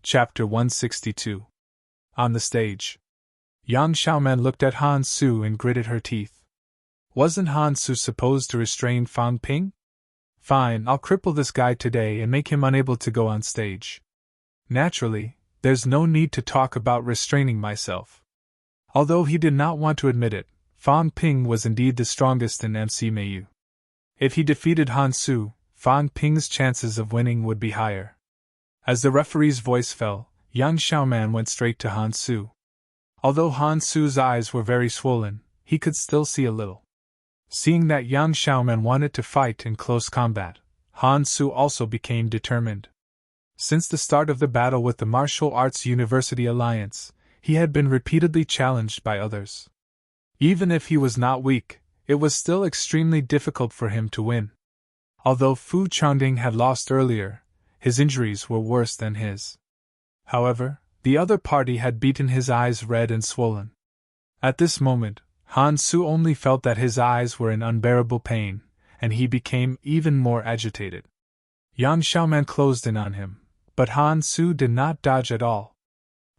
Chapter 162. On the stage. Yang Xiaoman looked at Han Su and gritted her teeth. Wasn't Han Su supposed to restrain Fang Ping? Fine, I'll cripple this guy today and make him unable to go on stage. Naturally, there's no need to talk about restraining myself. Although he did not want to admit it, Fang Ping was indeed the strongest in MCMU. If he defeated Han Su, Fang Ping's chances of winning would be higher. As the referee's voice fell, Yang Xiaoman went straight to Han Su. Although Han Su's eyes were very swollen, he could still see a little. Seeing that Yang Xiaoman wanted to fight in close combat, Han Su also became determined. Since the start of the battle with the Martial Arts University Alliance, he had been repeatedly challenged by others. Even if he was not weak, it was still extremely difficult for him to win. Although Fu Changding had lost earlier, his injuries were worse than his. However, the other party had beaten his eyes red and swollen. At this moment, Han Su only felt that his eyes were in unbearable pain, and he became even more agitated. Yang Xiaoman closed in on him, but Han Su did not dodge at all.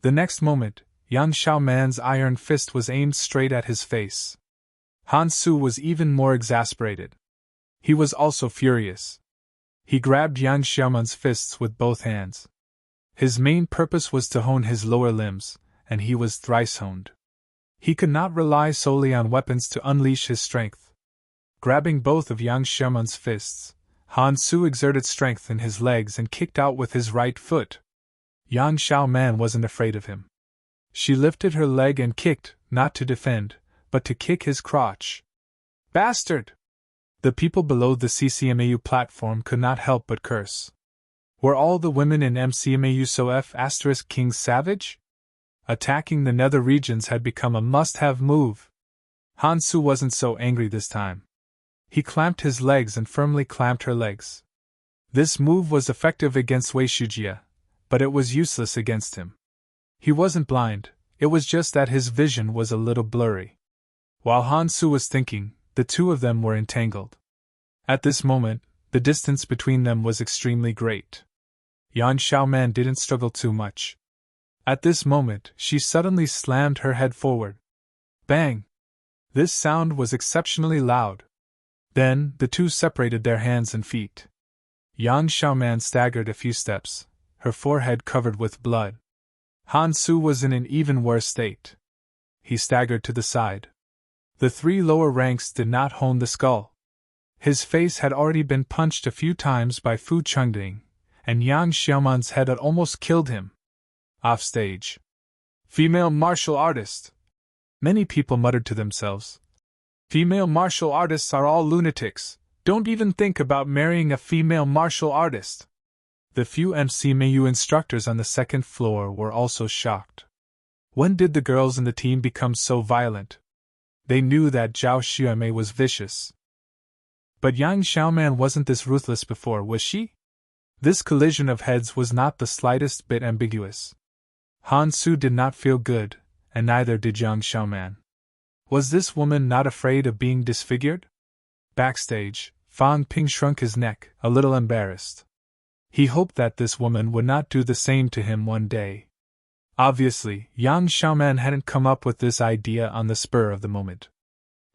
The next moment, Yang Xiaoman's iron fist was aimed straight at his face. Han Su was even more exasperated. He was also furious. He grabbed Yang Xiaoman's fists with both hands. His main purpose was to hone his lower limbs, and he was thrice honed. He could not rely solely on weapons to unleash his strength. Grabbing both of Yang Xiaoman's fists, Han Su exerted strength in his legs and kicked out with his right foot. Yang Xiaoman wasn't afraid of him. She lifted her leg and kicked, not to defend, but to kick his crotch. Bastard! The people below the CCMAU platform could not help but curse. Were all the women in MCMAU so F*King savage? Attacking the nether regions had become a must-have move. Han Su wasn't so angry this time. He clamped his legs and firmly clamped her legs. This move was effective against Wei Shujia, but it was useless against him. He wasn't blind, it was just that his vision was a little blurry. While Han Su was thinking, the two of them were entangled. At this moment, the distance between them was extremely great. Yang Xiaoman didn't struggle too much. At this moment, she suddenly slammed her head forward. Bang! This sound was exceptionally loud. Then, the two separated their hands and feet. Yang Xiaoman staggered a few steps, her forehead covered with blood. Han Su was in an even worse state. He staggered to the side. The three lower ranks did not hone the skull. His face had already been punched a few times by Fu Changding, and Yang Xiaoman's head had almost killed him. Offstage. Female martial artist. Many people muttered to themselves. Female martial artists are all lunatics. Don't even think about marrying a female martial artist. The few MCMAU instructors on the second floor were also shocked. When did the girls in the team become so violent? They knew that Zhao Xuemei was vicious. But Yang Xiaoman wasn't this ruthless before, was she? This collision of heads was not the slightest bit ambiguous. Han Su did not feel good, and neither did Yang Xiaoman. Was this woman not afraid of being disfigured? Backstage, Fang Ping shrunk his neck, a little embarrassed. He hoped that this woman would not do the same to him one day. Obviously, Yang Xiaoman hadn't come up with this idea on the spur of the moment.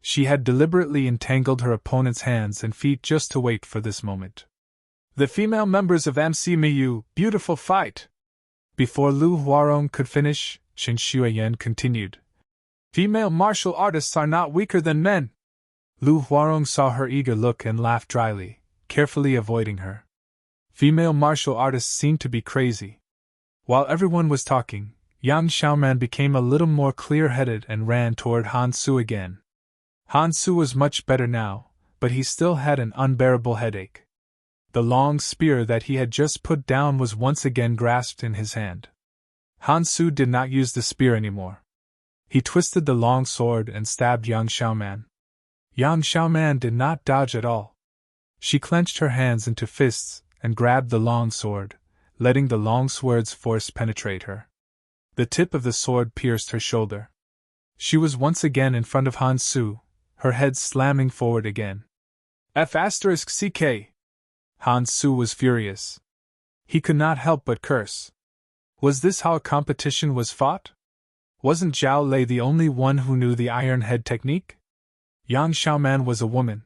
She had deliberately entangled her opponent's hands and feet just to wait for this moment. The female members of MCMAU, beautiful fight! Before Lu Huarong could finish, Shen Xueyan continued. Female martial artists are not weaker than men. Lu Huarong saw her eager look and laughed dryly, carefully avoiding her. Female martial artists seemed to be crazy. While everyone was talking, Yang Xiaoman became a little more clear-headed and ran toward Han Su again. Han Su was much better now, but he still had an unbearable headache. The long spear that he had just put down was once again grasped in his hand. Han Su did not use the spear anymore. He twisted the long sword and stabbed Yang Xiaoman. Yang Xiaoman did not dodge at all. She clenched her hands into fists and grabbed the long sword, letting the long sword's force penetrate her. The tip of the sword pierced her shoulder. She was once again in front of Han Su, her head slamming forward again. F***CK! Han Su was furious. He could not help but curse. Was this how a competition was fought? Wasn't Zhao Lei the only one who knew the iron head technique? Yang Xiaoman was a woman.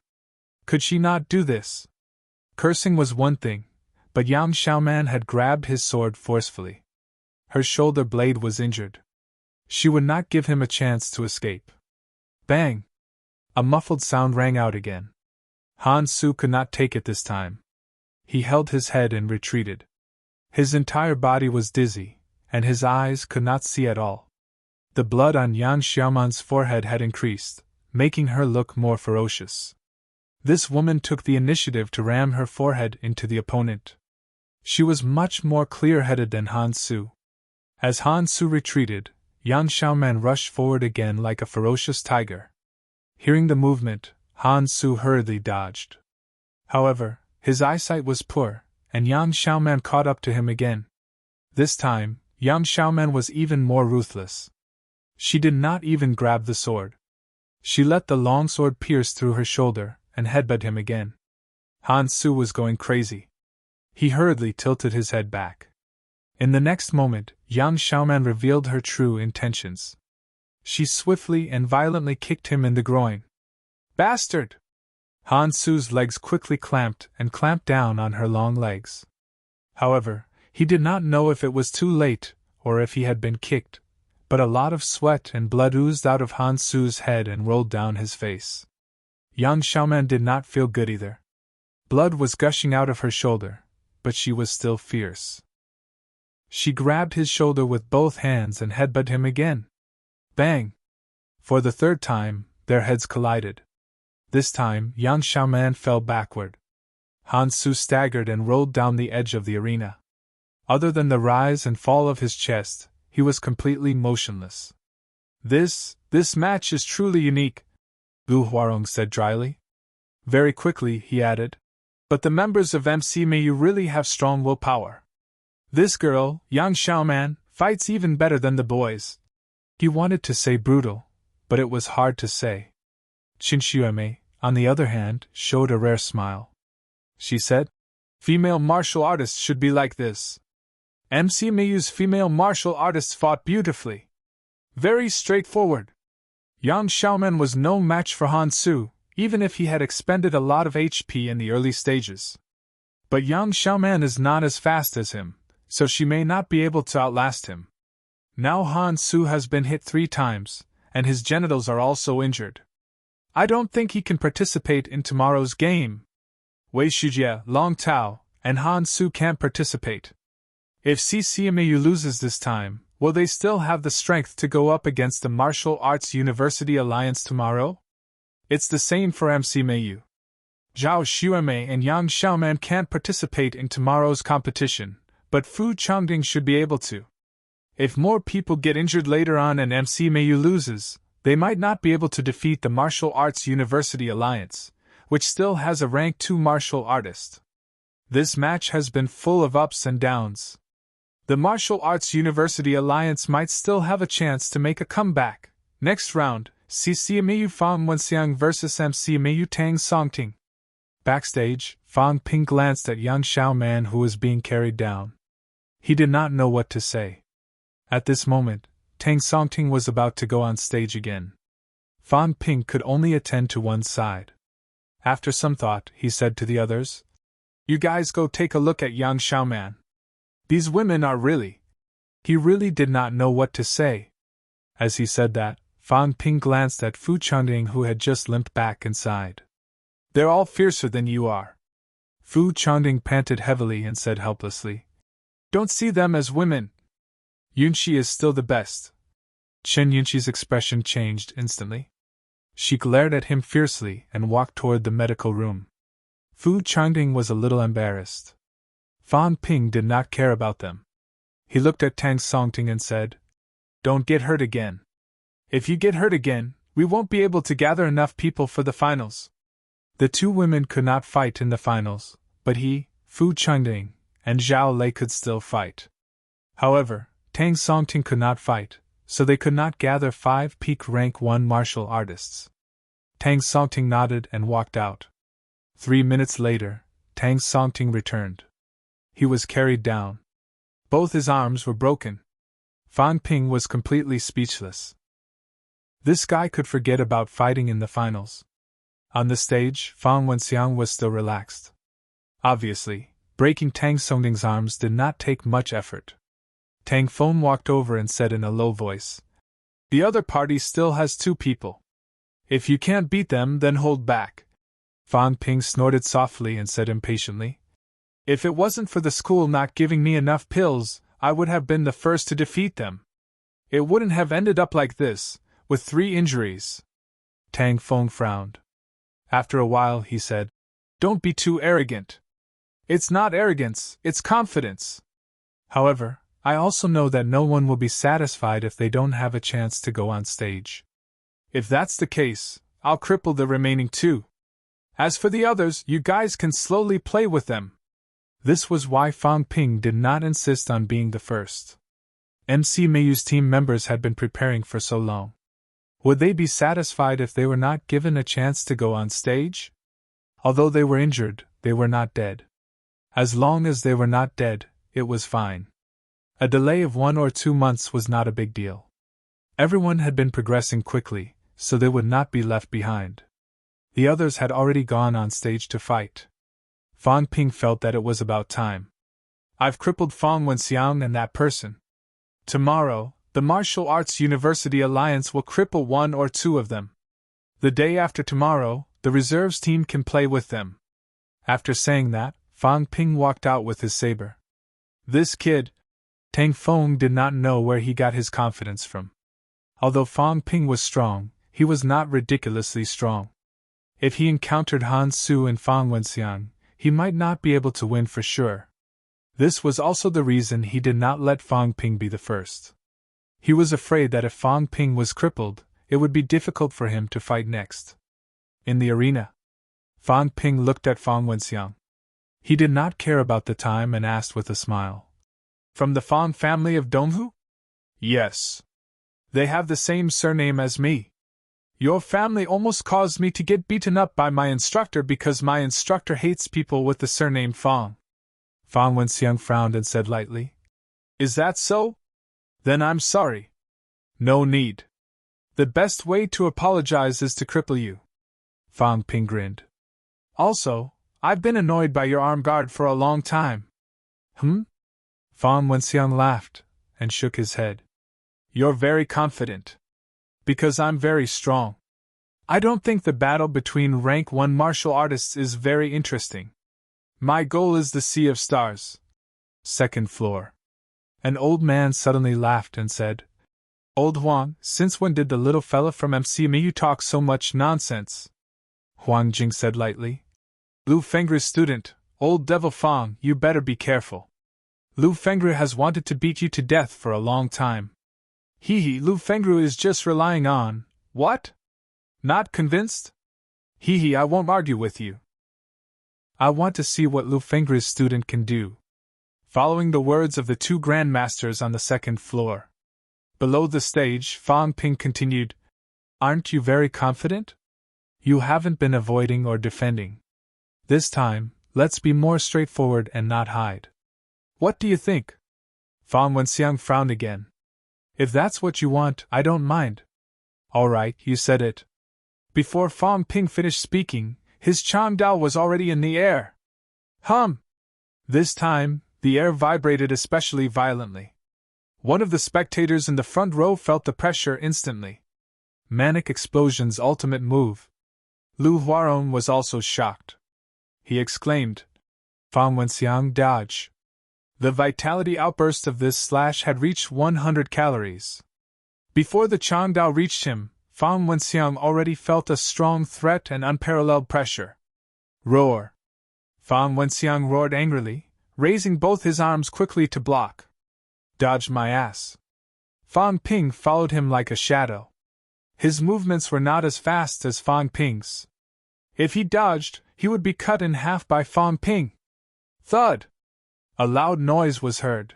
Could she not do this? Cursing was one thing, but Yang Xiaoman had grabbed his sword forcefully. Her shoulder blade was injured. She would not give him a chance to escape. Bang! A muffled sound rang out again. Han Su could not take it this time. He held his head and retreated. His entire body was dizzy, and his eyes could not see at all. The blood on Yang Xiaoman's forehead had increased, making her look more ferocious. This woman took the initiative to ram her forehead into the opponent. She was much more clear-headed than Han Su. As Han Su retreated, Yang Xiaoman rushed forward again like a ferocious tiger. Hearing the movement, Han Su hurriedly dodged. However, his eyesight was poor, and Yang Xiaoman caught up to him again. This time, Yang Xiaoman was even more ruthless. She did not even grab the sword. She let the long sword pierce through her shoulder and headbutt him again. Han Su was going crazy. He hurriedly tilted his head back. In the next moment, Yang Xiaoman revealed her true intentions. She swiftly and violently kicked him in the groin. Bastard! Han Su's legs quickly clamped down on her long legs. However, he did not know if it was too late or if he had been kicked, but a lot of sweat and blood oozed out of Han Su's head and rolled down his face. Yang Xiaoman did not feel good either. Blood was gushing out of her shoulder, but she was still fierce. She grabbed his shoulder with both hands and headbutted him again. Bang! For the third time, their heads collided. This time, Yang Xiaoman fell backward. Han Su staggered and rolled down the edge of the arena. Other than the rise and fall of his chest, he was completely motionless. This match is truly unique, Gu Huarong said dryly. Very quickly, he added. But the members of MC Mayu really have strong willpower. This girl, Yang Xiaoman, fights even better than the boys. He wanted to say brutal, but it was hard to say. Qin Xuemei, on the other hand, showed a rare smile. She said, Female martial artists should be like this. MC Mayu's female martial artists fought beautifully. Very straightforward. Yang Xiaoman was no match for Han Su, even if he had expended a lot of HP in the early stages. But Yang Xiaoman is not as fast as him, so she may not be able to outlast him. Now Han Su has been hit 3 times, and his genitals are also injured. I don't think he can participate in tomorrow's game. Wei Shujie, Long Tao, and Han Su can't participate. If CCMAU loses this time, will they still have the strength to go up against the Martial Arts University Alliance tomorrow? It's the same for MCMAU. Zhao Xuemei and Yang Xiaoman can't participate in tomorrow's competition, but Fu Changding should be able to. If more people get injured later on and MCMAU loses, they might not be able to defeat the Martial Arts University Alliance, which still has a rank 2 martial artist. This match has been full of ups and downs. The Martial Arts University Alliance might still have a chance to make a comeback. Next round, CCMAU Fang Wenxiang vs MCMAU Tang Songting. Backstage, Fang Ping glanced at Yang Xiaoman who was being carried down. He did not know what to say. At this moment, Tang Songting was about to go on stage again. Fang Ping could only attend to one side. After some thought, he said to the others, You guys go take a look at Yang Xiaoman. These women are really... He really did not know what to say. As he said that, Fang Ping glanced at Fu Changding who had just limped back inside. They're all fiercer than you are. Fu Changding panted heavily and said helplessly, Don't see them as women. Yunxi is still the best. Chen Yunxi's expression changed instantly. She glared at him fiercely and walked toward the medical room. Fu Changding was a little embarrassed. Fang Ping did not care about them. He looked at Tang Songting and said, Don't get hurt again. If you get hurt again, we won't be able to gather enough people for the finals. The 2 women could not fight in the finals, but he, Fu Changding, and Zhao Lei could still fight. However, Tang Songting could not fight, so they could not gather 5 peak rank 1 martial artists. Tang Songting nodded and walked out. 3 minutes later, Tang Songting returned. He was carried down. Both his arms were broken. Fan Ping was completely speechless. This guy could forget about fighting in the finals. On the stage, Fang Wenxiang was still relaxed. Obviously, breaking Tang Songding's arms did not take much effort. Tang Feng walked over and said in a low voice, "The other party still has 2 people. If you can't beat them, then hold back." Fang Ping snorted softly and said impatiently, "If it wasn't for the school not giving me enough pills, I would have been the first to defeat them. It wouldn't have ended up like this, with 3 injuries." Tang Feng frowned. After a while, he said, "Don't be too arrogant. It's not arrogance, it's confidence. However, I also know that no one will be satisfied if they don't have a chance to go on stage. If that's the case, I'll cripple the remaining 2. As for the others, you guys can slowly play with them." This was why Fang Ping did not insist on being the first. MC Meiyu's team members had been preparing for so long. Would they be satisfied if they were not given a chance to go on stage? Although they were injured, they were not dead. As long as they were not dead, it was fine. A delay of 1 or 2 months was not a big deal. Everyone had been progressing quickly, so they would not be left behind. The others had already gone on stage to fight. Fang Ping felt that it was about time. "I've crippled Fang Wenxiang and that person. Tomorrow, the Martial Arts University Alliance will cripple 1 or 2 of them. The day after tomorrow, the reserves team can play with them." After saying that, Fang Ping walked out with his saber. This kid, Tang Feng did not know where he got his confidence from. Although Fang Ping was strong, he was not ridiculously strong. If he encountered Han Su and Fang Wenxiang, he might not be able to win for sure. This was also the reason he did not let Fang Ping be the first. He was afraid that if Fang Ping was crippled, it would be difficult for him to fight next. In the arena, Fang Ping looked at Fang Wenxiang. He did not care about the time and asked with a smile, "From the Fang family of Donghu?" "Yes. They have the same surname as me. Your family almost caused me to get beaten up by my instructor because my instructor hates people with the surname Fang." Fang Wenxiang frowned and said lightly, "Is that so? Then I'm sorry." "No need. The best way to apologize is to cripple you." Fang Ping grinned. "Also, I've been annoyed by your arm guard for a long time." Fang Wenxiang laughed and shook his head. "You're very confident. Because I'm very strong. I don't think the battle between rank 1 martial artists is very interesting. My goal is the Sea of Stars. Second floor." An old man suddenly laughed and said, "Old Huang, since when did the little fella from MC Meiyu talk so much nonsense?" Huang Jing said lightly, "Lu Fengru's student, old devil Fang, you better be careful. Lu Fengru has wanted to beat you to death for a long time. Hee, Lu Fengru is just relying on, what? Not convinced? Hee, I won't argue with you. I want to see what Lu Fengru's student can do." Following the words of the 2 grandmasters on the second floor. Below the stage, Fang Ping continued, "Aren't you very confident? You haven't been avoiding or defending. This time, let's be more straightforward and not hide. What do you think?" Fang Wenxiang frowned again. "If that's what you want, I don't mind." "All right, you said it." Before Fang Ping finished speaking, his Changdao was already in the air. This time, the air vibrated especially violently. One of the spectators in the front row felt the pressure instantly. Manic Explosion's ultimate move. Lu Huarong was also shocked. He exclaimed, "Fang Wenxiang, dodge." The vitality outburst of this slash had reached 100 calories. Before the Changdao reached him, Fang Wenxiang already felt a strong threat and unparalleled pressure. "Roar!" Fang Wenxiang roared angrily, raising both his arms quickly to block. "Dodge my ass." Fang Ping followed him like a shadow. His movements were not as fast as Fang Ping's. If he dodged, he would be cut in half by Fang Ping. Thud! A loud noise was heard.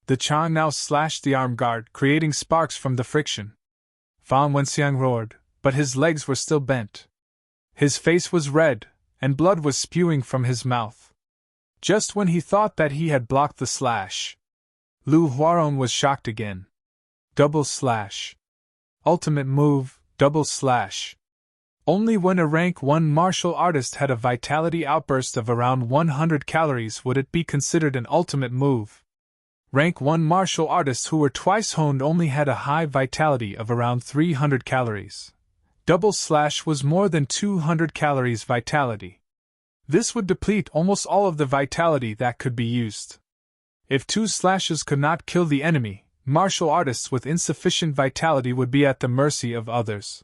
The Chang now slashed the arm guard, creating sparks from the friction. Fang Wenxiang roared, but his legs were still bent. His face was red, and blood was spewing from his mouth. Just when he thought that he had blocked the slash, Lu Huaron was shocked again. Double slash. Ultimate move, double slash. Only when a rank 1 martial artist had a vitality outburst of around 100 calories would it be considered an ultimate move. Rank 1 martial artists who were twice honed only had a high vitality of around 300 calories. Double slash was more than 200 calories vitality. This would deplete almost all of the vitality that could be used. If 2 slashes could not kill the enemy, martial artists with insufficient vitality would be at the mercy of others.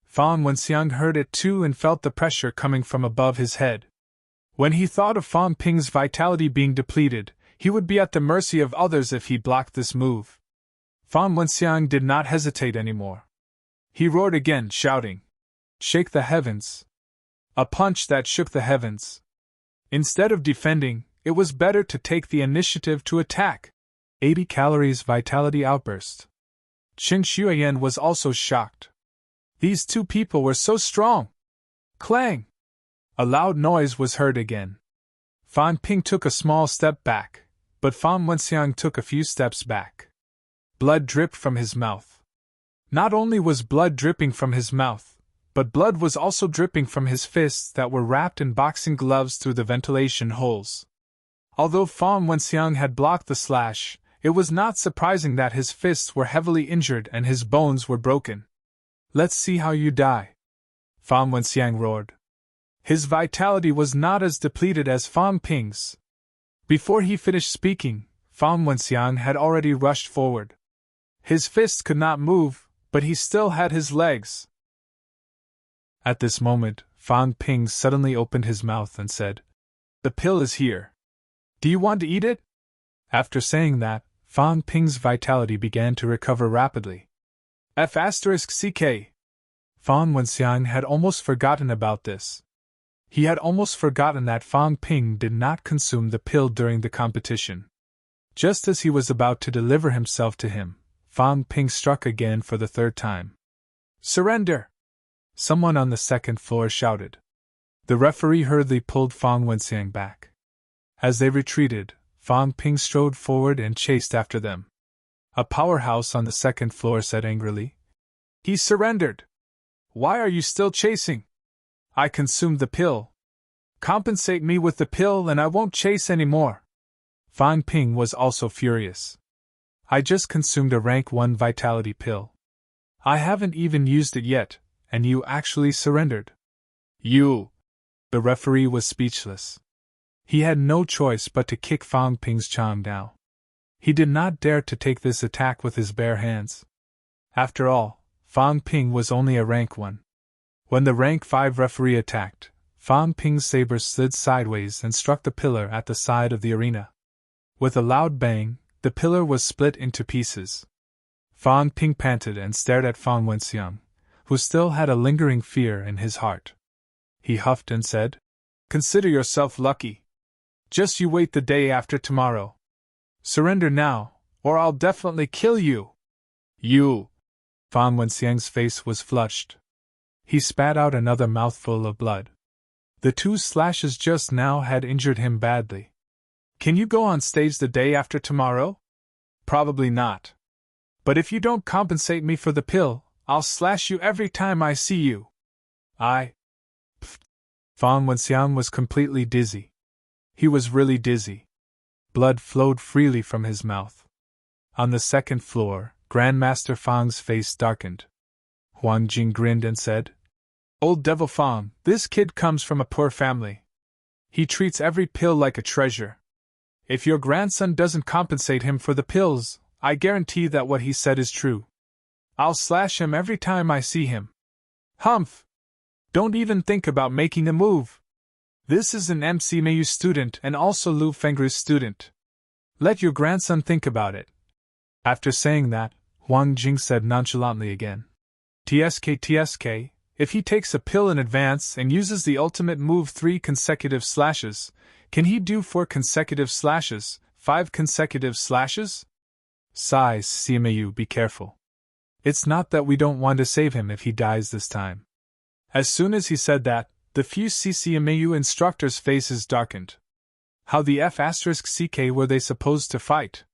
Fan Wenxiang heard it too and felt the pressure coming from above his head. When he thought of Fan Ping's vitality being depleted, he would be at the mercy of others if he blocked this move. Fan Wenxiang did not hesitate anymore. He roared again, shouting, "Shake the heavens!" A punch that shook the heavens. Instead of defending, it was better to take the initiative to attack. 80 calories vitality outburst. Qin Xueyan was also shocked. These two people were so strong. Clang! A loud noise was heard again. Fan Ping took a small step back, but Fan Wenxiang took a few steps back. Blood dripped from his mouth. Not only was blood dripping from his mouth, but blood was also dripping from his fists that were wrapped in boxing gloves through the ventilation holes. Although Fan Wenxiang had blocked the slash, it was not surprising that his fists were heavily injured and his bones were broken. "Let's see how you die," Fan Wenxiang roared. His vitality was not as depleted as Fan Ping's. Before he finished speaking, Fan Wenxiang had already rushed forward. His fists could not move, but he still had his legs. At this moment, Fan Ping suddenly opened his mouth and said, "The pill is here. Do you want to eat it?" After saying that, Fan Ping's vitality began to recover rapidly. F***ck. Fan Wenxiang had almost forgotten about this. He had almost forgotten that Fan Ping did not consume the pill during the competition. Just as he was about to deliver himself to him, Fan Ping struck again for the third time. "Surrender!" Someone on the second floor shouted. The referee hurriedly pulled Fan Wenxiang back. As they retreated, Fan Ping strode forward and chased after them. A powerhouse on the second floor said angrily, "He surrendered! Why are you still chasing? I consumed the pill. Compensate me with the pill and I won't chase anymore." Fan Ping was also furious. "I just consumed a rank 1 vitality pill. I haven't even used it yet, and you actually surrendered." "You!" The referee was speechless. He had no choice but to kick Fan Ping's charm now. He did not dare to take this attack with his bare hands. After all, Fan Ping was only a rank 1. When the rank 5 referee attacked, Fan Ping's saber slid sideways and struck the pillar at the side of the arena. With a loud bang, the pillar was split into pieces. Fan Ping panted and stared at Fan Wenxiang, who still had a lingering fear in his heart. He huffed and said, "Consider yourself lucky. Just you wait the day after tomorrow. Surrender now, or I'll definitely kill you." "You!" Fan Wenxiang's face was flushed. He spat out another mouthful of blood. The 2 slashes just now had injured him badly. "Can you go on stage the day after tomorrow?" "Probably not. But if you don't compensate me for the pill, I'll slash you every time I see you." Pfft. Fan Wenxiang was completely dizzy. He was really dizzy. Blood flowed freely from his mouth. On the second floor, Grandmaster Fang's face darkened. Huang Jing grinned and said, "Old Devil Fang, this kid comes from a poor family. He treats every pill like a treasure. If your grandson doesn't compensate him for the pills, I guarantee that what he said is true. I'll slash him every time I see him." "Humph! Don't even think about making a move. This is an MC Mayu student and also Lu Fengru's student. Let your grandson think about it." After saying that, Huang Jing said nonchalantly again, TSK, if he takes a pill in advance and uses the ultimate move 3 consecutive slashes, can he do 4 consecutive slashes, 5 consecutive slashes?" Sighs, CMAU, be careful. It's not that we don't want to save him if he dies this time. As soon as he said that, the few CCMAU instructors' faces darkened. How the F***ck were they supposed to fight?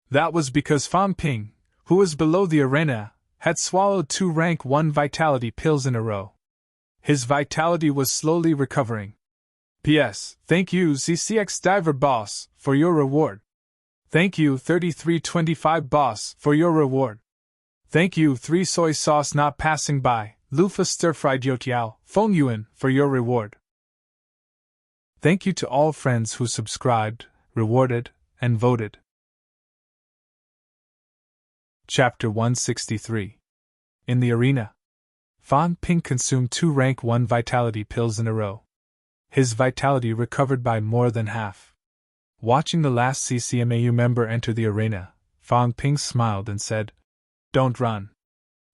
That was because Fan Ping, who was below the arena, had swallowed 2 rank 1 vitality pills in a row. His vitality was slowly recovering. P.S. Thank you ZCX Diver Boss for your reward. Thank you 3325 Boss for your reward. Thank you 3 Soy Sauce Not Passing By, Lufa Stir Fried Youtiao, Feng Yuan for your reward. Thank you to all friends who subscribed, rewarded, and voted. Chapter 163. In the arena. Fan Ping consumed 2 rank 1 vitality pills in a row. His vitality recovered by more than half. Watching the last CCMAU member enter the arena, Fan Ping smiled and said, "Don't run.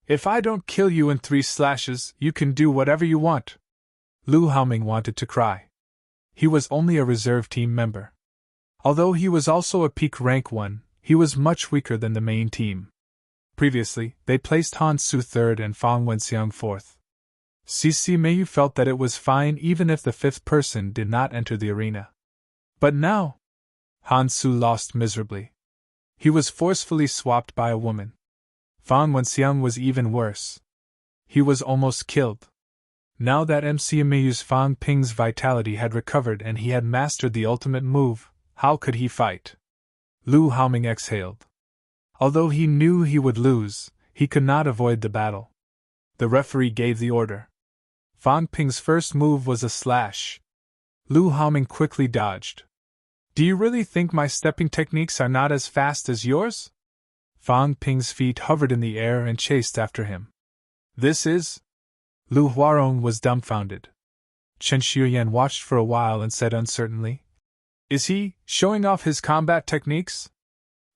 If I don't kill you in 3 slashes, you can do whatever you want." Lu Haoming wanted to cry. He was only a reserve team member. Although he was also a peak rank 1, he was much weaker than the main team. Previously, they placed Han Su 3rd and Fang Wenxiang 4th. CCMAU felt that it was fine even if the 5th person did not enter the arena. But now, Han Su lost miserably. He was forcefully swapped by a woman. Fang Wenxiang was even worse. He was almost killed. Now that MCMAU's Fan Ping's vitality had recovered and he had mastered the ultimate move, how could he fight? Lu Haoming exhaled. Although he knew he would lose, he could not avoid the battle. The referee gave the order. Fan Ping's first move was a slash. Lu Haoming quickly dodged. "Do you really think my stepping techniques are not as fast as yours?" Fan Ping's feet hovered in the air and chased after him. "This is..." Lu Huarong was dumbfounded. Chen Xiuyan watched for a while and said uncertainly, "Is he showing off his combat techniques?"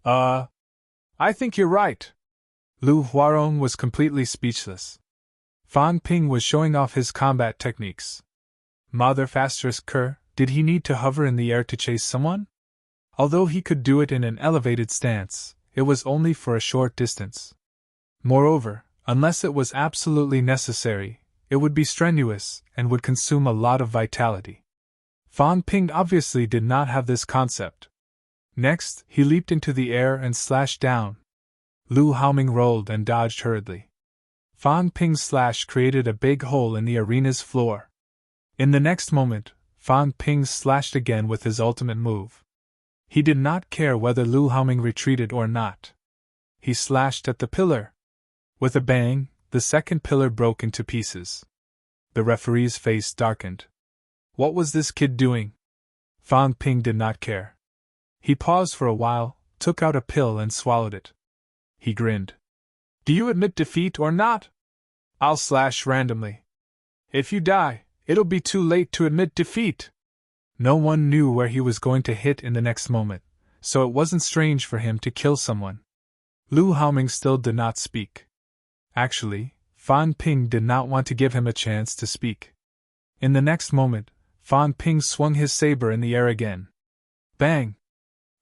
I think you're right." Lu Huarong was completely speechless. Fan Ping was showing off his combat techniques. Mother Faster's Kerr, did he need to hover in the air to chase someone? Although he could do it in an elevated stance, it was only for a short distance. Moreover, unless it was absolutely necessary, it would be strenuous and would consume a lot of vitality. Fan Ping obviously did not have this concept. Next, he leaped into the air and slashed down. Lu Haoming rolled and dodged hurriedly. Fan Ping's slash created a big hole in the arena's floor. In the next moment, Fan Ping slashed again with his ultimate move. He did not care whether Lu Haoming retreated or not. He slashed at the pillar. With a bang, the second pillar broke into pieces. The referee's face darkened. What was this kid doing? Fan Ping did not care. He paused for a while, took out a pill and swallowed it. He grinned. "Do you admit defeat or not? I'll slash randomly. If you die, it'll be too late to admit defeat." No one knew where he was going to hit in the next moment, so it wasn't strange for him to kill someone. Lu Haoming still did not speak. Actually, Fan Ping did not want to give him a chance to speak. In the next moment, Fan Ping swung his saber in the air again. Bang!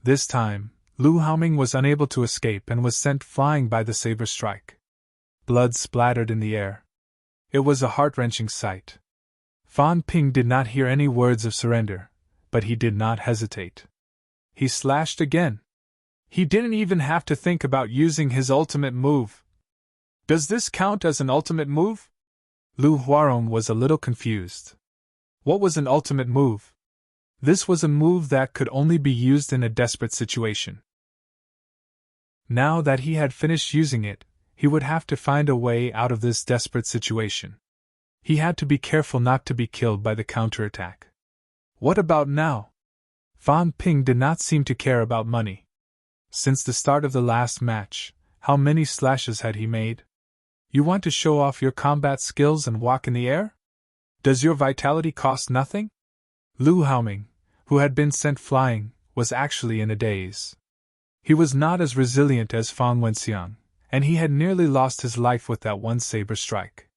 This time, Lu Haoming was unable to escape and was sent flying by the saber strike. Blood splattered in the air. It was a heart-wrenching sight. Fan Ping did not hear any words of surrender, but he did not hesitate. He slashed again. He didn't even have to think about using his ultimate move. Does this count as an ultimate move? Lu Huarong was a little confused. What was an ultimate move? This was a move that could only be used in a desperate situation. Now that he had finished using it, he would have to find a way out of this desperate situation. He had to be careful not to be killed by the counterattack. What about now? Fan Ping did not seem to care about money. Since the start of the last match, how many slashes had he made? You want to show off your combat skills and walk in the air? Does your vitality cost nothing? Lu Haoming, who had been sent flying, was actually in a daze. He was not as resilient as Fang Wenxiang, and he had nearly lost his life with that one saber strike.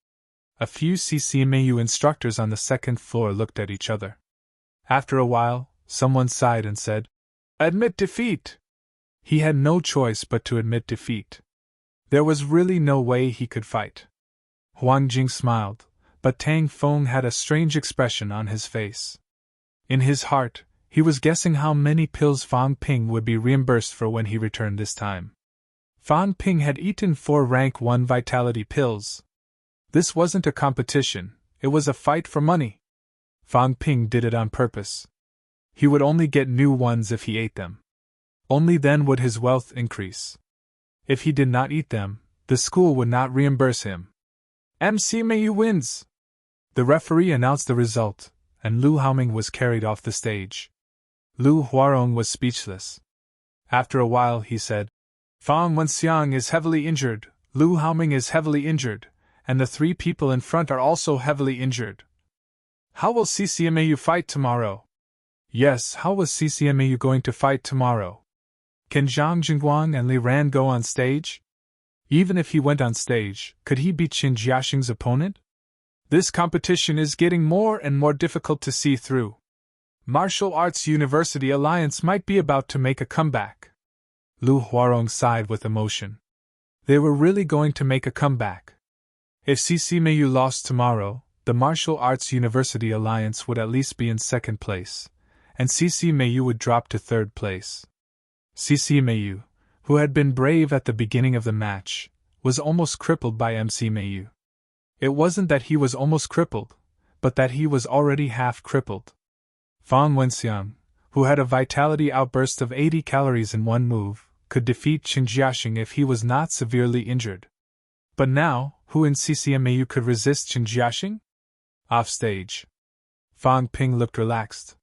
A few CCMAU instructors on the second floor looked at each other. After a while, someone sighed and said, "Admit defeat!" He had no choice but to admit defeat. There was really no way he could fight. Huang Jing smiled, but Tang Feng had a strange expression on his face. In his heart, He was guessing how many pills Fang Ping would be reimbursed for when he returned this time. Fang Ping had eaten 4 rank 1 vitality pills. This wasn't a competition, it was a fight for money. Fang Ping did it on purpose. He would only get new ones if he ate them. Only then would his wealth increase. If he did not eat them, the school would not reimburse him. MC Mayu wins! The referee announced the result, and Lu Haoming was carried off the stage. Lu Huarong was speechless. After a while he said, Fang Wenxiang is heavily injured, Lu Haoming is heavily injured, and the 3 people in front are also heavily injured. How will CCMAU fight tomorrow? Yes, how was CCMAU going to fight tomorrow? Can Zhang Jingguang and Li Ran go on stage? Even if he went on stage, could he beat Qin Jiaxing's opponent? This competition is getting more and more difficult to see through. Martial Arts University Alliance might be about to make a comeback. Lu Huarong sighed with emotion. They were really going to make a comeback. If CCMAU lost tomorrow, the Martial Arts University Alliance would at least be in 2nd place, and CCMAU would drop to 3rd place. CCMAU, who had been brave at the beginning of the match, was almost crippled by MCMAU. It wasn't that he was almost crippled, but that he was already half crippled. Fang Wenxiang, who had a vitality outburst of 80 calories in one move, could defeat Qin Jiaxing if he was not severely injured. But now, who in CCMAU could resist Qin Jiaxing? Off stage. Fang Ping looked relaxed.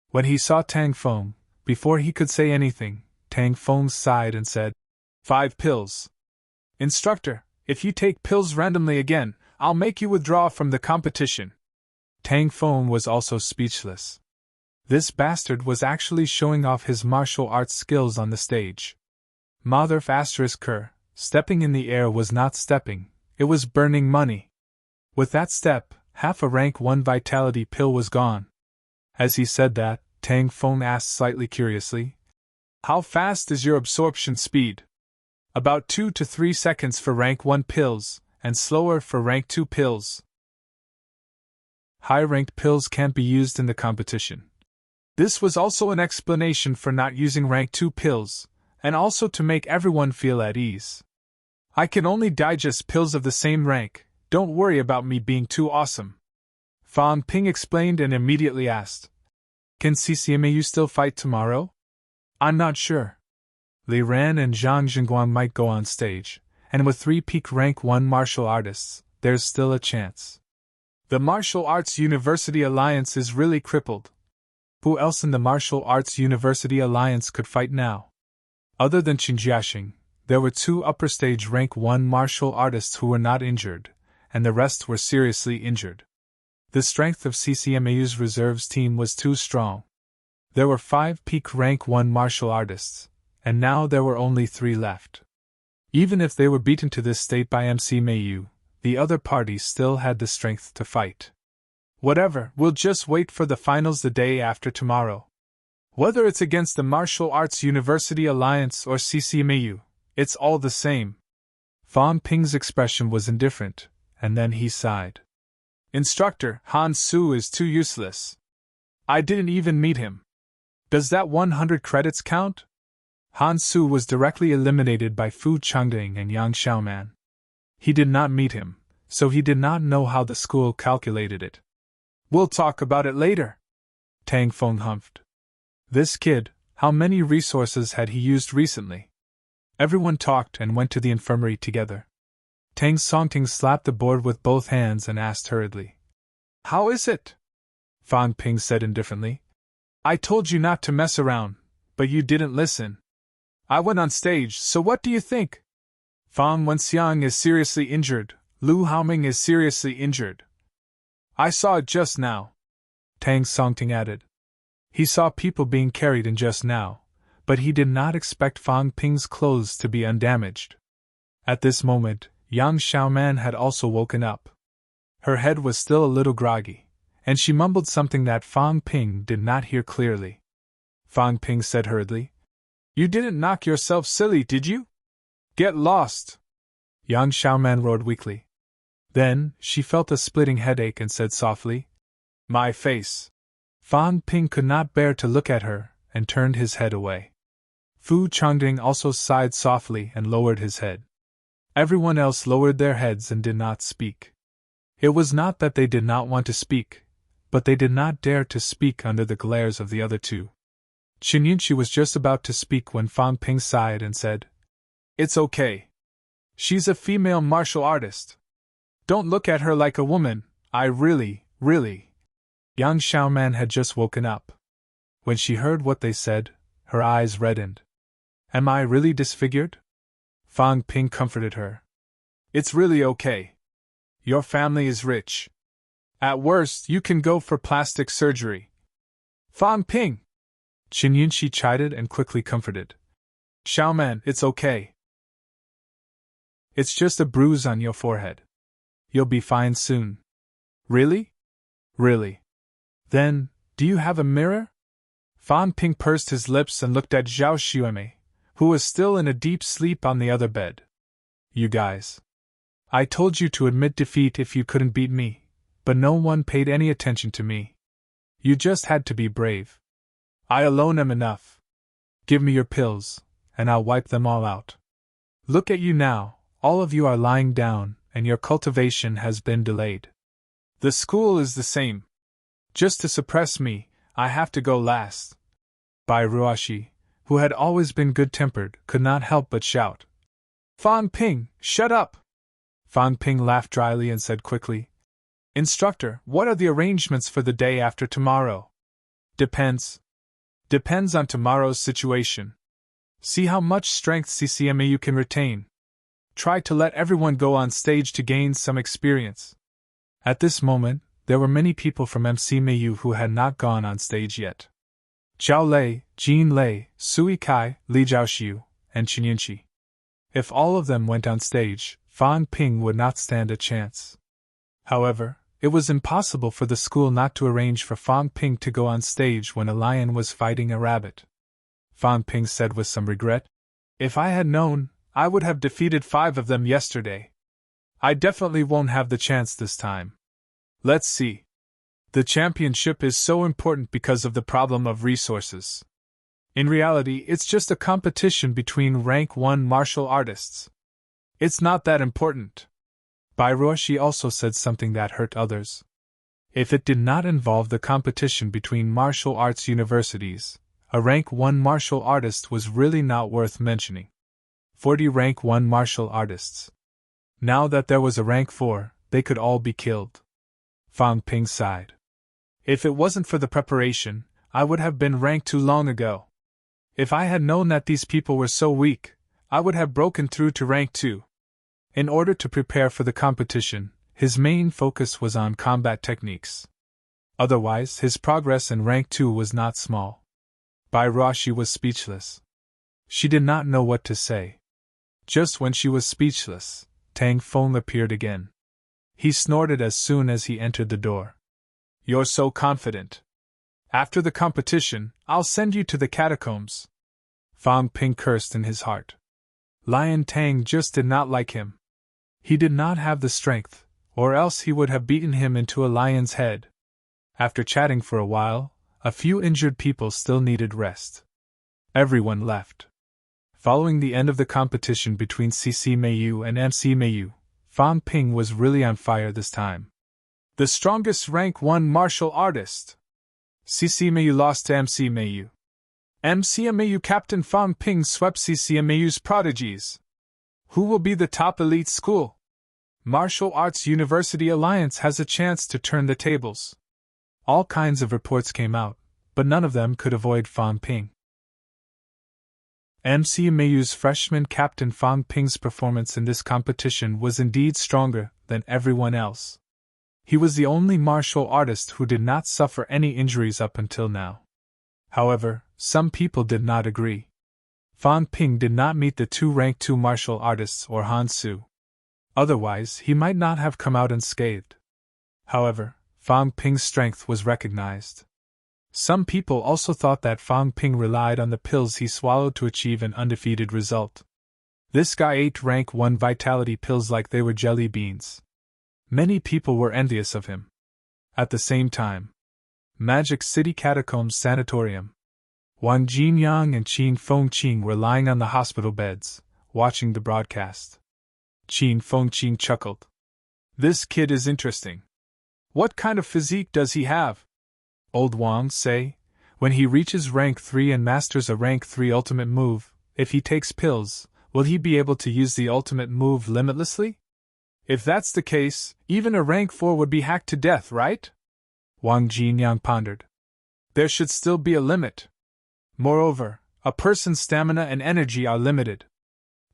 When he saw Tang Feng, before he could say anything, Tang Feng sighed and said, 5 pills. Instructor, if you take pills randomly again, I'll make you withdraw from the competition. Tang Feng was also speechless. This bastard was actually showing off his martial arts skills on the stage. Mother ***, stepping in the air was not stepping, it was burning money. With that step, half a rank 1 vitality pill was gone. As he said that, Tang Feng asked slightly curiously, How fast is your absorption speed? About 2 to 3 seconds for rank 1 pills, and slower for rank 2 pills. High-ranked pills can't be used in the competition. This was also an explanation for not using rank 2 pills, and also to make everyone feel at ease. I can only digest pills of the same rank, don't worry about me being too awesome. Fang Ping explained and immediately asked, Can CCMAU still fight tomorrow? I'm not sure. Li Ran and Zhang Jingguang might go on stage, and with 3 peak rank 1 martial artists, there's still a chance. The Martial Arts University Alliance is really crippled. Who else in the Martial Arts University Alliance could fight now? Other than Qin Jiaxing, there were 2 upper stage rank 1 martial artists who were not injured, and the rest were seriously injured. The strength of CCMAU's reserves team was too strong. There were 5 peak rank 1 martial artists, and now there were only 3 left. Even if they were beaten to this state by MCMAU, the other party still had the strength to fight. Whatever, we'll just wait for the finals the day after tomorrow. Whether it's against the Martial Arts University Alliance or CCMAU, it's all the same. Fang Ping's expression was indifferent, and then he sighed. Instructor, Han Su is too useless. I didn't even meet him. Does that 100 credits count? Han Su was directly eliminated by Fu Changding and Yang Xiaoman. He did not meet him, so he did not know how the school calculated it. We'll talk about it later. Tang Feng humphed. This kid, how many resources had he used recently? Everyone talked and went to the infirmary together. Tang Songting slapped the board with both hands and asked hurriedly, How is it? Fang Ping said indifferently. I told you not to mess around, but you didn't listen. I went on stage, so what do you think? Fang Wenxiang is seriously injured, Lu Haoming is seriously injured. I saw it just now. Tang Songting added. He saw people being carried in just now, but he did not expect Fang Ping's clothes to be undamaged. At this moment, Yang Xiaoman had also woken up. Her head was still a little groggy, and she mumbled something that Fang Ping did not hear clearly. Fang Ping said hurriedly, You didn't knock yourself silly, did you? Get lost! Yang Xiaoman roared weakly. Then, she felt a splitting headache and said softly, My face. Fan Ping could not bear to look at her, and turned his head away. Fu Changding also sighed softly and lowered his head. Everyone else lowered their heads and did not speak. It was not that they did not want to speak, but they did not dare to speak under the glares of the other two. Qin Yunqi was just about to speak when Fan Ping sighed and said, "It's okay. She's a female martial artist. Don't look at her like a woman, I really. Yang Xiaoman had just woken up. When she heard what they said, her eyes reddened. Am I really disfigured? Fan Ping comforted her. It's really okay. Your family is rich. At worst, you can go for plastic surgery. Fan Ping! Qin Yunqi chided and quickly comforted. Xiaoman, it's okay. It's just a bruise on your forehead. You'll be fine soon. Really? Really. Then, do you have a mirror? Fan Ping pursed his lips and looked at Zhao Xueme, who was still in a deep sleep on the other bed. You guys. I told you to admit defeat if you couldn't beat me, but no one paid any attention to me. You just had to be brave. I alone am enough. Give me your pills, and I'll wipe them all out. Look at you now, all of you are lying down, and your cultivation has been delayed. The school is the same. Just to suppress me, I have to go last. Bai Ruoshi, who had always been good-tempered, could not help but shout. Fan Ping, shut up! Fan Ping laughed dryly and said quickly, Instructor, what are the arrangements for the day after tomorrow? Depends on tomorrow's situation. See how much strength CCMAU can retain. Try to let everyone go on stage to gain some experience. At this moment, there were many people from MCMAU who had not gone on stage yet. Zhao Lei, Jin Lei, Sui Kai, Li Zhaoxiu, and Qin Yunqi. If all of them went on stage, Fan Ping would not stand a chance. However, it was impossible for the school not to arrange for Fan Ping to go on stage when a lion was fighting a rabbit. Fan Ping said with some regret, If I had known, I would have defeated 5 of them yesterday. I definitely won't have the chance this time. Let's see. The championship is so important because of the problem of resources. In reality, it's just a competition between rank 1 martial artists. It's not that important. Bai Ruoshi also said something that hurt others. If it did not involve the competition between martial arts universities, a rank 1 martial artist was really not worth mentioning. 40 rank 1 martial artists. Now that there was a rank 4, they could all be killed. Fan Ping sighed. If it wasn't for the preparation, I would have been rank 2 long ago. If I had known that these people were so weak, I would have broken through to rank 2. In order to prepare for the competition, his main focus was on combat techniques. Otherwise, his progress in rank 2 was not small. Bai Ruoshi was speechless. She did not know what to say. Just when she was speechless, Tang Feng appeared again. He snorted as soon as he entered the door. You're so confident. After the competition, I'll send you to the catacombs. Fan Ping cursed in his heart. Lion Tang just did not like him. He did not have the strength, or else he would have beaten him into a lion's head. After chatting for a while, a few injured people still needed rest. Everyone left. Following the end of the competition between CCMAU and MCMAU, Fan Ping was really on fire this time. The strongest rank 1 martial artist. CCMAU lost to MCMAU. MCMAU Captain Fan Ping swept CCMAU's prodigies. Who will be the top elite school? Martial Arts University Alliance has a chance to turn the tables. All kinds of reports came out, but none of them could avoid Fan Ping. MCMAU's freshman Captain Fan Ping's performance in this competition was indeed stronger than everyone else. He was the only martial artist who did not suffer any injuries up until now. However, some people did not agree. Fan Ping did not meet the 2 rank 2 martial artists or Han Su. Otherwise, he might not have come out unscathed. However, Fan Ping's strength was recognized. Some people also thought that Fan Ping relied on the pills he swallowed to achieve an undefeated result. This guy ate rank 1 vitality pills like they were jelly beans. Many people were envious of him. At the same time, Magic City Catacombs Sanatorium. Wang Jinyang and Qin Fengqing were lying on the hospital beds, watching the broadcast. Qin Fengqing chuckled. This kid is interesting. What kind of physique does he have? Old Wang say, when he reaches rank 3 and masters a rank 3 ultimate move, if he takes pills, will he be able to use the ultimate move limitlessly? If that's the case, even a rank 4 would be hacked to death, right? Wang Jinyang pondered. There should still be a limit. Moreover, a person's stamina and energy are limited.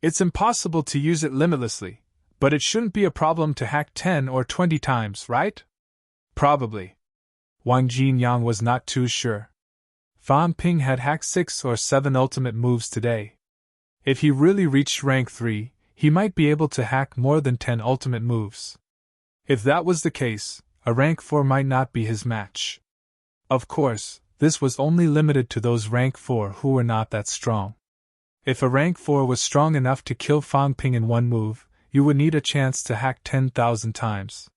It's impossible to use it limitlessly, but it shouldn't be a problem to hack 10 or 20 times, right? Probably. Wang Jinyang was not too sure. Fan Ping had hacked 6 or 7 ultimate moves today. If he really reached rank 3, he might be able to hack more than 10 ultimate moves. If that was the case, a rank 4 might not be his match. Of course, this was only limited to those rank 4 who were not that strong. If a rank 4 was strong enough to kill Fan Ping in one move, you would need a chance to hack 10,000 times.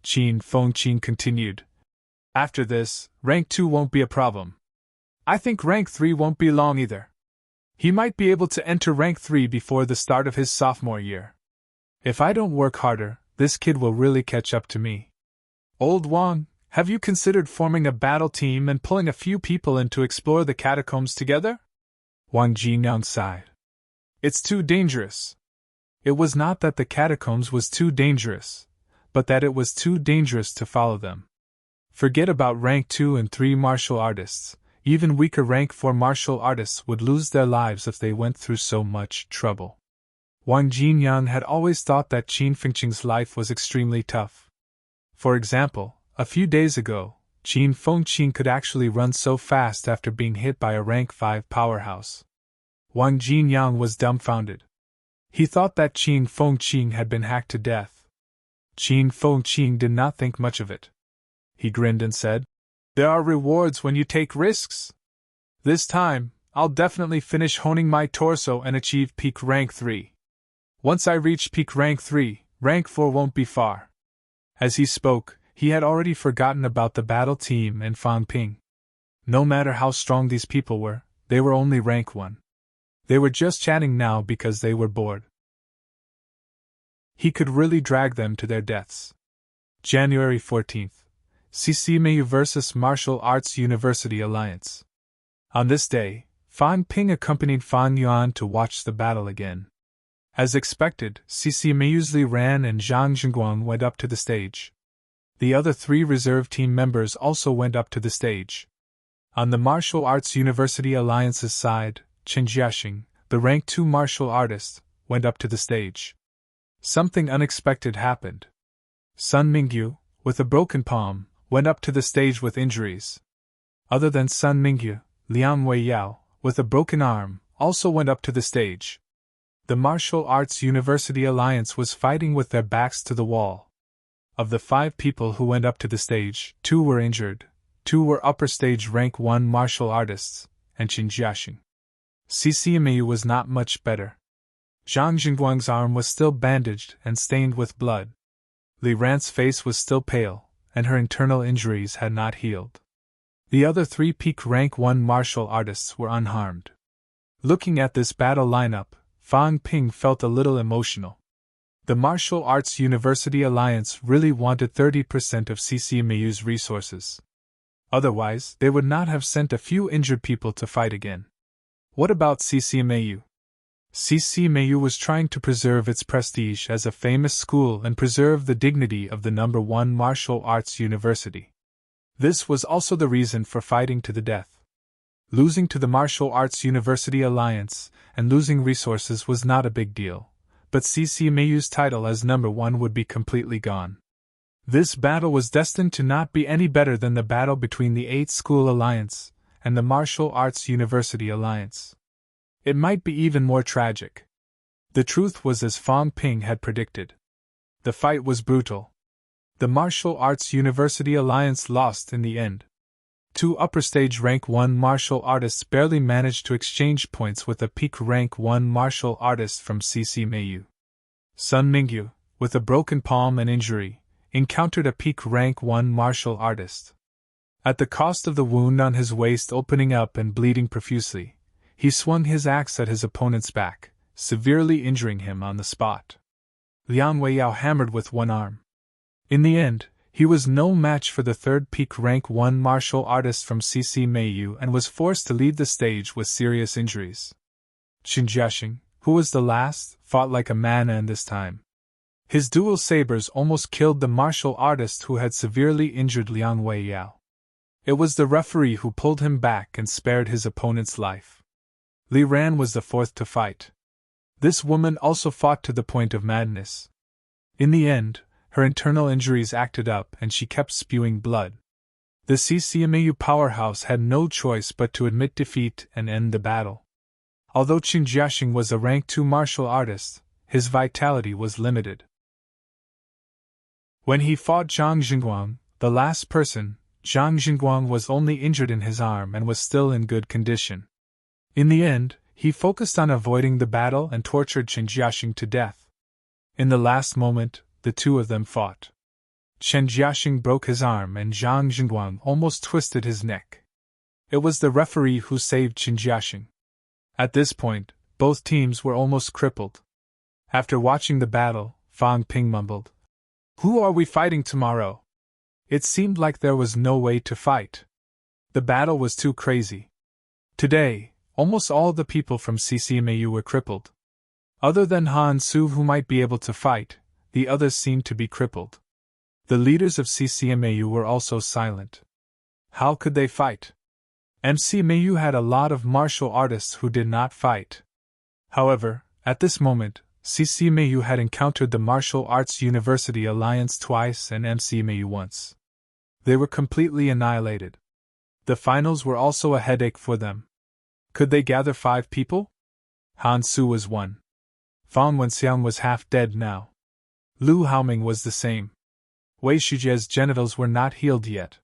Qin Fengqing continued. After this, rank 2 won't be a problem. I think rank 3 won't be long either. He might be able to enter rank 3 before the start of his sophomore year. If I don't work harder, this kid will really catch up to me. Old Wang, have you considered forming a battle team and pulling a few people in to explore the catacombs together? Wang Jinyang sighed. It's too dangerous. It was not that the catacombs was too dangerous, but that it was too dangerous to follow them. Forget about rank 2 and 3 martial artists. Even weaker rank 4 martial artists would lose their lives if they went through so much trouble. Wang Jinyang had always thought that Qin Fengqing's life was extremely tough. For example, a few days ago, Qin Fengqing could actually run so fast after being hit by a rank 5 powerhouse. Wang Jinyang was dumbfounded. He thought that Qin Fengqing had been hacked to death. Qin Fengqing did not think much of it. He grinned and said, "There are rewards when you take risks. This time, I'll definitely finish honing my torso and achieve peak rank 3. Once I reach peak rank 3, rank 4 won't be far." As he spoke, he had already forgotten about the battle team and Fan Ping. No matter how strong these people were, they were only rank 1. They were just chatting now because they were bored. He could really drag them to their deaths. January 14th. CCMU vs. Martial Arts University Alliance. On this day, Fan Ping accompanied Fan Yuan to watch the battle again. As expected, CCMU's Li Ran and Zhang Zhengguang went up to the stage. The other 3 reserve team members also went up to the stage. On the Martial Arts University Alliance's side, Chen Jiaxing, the rank 2 martial artist, went up to the stage. Something unexpected happened. Sun Mingyu, with a broken palm, went up to the stage with injuries. Other than Sun Mingyu, Liang Weiyao, with a broken arm, also went up to the stage. The Martial Arts University Alliance was fighting with their backs to the wall. Of the 5 people who went up to the stage, 2 were injured, 2 were upper stage rank 1 martial artists, and Qin Jiaxing. CCMU was not much better. Zhang Zhengguang's arm was still bandaged and stained with blood. Li Ran's face was still pale, and her internal injuries had not healed. The other 3 peak rank 1 martial artists were unharmed. Looking at this battle lineup, Fan Ping felt a little emotional. The Martial Arts University Alliance really wanted 30% of CCMU's resources. Otherwise, they would not have sent a few injured people to fight again. What about CCMU? CCMU was trying to preserve its prestige as a famous school and preserve the dignity of the #1 martial arts university. This was also the reason for fighting to the death. Losing to the Martial Arts University Alliance and losing resources was not a big deal, but CCMU's title as #1 would be completely gone. This battle was destined to not be any better than the battle between the 8-School Alliance and the Martial Arts University Alliance. It might be even more tragic. The truth was as Fan Ping had predicted. The fight was brutal. The Martial Arts University Alliance lost in the end. 2 upper stage rank 1 martial artists barely managed to exchange points with a peak rank 1 martial artist from CCMU. Sun Mingyu, with a broken palm and injury, encountered a peak rank 1 martial artist. At the cost of the wound on his waist opening up and bleeding profusely, he swung his axe at his opponent's back, severely injuring him on the spot. Liang Weiyao hammered with one arm. In the end, he was no match for the third peak rank 1 martial artist from CC Meiyu and was forced to leave the stage with serious injuries. Qin Jiaxing, who was the last, fought like a man and this time. His dual sabers almost killed the martial artist who had severely injured Liang Weiyao. It was the referee who pulled him back and spared his opponent's life. Li Ran was the fourth to fight. This woman also fought to the point of madness. In the end, her internal injuries acted up and she kept spewing blood. The CCMAU powerhouse had no choice but to admit defeat and end the battle. Although Qin Jiaxing was a rank 2 martial artist, his vitality was limited. When he fought Zhang Jingguang, the last person, Zhang Jingguang was only injured in his arm and was still in good condition. In the end, he focused on avoiding the battle and tortured Qin Jiaxing to death. In the last moment, the two of them fought. Qin Jiaxing broke his arm and Zhang Jingguang almost twisted his neck. It was the referee who saved Qin Jiaxing. At this point, both teams were almost crippled. After watching the battle, Fang Ping mumbled, "Who are we fighting tomorrow?" It seemed like there was no way to fight. The battle was too crazy. Today, almost all the people from CCMAU were crippled. Other than Han Su, who might be able to fight, the others seemed to be crippled. The leaders of CCMAU were also silent. How could they fight? MCMAU had a lot of martial artists who did not fight. However, at this moment, CCMAU had encountered the Martial Arts University Alliance twice and MCMAU once. They were completely annihilated. The finals were also a headache for them. Could they gather 5 people? Han Su was one. Fang Wenxiang was half dead now. Lu Haoming was the same. Wei Shujie's genitals were not healed yet.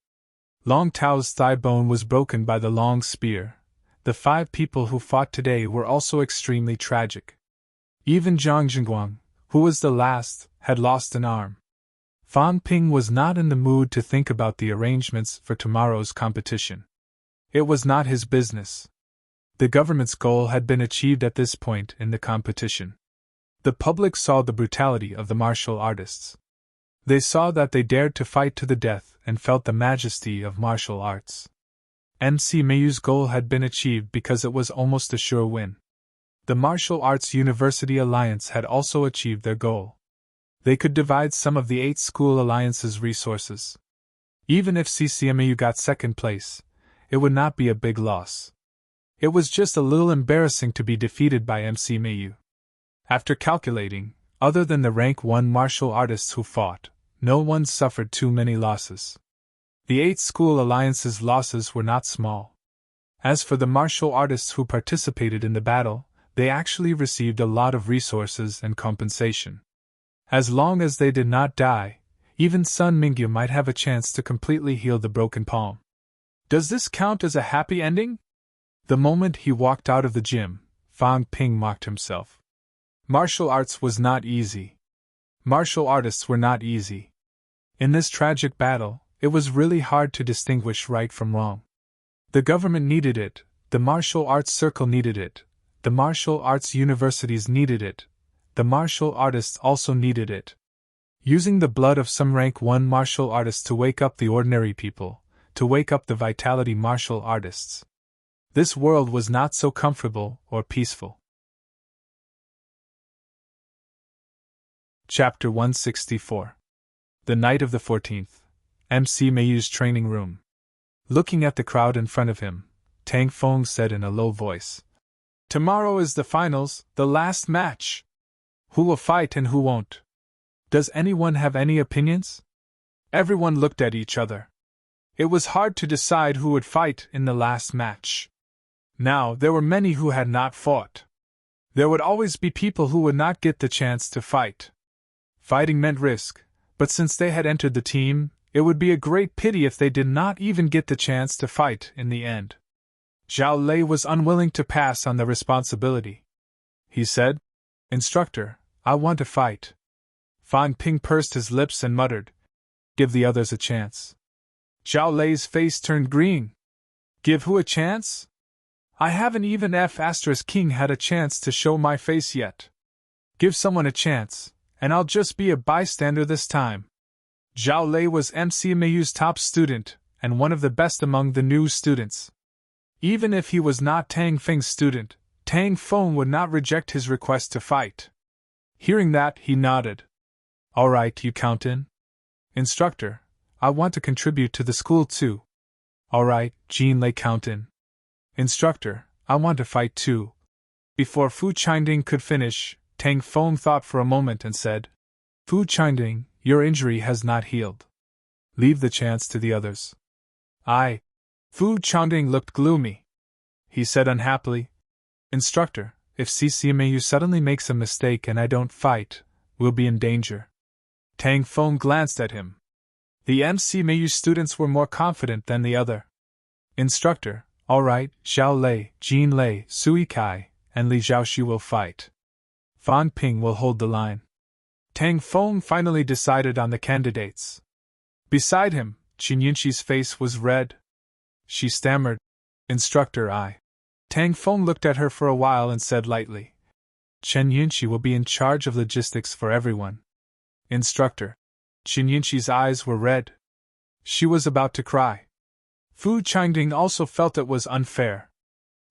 Long Tao's thigh bone was broken by the long spear. The 5 people who fought today were also extremely tragic. Even Zhang Jingguang, who was the last, had lost an arm. Fang Ping was not in the mood to think about the arrangements for tomorrow's competition. It was not his business. The government's goal had been achieved at this point in the competition. The public saw the brutality of the martial artists. They saw that they dared to fight to the death and felt the majesty of martial arts. MC Meiyu's goal had been achieved because it was almost a sure win. The Martial Arts University Alliance had also achieved their goal. They could divide some of the 8 school alliances' resources. Even if CCMAU got second place, it would not be a big loss. It was just a little embarrassing to be defeated by MCMAU. After calculating, other than the rank 1 martial artists who fought, no one suffered too many losses. The 8 school alliances' losses were not small. As for the martial artists who participated in the battle, they actually received a lot of resources and compensation. As long as they did not die, even Sun Mingyu might have a chance to completely heal the broken palm. Does this count as a happy ending? The moment he walked out of the gym, Fang Ping mocked himself. Martial arts was not easy. Martial artists were not easy. In this tragic battle, it was really hard to distinguish right from wrong. The government needed it, the martial arts circle needed it, the martial arts universities needed it, the martial artists also needed it. Using the blood of some rank 1 martial artists to wake up the ordinary people, to wake up the vitality martial artists. This world was not so comfortable or peaceful. Chapter 164. The night of the 14th. MC Meiyu's training room. Looking at the crowd in front of him, Tang Feng said in a low voice, "Tomorrow is the finals, the last match. Who will fight and who won't? Does anyone have any opinions?" Everyone looked at each other. It was hard to decide who would fight in the last match. Now, there were many who had not fought. There would always be people who would not get the chance to fight. Fighting meant risk, but since they had entered the team, it would be a great pity if they did not even get the chance to fight in the end. Zhao Lei was unwilling to pass on the responsibility. He said, "Instructor, I want to fight." Fang Ping pursed his lips and muttered, "Give the others a chance." Zhao Lei's face turned green. Give who a chance? I haven't even F*King had a chance to show my face yet. Give someone a chance, and I'll just be a bystander this time. Zhao Lei was MCMAU's top student, and one of the best among the new students. Even if he was not Tang Feng's student, Tang Feng would not reject his request to fight. Hearing that, he nodded. All right, you count in? Instructor, I want to contribute to the school too. All right, Jean Lei count in. Instructor, I want to fight too. Before Fu Qingding could finish, Tang Feng thought for a moment and said, Fu Qingding, your injury has not healed. Leave the chance to the others. Fu Qingding looked gloomy. He said unhappily, Instructor, if CCMAU suddenly makes a mistake and I don't fight, we'll be in danger. Tang Feng glanced at him. The MCMAU students were more confident than the other. Instructor, all right, Zhao Lei, Jean Lei, Sui Kai, and Li Zhaoxu will fight. Fan Ping will hold the line. Tang Feng finally decided on the candidates. Beside him, Qin Yunqi's face was red. She stammered, Instructor, I. Tang Feng looked at her for a while and said lightly, Chen Yunqi will be in charge of logistics for everyone. Instructor. Qin Yunqi's eyes were red. She was about to cry. Fu Qingding also felt it was unfair.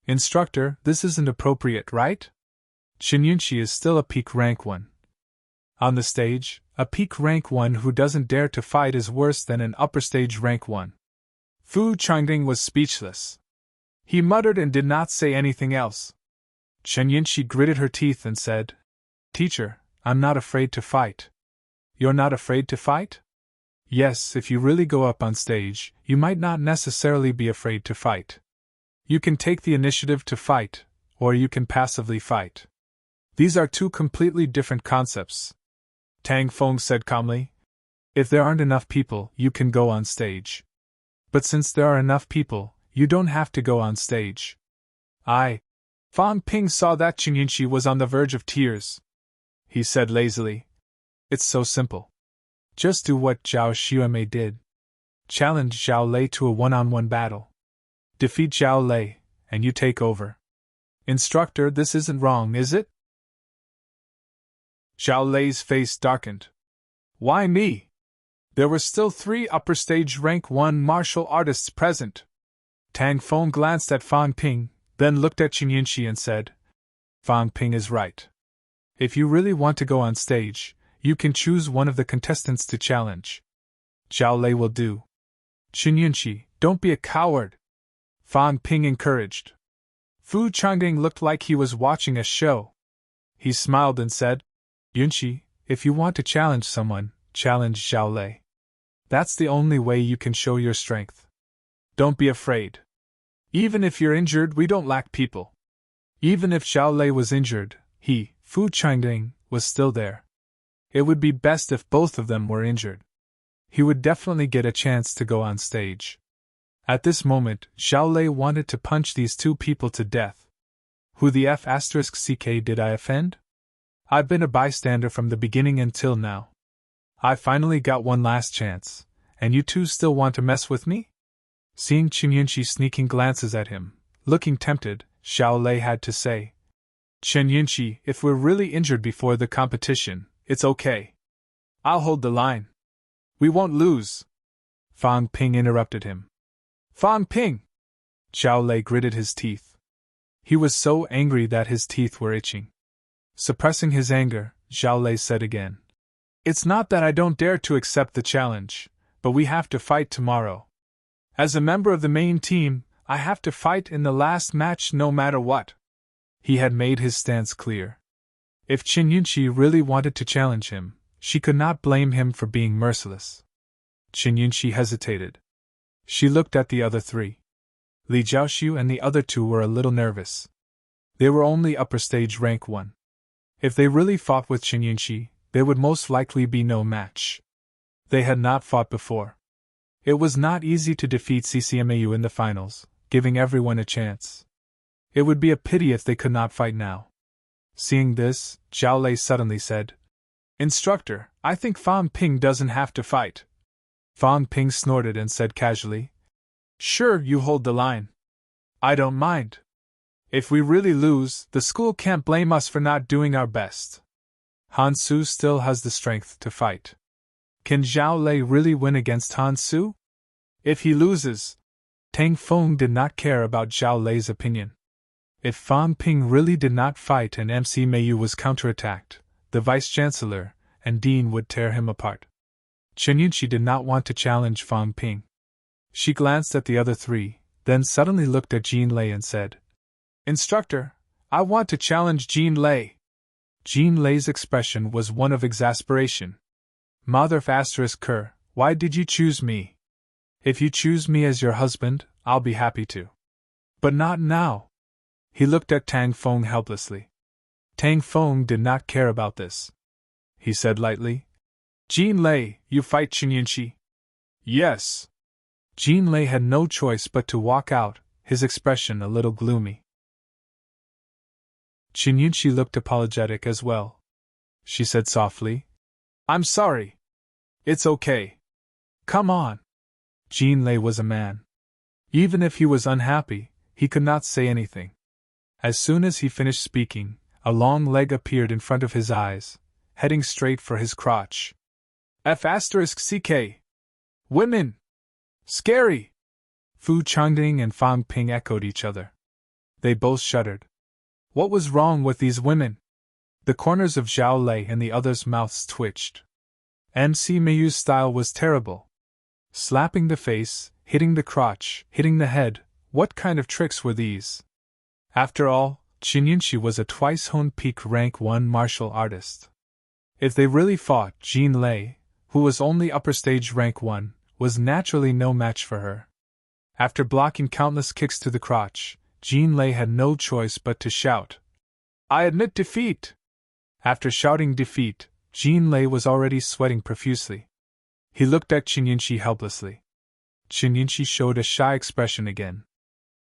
Instructor, this isn't appropriate, right? Qin Yunqi is still a peak rank 1. On the stage, a peak rank 1 who doesn't dare to fight is worse than an upper stage rank 1. Fu Qingding was speechless. He muttered and did not say anything else. Chen Yunqi gritted her teeth and said, Teacher, I'm not afraid to fight. You're not afraid to fight? Yes, if you really go up on stage, you might not necessarily be afraid to fight. You can take the initiative to fight, or you can passively fight. These are two completely different concepts. Tang Feng said calmly. If there aren't enough people, you can go on stage. But since there are enough people, you don't have to go on stage. Fan Ping saw that Qin Yunqi was on the verge of tears. He said lazily, It's so simple. Just do what Zhao Xuemei did. Challenge Zhao Lei to a one-on-one battle. Defeat Zhao Lei, and you take over. Instructor, this isn't wrong, is it? Zhao Lei's face darkened. Why me? There were still 3 upper stage rank 1 martial artists present. Tang Feng glanced at Fan Ping, then looked at Qin Yunqi and said, Fan Ping is right. If you really want to go on stage, you can choose one of the contestants to challenge. Zhao Lei will do. Qin Yunqi, don't be a coward. Fan Ping encouraged. Fu Qingding looked like he was watching a show. He smiled and said, Yunqi, if you want to challenge someone, challenge Zhao Lei. That's the only way you can show your strength. Don't be afraid. Even if you're injured, we don't lack people. Even if Zhao Lei was injured, he, Fu Qingding, was still there. It would be best if both of them were injured. He would definitely get a chance to go on stage. At this moment, Zhao Lei wanted to punch these 2 people to death. Who the F***ck did I offend? I've been a bystander from the beginning until now. I finally got one last chance, and you 2 still want to mess with me? Seeing Qin Yunqi sneaking glances at him, looking tempted, Zhao Lei had to say, Qin Yunqi, if we're really injured before the competition, it's okay. I'll hold the line. We won't lose. Fan Ping interrupted him. Fan Ping! Zhao Lei gritted his teeth. He was so angry that his teeth were itching. Suppressing his anger, Zhao Lei said again, It's not that I don't dare to accept the challenge, but we have to fight tomorrow. As a member of the main team, I have to fight in the last match no matter what. He had made his stance clear. If Qin Yunqi really wanted to challenge him, she could not blame him for being merciless. Qin Yunqi hesitated. She looked at the other 3. Li Zhaoxu and the other 2 were a little nervous. They were only upper stage rank 1. If they really fought with Qin Yunqi, there would most likely be no match. They had not fought before. It was not easy to defeat CCMAU in the finals, giving everyone a chance. It would be a pity if they could not fight now. Seeing this, Zhao Lei suddenly said, Instructor, I think Fan Ping doesn't have to fight. Fang Ping snorted and said casually, "Sure, you hold the line. I don't mind. If we really lose, the school can't blame us for not doing our best. Han Su still has the strength to fight. Can Zhao Lei really win against Han Su? If he loses..." Tang Feng did not care about Zhao Lei's opinion. If Fang Ping really did not fight and MC Meiyu was counterattacked, the Vice-Chancellor and Dean would tear him apart. Chen Yunqi did not want to challenge Fang Ping. She glanced at the other three, then suddenly looked at Jean Lei and said, "Instructor, I want to challenge Jean Lei." Jean Lei's expression was one of exasperation. "Mother *Ker, why did you choose me? If you choose me as your husband, I'll be happy to. But not now." He looked at Tang Feng helplessly. Tang Feng did not care about this. He said lightly, "Jean Lei, you fight Chen Yunqi?" "Yes." Jean Lei had no choice but to walk out, his expression a little gloomy. Chen Yunqi looked apologetic as well. She said softly, "I'm sorry. It's okay. Come on." Jean Lei was a man. Even if he was unhappy, he could not say anything. As soon as he finished speaking, a long leg appeared in front of his eyes, heading straight for his crotch. F***CK. Women! Scary! Fu Changding and Fang Ping echoed each other. They both shuddered. What was wrong with these women? The corners of Zhao Lei and the others' mouths twitched. MC Meiyu's style was terrible. Slapping the face, hitting the crotch, hitting the head, what kind of tricks were these? After all, Chen Yunqi was a twice-honed peak rank 1 martial artist. If they really fought, Jean Lei, who was only upper stage rank 1, was naturally no match for her. After blocking countless kicks to the crotch, Jean Lei had no choice but to shout, "I admit defeat!" After shouting defeat, Jean Lei was already sweating profusely. He looked at Chen Yunqi helplessly. Chen Yunqi showed a shy expression again.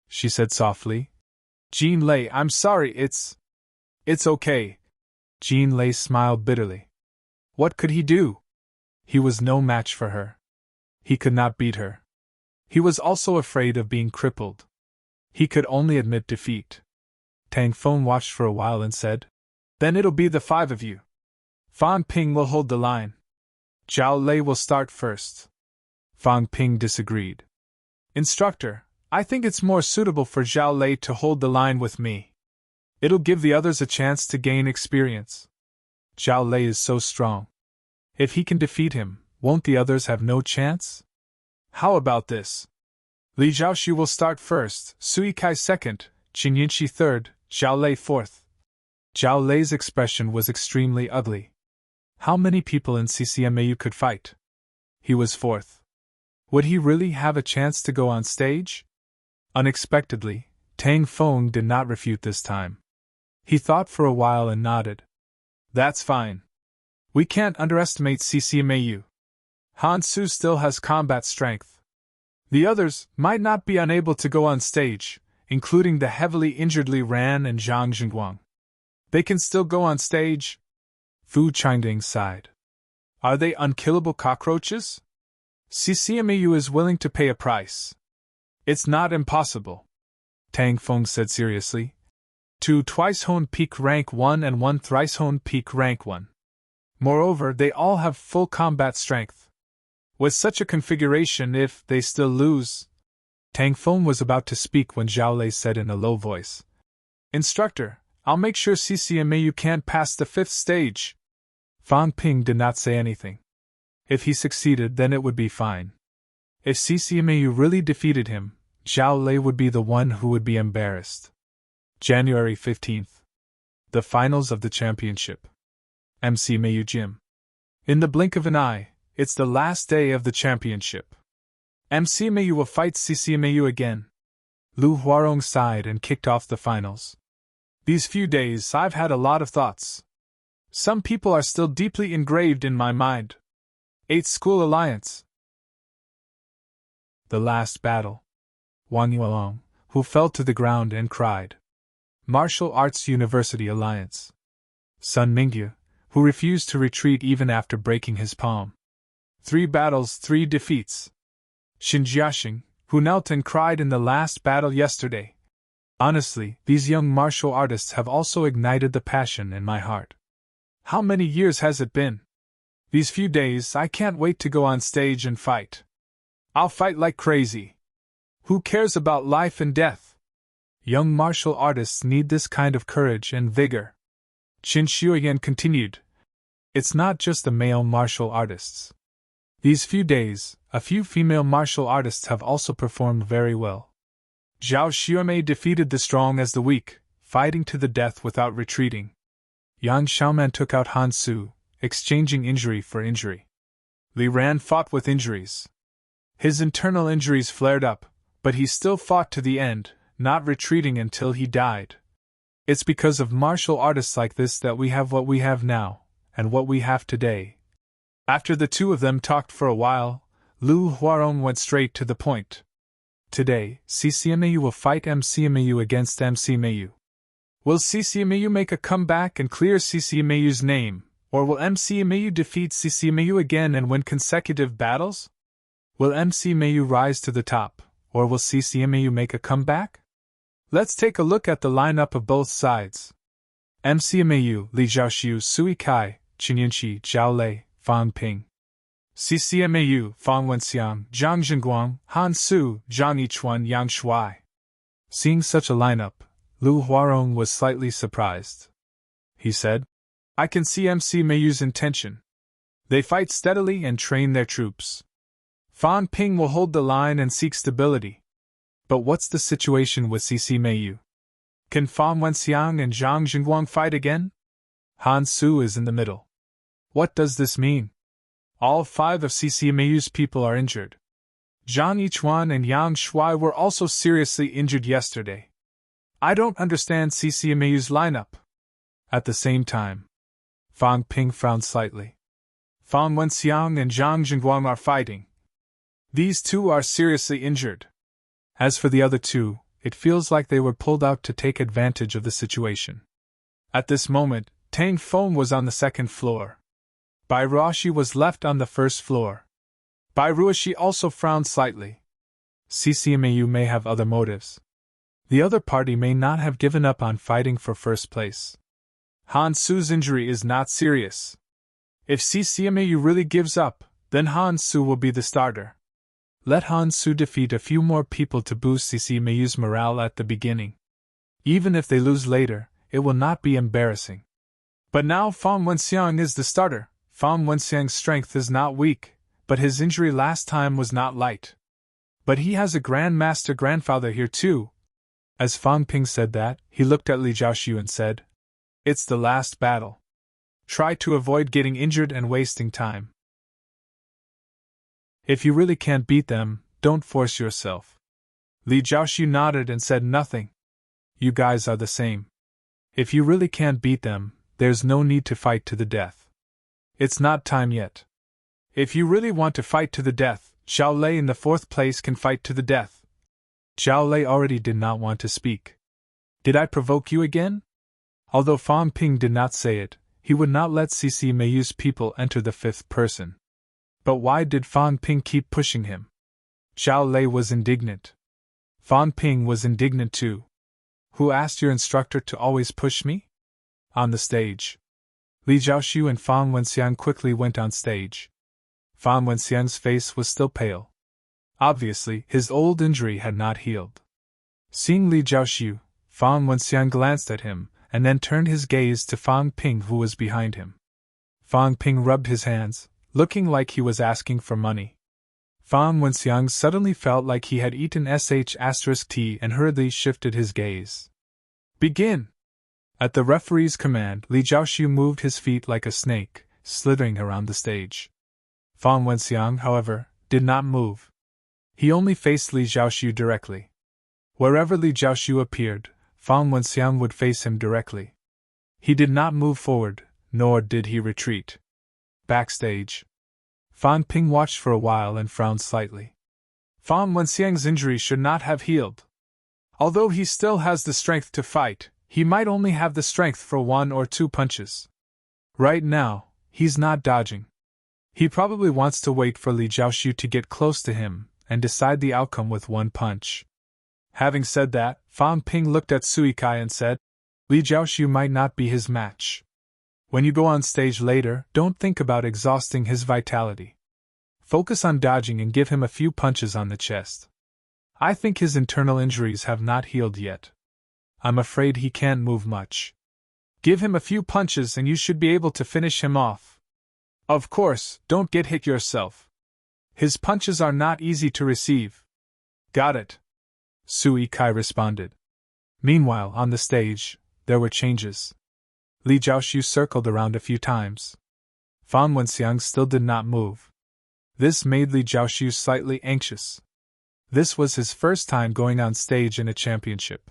She said softly, "Jean Lei, I'm sorry, it's okay." Jean Lei smiled bitterly. What could he do? He was no match for her. He could not beat her. He was also afraid of being crippled. He could only admit defeat. Tang Feng watched for a while and said, "Then it'll be the 5 of you. Fang Ping will hold the line. Zhao Lei will start first." Fang Ping disagreed. "Instructor, I think it's more suitable for Zhao Lei to hold the line with me. It'll give the others a chance to gain experience. Zhao Lei is so strong. If he can defeat him, won't the others have no chance? How about this? Li Zhaoxu will start first, Sui Kai second, Chen Yunqi third, Zhao Lei fourth." Zhao Lei's expression was extremely ugly. How many people in CCMAU could fight? He was fourth. Would he really have a chance to go on stage? Unexpectedly, Tang Feng did not refute this time. He thought for a while and nodded. "That's fine. We can't underestimate CCMAU. Han Su still has combat strength. The others might not be unable to go on stage, including the heavily injured Li Ran and Zhang Zhengguang. They can still go on stage." Fu Changding sighed. "Are they unkillable cockroaches? CCMAU is willing to pay a price. It's not impossible," Tang Feng said seriously. 2 twice-honed peak rank 1 and 1 thrice-honed peak rank 1. Moreover, they all have full combat strength. With such a configuration, if they still lose... Tang Feng was about to speak when Zhao Lei said in a low voice, "Instructor, I'll make sure CCMAU can't pass the 5th stage." Fang Ping did not say anything. If he succeeded, then it would be fine. If CCMAU really defeated him, Zhao Lei would be the one who would be embarrassed. January 15th. The finals of the championship. MC Meiyu Gym. In the blink of an eye, it's the last day of the championship. MC Meiyu will fight CCMAU again. Lu Huarong sighed and kicked off the finals. These few days I've had a lot of thoughts. Some people are still deeply engraved in my mind. 8th School Alliance. The last battle. Wang Yuelong, who fell to the ground and cried. Martial Arts University Alliance. Sun Mingyu, who refused to retreat even after breaking his palm. 3 battles, 3 defeats. Xinjiashing, who knelt and cried in the last battle yesterday. Honestly, these young martial artists have also ignited the passion in my heart. How many years has it been? These few days, I can't wait to go on stage and fight. I'll fight like crazy. Who cares about life and death? Young martial artists need this kind of courage and vigor. Qin Shuoyan continued. It's not just the male martial artists. These few days, a few female martial artists have also performed very well. Zhao Xiumei defeated the strong as the weak, fighting to the death without retreating. Yang Xiaoman took out Han Su, exchanging injury for injury. Li Ran fought with injuries. His internal injuries flared up, but he still fought to the end, not retreating until he died. It's because of martial artists like this that we have what we have now, and what we have today. After the two of them talked for a while, Lu Huarong went straight to the point. Today, CCMAU will fight MCMAU against MCMAU. Will CCMAU make a comeback and clear CCMAU's name, or will MCMAU defeat CCMAU again and win consecutive battles? Will MCMAU rise to the top, or will CCMAU make a comeback? Let's take a look at the lineup of both sides. MCMAU, Li Zhaoxiu, Sui Kai, Qinyanqi, Zhao Lei, Fan Ping. CCMAU, Fang Wenxiang, Zhang Jingguang, Han Su, Zhang Yichuan, Yang Shuai. Seeing such a lineup, Lu Huarong was slightly surprised. He said, I can see MCMAU's intention. They fight steadily and train their troops. Fan Ping will hold the line and seek stability. But what's the situation with CCMAU? Can Fan Wenxiang and Zhang Jingguang fight again? Han Su is in the middle. What does this mean? All 5 of CCMAU's people are injured. Zhang Yichuan and Yang Shuai were also seriously injured yesterday. I don't understand CCMAU's lineup. At the same time, Fan Ping frowned slightly. Fan Wenxiang and Zhang Jingguang are fighting. These two are seriously injured. As for the other two, it feels like they were pulled out to take advantage of the situation. At this moment, Tang Feng was on the second floor. Bai Ruoxi was left on the first floor. Bai Ruoxi also frowned slightly. CCMAU may have other motives. The other party may not have given up on fighting for first place. Han Su's injury is not serious. If CCMAU really gives up, then Han Su will be the starter. Let Han Su defeat a few more people to boost CCMAU's morale at the beginning. Even if they lose later, it will not be embarrassing. But now Fan Wenxiang is the starter. Fan Wenxiang's strength is not weak, but his injury last time was not light. But he has a Grandmaster grandfather here too. As Fan Ping said that, he looked at Li Zhaoxiu and said, It's the last battle. Try to avoid getting injured and wasting time. If you really can't beat them, don't force yourself. Li Zhaoxiu nodded and said nothing. You guys are the same. If you really can't beat them, there's no need to fight to the death. It's not time yet. If you really want to fight to the death, Zhao Lei in the 4th place can fight to the death. Zhao Lei already did not want to speak. Did I provoke you again? Although Fan Ping did not say it, he would not let CCMAU's people enter the 5th person. But why did Fan Ping keep pushing him? Zhao Lei was indignant. Fan Ping was indignant too. Who asked your instructor to always push me? On the stage, Li Zhaoxiu and Fan Wenxiang quickly went on stage. Fan Wenxiang's face was still pale. Obviously, his old injury had not healed. Seeing Li Zhaoxiu, Fan Wenxiang glanced at him, and then turned his gaze to Fan Ping who was behind him. Fan Ping rubbed his hands, looking like he was asking for money. Fan Wenxiang suddenly felt like he had eaten *T and hurriedly shifted his gaze. Begin! At the referee's command, Li Zhaoxiu moved his feet like a snake, slithering around the stage. Fan Wenxiang, however, did not move. He only faced Li Zhaoxiu directly. Wherever Li Zhaoxiu appeared, Fan Wenxiang would face him directly. He did not move forward, nor did he retreat. Backstage, Fan Ping watched for a while and frowned slightly. Fan Wenxiang's injury should not have healed. Although he still has the strength to fight, he might only have the strength for 1 or 2 punches. Right now, he's not dodging. He probably wants to wait for Li Jiaoxiu to get close to him and decide the outcome with one punch. Having said that, Fan Ping looked at Sui Kai and said, Li Jiaoxiu might not be his match. When you go on stage later, don't think about exhausting his vitality. Focus on dodging and give him a few punches on the chest. I think his internal injuries have not healed yet. I'm afraid he can't move much. Give him a few punches and you should be able to finish him off. Of course, don't get hit yourself. His punches are not easy to receive. Got it, Sui Kai responded. Meanwhile, on the stage, there were changes. Li Jiaoxiu circled around a few times. Fan Wenxiang still did not move. This made Li Jiaoxiu slightly anxious. This was his first time going on stage in a championship.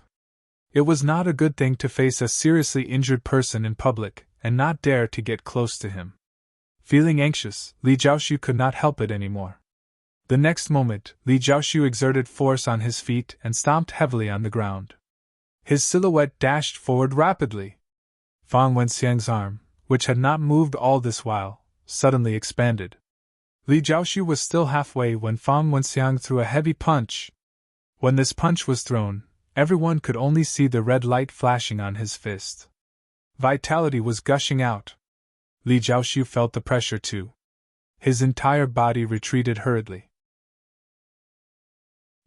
It was not a good thing to face a seriously injured person in public and not dare to get close to him. Feeling anxious, Li Jiaoxiu could not help it anymore. The next moment, Li Jiaoxiu exerted force on his feet and stomped heavily on the ground. His silhouette dashed forward rapidly. Fan Wenxiang's arm, which had not moved all this while, suddenly expanded. Li Jiaoxiu was still halfway when Fan Wenxiang threw a heavy punch. When this punch was thrown, everyone could only see the red light flashing on his fist. Vitality was gushing out. Li Jiaoxiu felt the pressure too. His entire body retreated hurriedly.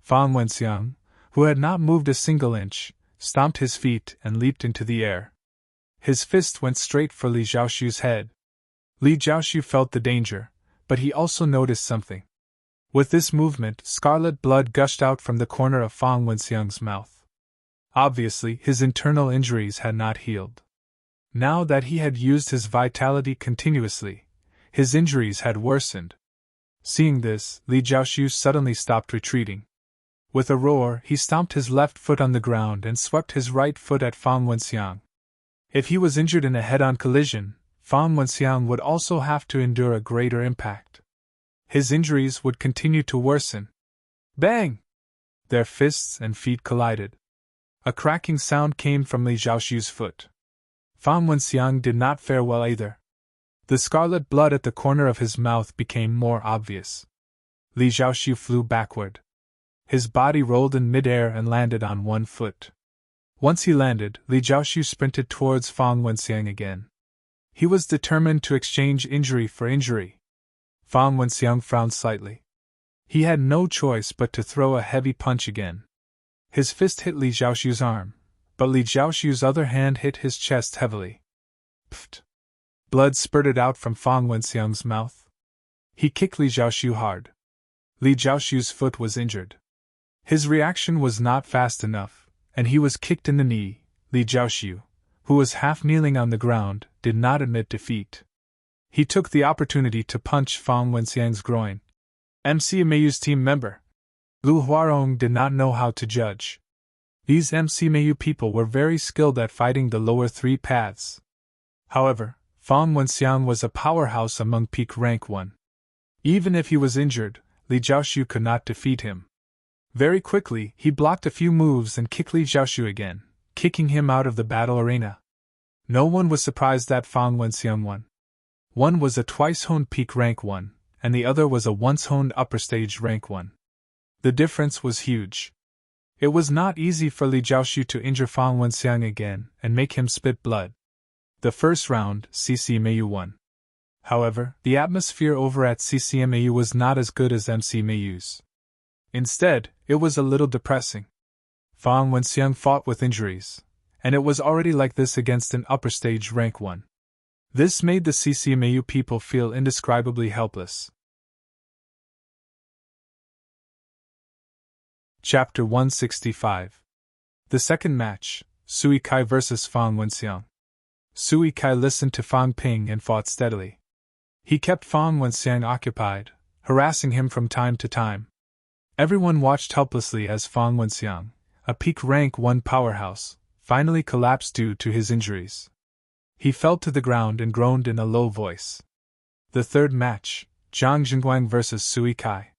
Fan Wenxiang, who had not moved a single inch, stomped his feet and leaped into the air. His fist went straight for Li Jiaoxiu's head. Li Jiaoxiu felt the danger, but he also noticed something. With this movement, scarlet blood gushed out from the corner of Fan Wenxiang's mouth. Obviously, his internal injuries had not healed. Now that he had used his vitality continuously, his injuries had worsened. Seeing this, Li Jiaoxiu suddenly stopped retreating. With a roar, he stomped his left foot on the ground and swept his right foot at Fan Wenxiang. If he was injured in a head-on collision, Fan Wenxiang would also have to endure a greater impact. His injuries would continue to worsen. Bang! Their fists and feet collided. A cracking sound came from Li Jiaoxiu's foot. Fan Wenxiang did not fare well either. The scarlet blood at the corner of his mouth became more obvious. Li Jiaoxiu flew backward. His body rolled in midair and landed on one foot. Once he landed, Li Jiaoxiu sprinted towards Fan Wenxiang again. He was determined to exchange injury for injury. Fan Wenxiang frowned slightly. He had no choice but to throw a heavy punch again. His fist hit Li Jiaoxiu's arm, but Li Jiaoxiu's other hand hit his chest heavily. Pfft! Blood spurted out from Fan Wenxiang's mouth. He kicked Li Jiaoxiu hard. Li Jiaoxiu's foot was injured. His reaction was not fast enough, and he was kicked in the knee. Li Jiaoxiu, who was half kneeling on the ground, did not admit defeat. He took the opportunity to punch Fan Wenxiang's groin. MC Meiyu's team member, Lu Huarong, did not know how to judge. These MC Meiyu people were very skilled at fighting the lower three paths. However, Fan Wenxiang was a powerhouse among peak rank 1. Even if he was injured, Li Jiaoxiu could not defeat him. Very quickly, he blocked a few moves and kicked Li Jiaoxiu again, kicking him out of the battle arena. No one was surprised that Fan Wenxiang won. One was a twice-honed peak rank 1, and the other was a once-honed upper stage rank 1. The difference was huge. It was not easy for Li Jiaoxiu to injure Fan Wenxiang again and make him spit blood. The first round, CCMAU won. However, the atmosphere over at CCMAU was not as good as MC Meiyu's. Instead, it was a little depressing. Fan Wenxiang fought with injuries, and it was already like this against an upper stage rank 1. This made the CCMAU people feel indescribably helpless. Chapter 165. The second match, Sui Kai vs. Fan Wenxiang. Sui Kai listened to Fan Ping and fought steadily. He kept Fan Wenxiang occupied, harassing him from time to time. Everyone watched helplessly as Fan Wenxiang, a peak rank 1 powerhouse, finally collapsed due to his injuries. He fell to the ground and groaned in a low voice. The third match, Zhang Jingguang vs. Sui Kai.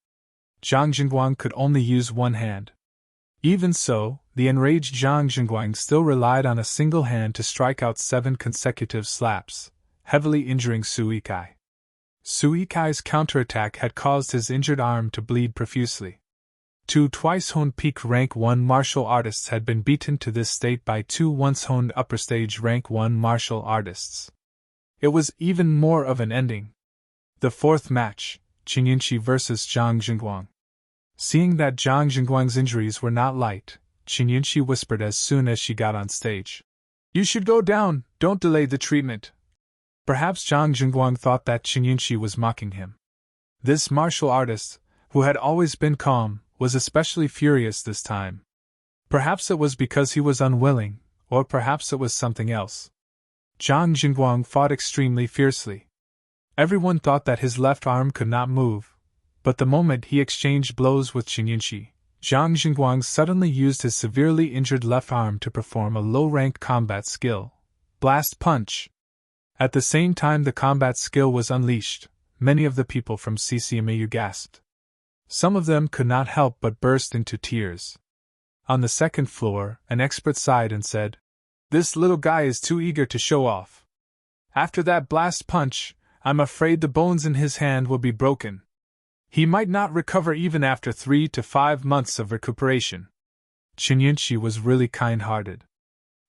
Zhang Jingguang could only use one hand. Even so, the enraged Zhang Jingguang still relied on a single hand to strike out 7 consecutive slaps, heavily injuring Sui Kai. Su Yikai's counterattack had caused his injured arm to bleed profusely. Two twice-honed peak rank 1 martial artists had been beaten to this state by two once-honed upper stage rank 1 martial artists. It was even more of an ending. The fourth match, Qin Yunqi vs. Zhang Jingguang. Seeing that Zhang Jingguang's injuries were not light, Qin Yunqi whispered as soon as she got on stage. "You should go down, don't delay the treatment." Perhaps Zhang Jingguang thought that Qin Yunqi was mocking him. This martial artist, who had always been calm, was especially furious this time. Perhaps it was because he was unwilling, or perhaps it was something else. Zhang Jingguang fought extremely fiercely. Everyone thought that his left arm could not move, but the moment he exchanged blows with Qin Yunqi, Zhang Jingguang suddenly used his severely injured left arm to perform a low-rank combat skill, Blast Punch. At the same time the combat skill was unleashed, many of the people from CCMAU gasped. Some of them could not help but burst into tears. On the second floor, an expert sighed and said, "This little guy is too eager to show off. After that blast punch, I'm afraid the bones in his hand will be broken. He might not recover even after 3 to 5 months of recuperation." Qin Yunqi was really kind-hearted.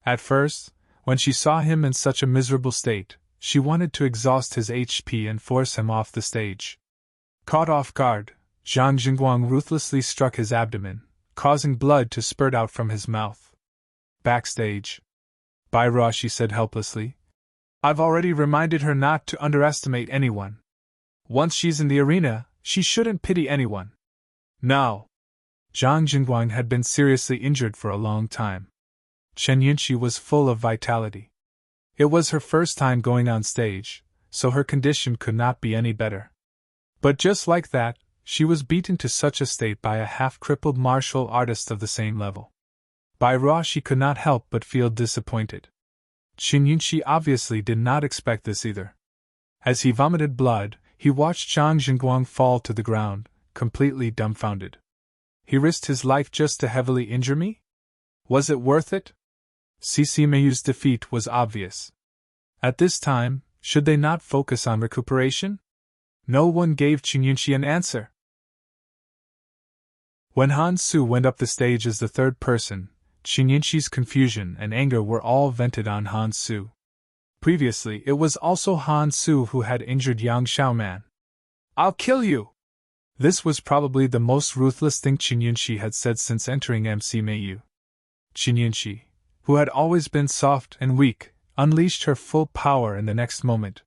At first, when she saw him in such a miserable state, she wanted to exhaust his HP and force him off the stage. Caught off guard, Zhang Jingguang ruthlessly struck his abdomen, causing blood to spurt out from his mouth. Backstage, Bairashi said helplessly, "I've already reminded her not to underestimate anyone. Once she's in the arena, she shouldn't pity anyone. Now." Zhang Jingguang had been seriously injured for a long time. Qin Yunqi was full of vitality. It was her first time going on stage, so her condition could not be any better. But just like that, she was beaten to such a state by a half-crippled martial artist of the same level. Bairashi could not help but feel disappointed. Qin Yunqi obviously did not expect this either. As he vomited blood, he watched Zhang Jingguang fall to the ground, completely dumbfounded. He risked his life just to heavily injure me? Was it worth it? CCMAU's defeat was obvious. At this time, should they not focus on recuperation? No one gave Qin Yunqi an answer. When Han Su went up the stage as the third person, Qin Yunqi's confusion and anger were all vented on Han Su. Previously, it was also Han Su who had injured Yang Xiaoman. "I'll kill you!" This was probably the most ruthless thing Qin Yunqi had said since entering MCMAU. Qin Yunqi, who had always been soft and weak, unleashed her full power in the next moment.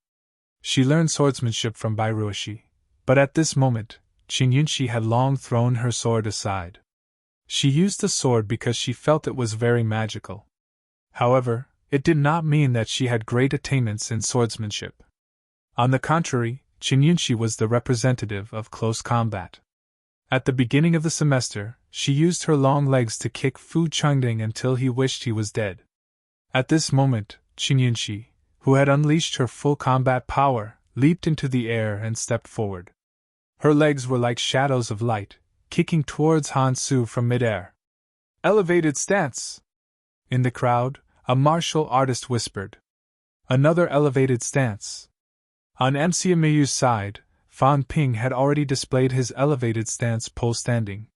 She learned swordsmanship from Bairashi, but at this moment, Qin Yunqi had long thrown her sword aside. She used the sword because she felt it was very magical. However, it did not mean that she had great attainments in swordsmanship. On the contrary, Qin Yunqi was the representative of close combat. At the beginning of the semester, she used her long legs to kick Fu Changding until he wished he was dead. At this moment, Qin Yunqi, who had unleashed her full combat power, leaped into the air and stepped forward. Her legs were like shadows of light, kicking towards Han Su from midair. "Elevated stance!" In the crowd, a martial artist whispered. "Another elevated stance." On MCMAU's side, Fan Ping had already displayed his elevated stance pole standing.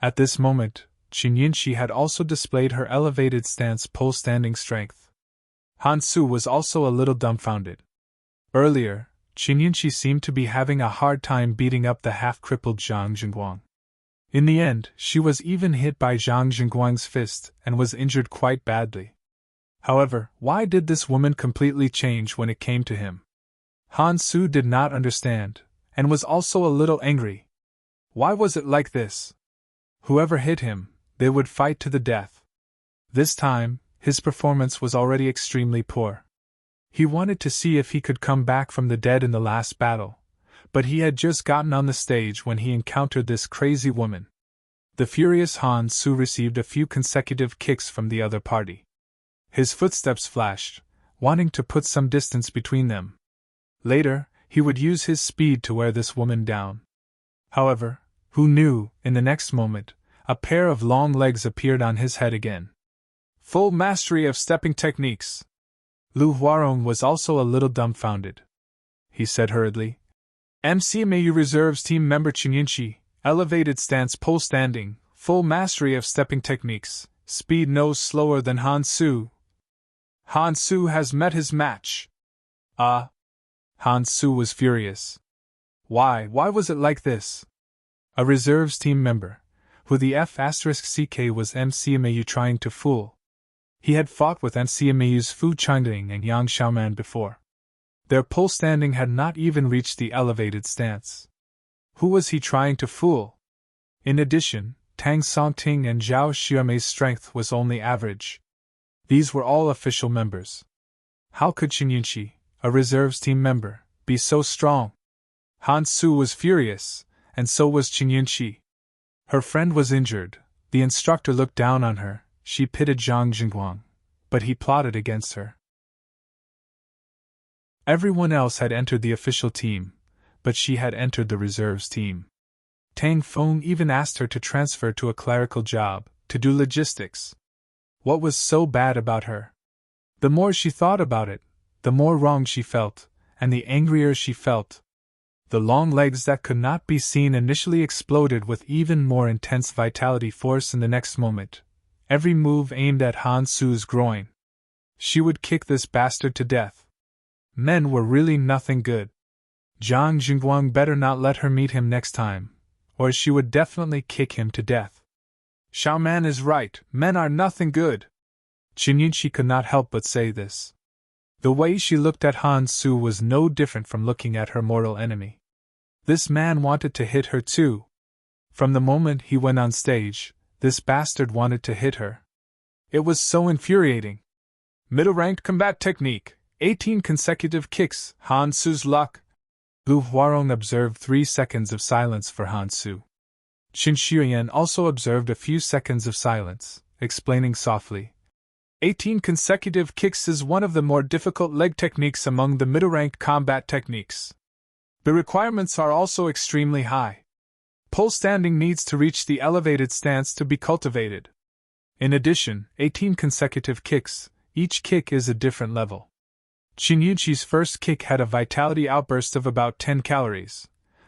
At this moment, Qin Yunqi had also displayed her elevated stance pole standing strength. Han Su was also a little dumbfounded. Earlier, Qin Yunqi seemed to be having a hard time beating up the half-crippled Zhang Jingguang. In the end, she was even hit by Zhang Jingguang's fist and was injured quite badly. However, why did this woman completely change when it came to him? Han Su did not understand, and was also a little angry. Why was it like this? Whoever hit him, they would fight to the death. This time, his performance was already extremely poor. He wanted to see if he could come back from the dead in the last battle, but he had just gotten on the stage when he encountered this crazy woman. The furious Han Su received a few consecutive kicks from the other party. His footsteps flashed, wanting to put some distance between them. Later, he would use his speed to wear this woman down. However, who knew, in the next moment, a pair of long legs appeared on his head again. Full mastery of stepping techniques. Lu Huarong was also a little dumbfounded. He said hurriedly, MCMAU Reserves team member Chinyinchi, elevated stance pole standing, full mastery of stepping techniques, speed no slower than Han Su. Han Su has met his match. Han Su was furious. Why was it like this? A reserves team member, who the F*CK was MCMAU trying to fool. He had fought with MCMAU's Fu Changding and Yang Xiaoman before. Their pole standing had not even reached the elevated stance. Who was he trying to fool? In addition, Tang Songting and Zhao Xiaomei's strength was only average. These were all official members. How could Chinyinchi, a reserves team member, be so strong? Han Su was furious, and so was Chinyinchi. Her friend was injured. The instructor looked down on her. She pitted Zhang Jingguang, but he plotted against her. Everyone else had entered the official team, but she had entered the reserves team. Tang Feng even asked her to transfer to a clerical job, to do logistics. What was so bad about her? The more she thought about it, the more wrong she felt, and the angrier she felt. The long legs that could not be seen initially exploded with even more intense vitality force in the next moment. Every move aimed at Han Su's groin. She would kick this bastard to death. Men were really nothing good. Zhang Jingguang better not let her meet him next time, or she would definitely kick him to death. Xiaoman is right, men are nothing good. Chinyinchi could not help but say this. The way she looked at Han Su was no different from looking at her mortal enemy. This man wanted to hit her too. From the moment he went on stage, this bastard wanted to hit her. It was so infuriating. Middle-ranked combat technique, 18 consecutive kicks, Han Su's luck. Lu Huarong observed 3 seconds of silence for Han Su. Qin Xuyan also observed a few seconds of silence, explaining softly. 18 consecutive kicks is one of the more difficult leg techniques among the middle-ranked combat techniques. The requirements are also extremely high. Pole standing needs to reach the elevated stance to be cultivated. In addition, 18 consecutive kicks, each kick is a different level. Chinyinchi's first kick had a vitality outburst of about 10 calories,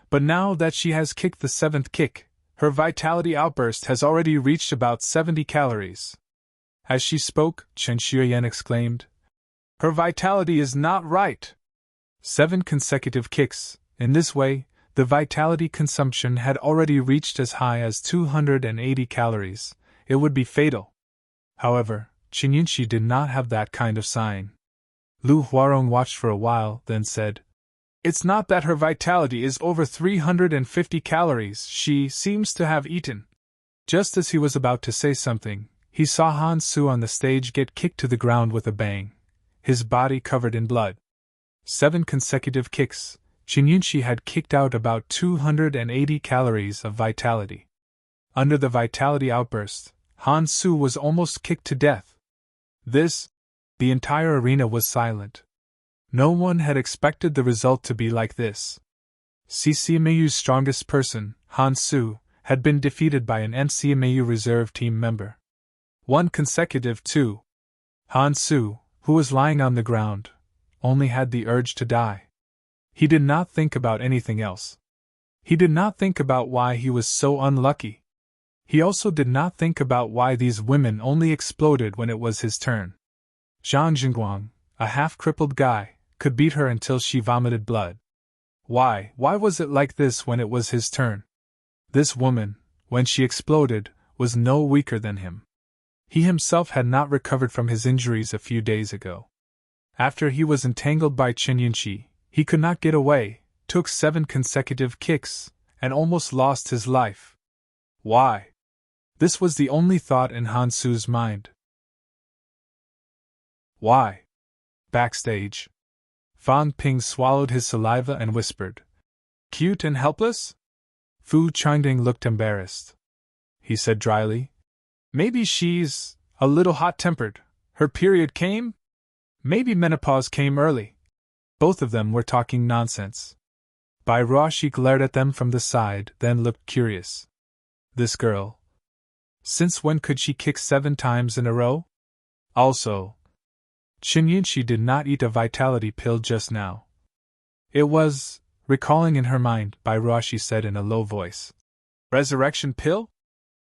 but now that she has kicked the 7th kick, her vitality outburst has already reached about 70 calories. As she spoke, Chen Xuyan exclaimed, "Her vitality is not right!" 7 consecutive kicks. In this way, the vitality consumption had already reached as high as 280 calories. It would be fatal. However, Chinyinchi did not have that kind of sign. Lu Huarong watched for a while, then said, "It's not that her vitality is over 350 calories, she seems to have eaten." Just as he was about to say something, he saw Han Su on the stage get kicked to the ground with a bang, his body covered in blood. 7 consecutive kicks. Chinyinchi had kicked out about 280 calories of vitality. Under the vitality outburst, Han Su was almost kicked to death. The entire arena was silent. No one had expected the result to be like this. CCMAU's strongest person, Han Su, had been defeated by an MCMAU reserve team member. 1 consecutive 2. Han Su, who was lying on the ground, only had the urge to die. He did not think about anything else. He did not think about why he was so unlucky. He also did not think about why these women only exploded when it was his turn. Zhang Jingguang, a half-crippled guy, could beat her until she vomited blood. Why was it like this when it was his turn? This woman, when she exploded, was no weaker than him. He himself had not recovered from his injuries a few days ago. After he was entangled by Chinyinchi, he could not get away, took 7 consecutive kicks, and almost lost his life. Why? This was the only thought in Han Su's mind. Why? Backstage. Fan Ping swallowed his saliva and whispered, "Cute and helpless?" Fu Changding looked embarrassed. He said dryly, "Maybe she's a little hot-tempered. Her period came? Maybe menopause came early." Both of them were talking nonsense. Bai Ruoshi glared at them from the side, then looked curious. This girl. Since when could she kick 7 times in a row? Also, Chinyinchi did not eat a vitality pill just now. It was Recalling in her mind, Bai Ruo, she said in a low voice. Resurrection pill?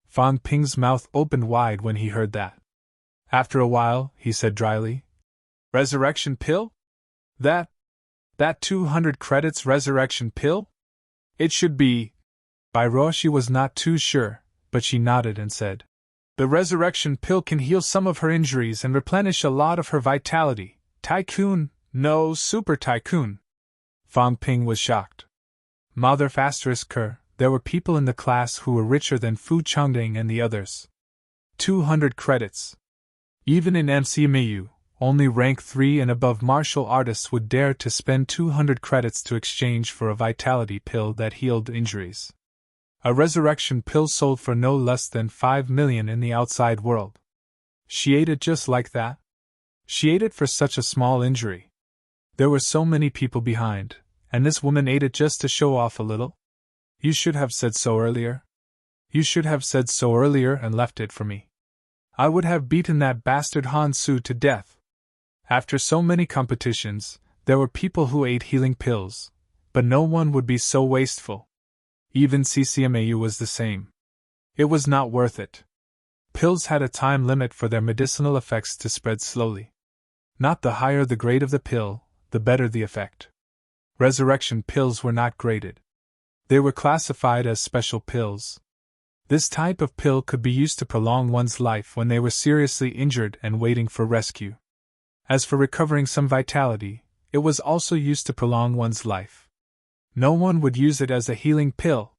Fang Ping's mouth opened wide when he heard that. After a while, he said dryly. Resurrection pill? That 200 credits resurrection pill? It should be. Bai Ruo, she was not too sure, but she nodded and said. The resurrection pill can heal some of her injuries and replenish a lot of her vitality. Tycoon, no, super tycoon. Fang Ping was shocked. Mother ***, there were people in the class who were richer than Fu Changding and the others. 200 credits. Even in MCMAU, only rank 3 and above martial artists would dare to spend 200 credits to exchange for a vitality pill that healed injuries. A resurrection pill sold for no less than 5 million in the outside world. She ate it just like that? She ate it for such a small injury. There were so many people behind, and this woman ate it just to show off a little? You should have said so earlier. You should have said so earlier and left it for me. I would have beaten that bastard Han Su to death. After so many competitions, there were people who ate healing pills, but no one would be so wasteful. Even CCMAU was the same. It was not worth it. Pills had a time limit for their medicinal effects to spread slowly. Not the higher the grade of the pill, the better the effect. Resurrection pills were not graded. They were classified as special pills. This type of pill could be used to prolong one's life when they were seriously injured and waiting for rescue. As for recovering some vitality, it was also used to prolong one's life. No one would use it as a healing pill.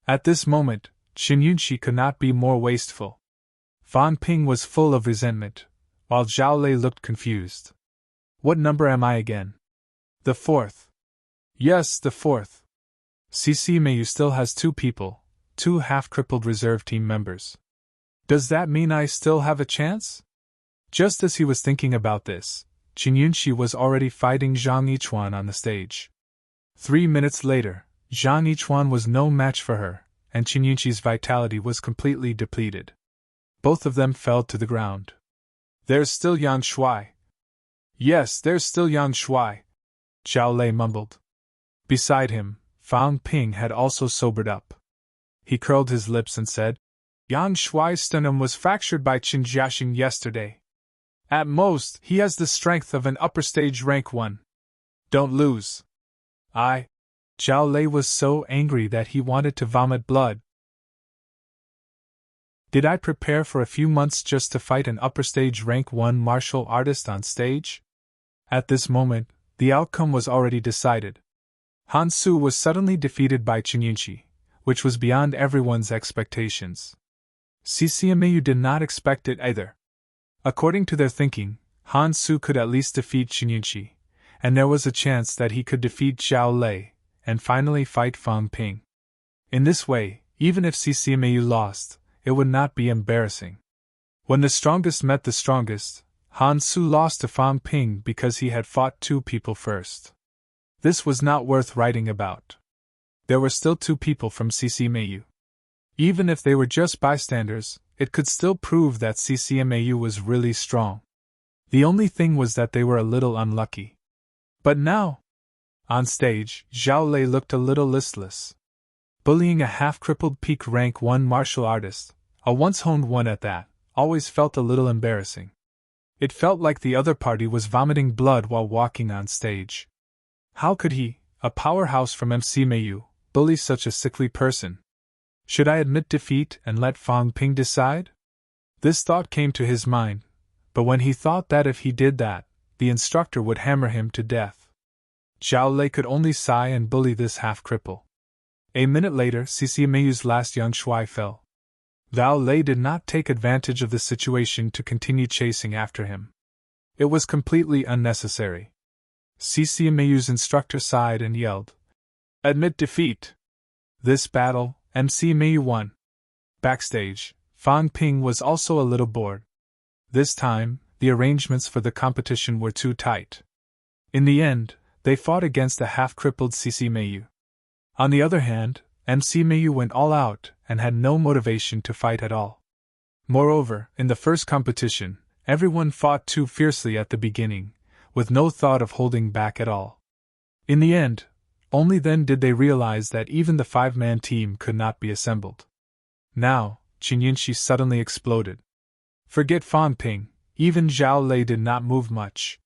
At this moment, Qin Yunqi could not be more wasteful. Fan Ping was full of resentment, while Zhao Lei looked confused. What number am I again? The 4th. Yes, the 4th. CCMAU still has 2 people, 2 half-crippled reserve team members. Does that mean I still have a chance? Just as he was thinking about this, Qin Yunqi was already fighting Zhang Yichuan on the stage. 3 minutes later, Zhang Yichuan was no match for her, and Qin Yunqi's vitality was completely depleted. Both of them fell to the ground. There's still Yang Shuai. Yes, there's still Yang Shuai, Zhao Lei mumbled. Beside him, Fang Ping had also sobered up. He curled his lips and said, Yang Shuai's sternum was fractured by Qin Jiaxing yesterday. At most, he has the strength of an upper stage rank 1. Don't lose. Zhao Lei was so angry that he wanted to vomit blood. Did I prepare for a few months just to fight an upper stage rank 1 martial artist on stage? At this moment, the outcome was already decided. Han Su was suddenly defeated by Qin Yunqi, which was beyond everyone's expectations. CCMAU did not expect it either. According to their thinking, Han Su could at least defeat Qin Yunqi, and there was a chance that he could defeat Zhao Lei, and finally fight Fang Ping. In this way, even if CCMAU lost, it would not be embarrassing. When the strongest met the strongest, Han Su lost to Fang Ping because he had fought 2 people first. This was not worth writing about. There were still 2 people from CCMAU. Even if they were just bystanders, it could still prove that CCMAU was really strong. The only thing was that they were a little unlucky. But now, on stage, Zhao Lei looked a little listless. Bullying a half-crippled peak rank 1 martial artist, a once-honed one at that, always felt a little embarrassing. It felt like the other party was vomiting blood while walking on stage. How could he, a powerhouse from MCMAU, bully such a sickly person? Should I admit defeat and let Fang Ping decide? This thought came to his mind, but when he thought that if he did that, the instructor would hammer him to death, Zhao Lei could only sigh and bully this half-cripple. A minute later, CCMAU's last Yang Shuai fell. Zhao Lei did not take advantage of the situation to continue chasing after him. It was completely unnecessary. CCMAU's instructor sighed and yelled, Admit defeat! This battle, MCMAU won. Backstage, Fang Ping was also a little bored. This time, the arrangements for the competition were too tight. In the end, they fought against a half-crippled CCMAU. On the other hand, MCMAU went all out and had no motivation to fight at all. Moreover, in the first competition, everyone fought too fiercely at the beginning, with no thought of holding back at all. In the end, Only then did they realize that even the five-man team could not be assembled. Now, Qin suddenly exploded. Forget Fan Ping, even Zhao Lei did not move much.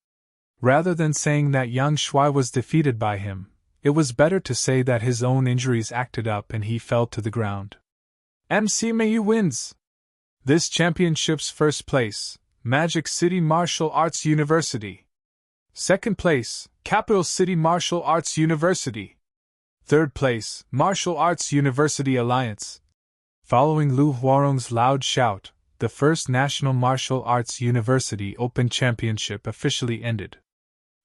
Rather than saying that Yang Shuai was defeated by him, it was better to say that his own injuries acted up and he fell to the ground. MC Mayu wins! This championship's first place, Magic City Martial Arts University. Second place, Capital City Martial Arts University. Third place, Martial Arts University Alliance. Following Lu Huarong's loud shout, the first National Martial Arts University Open Championship officially ended.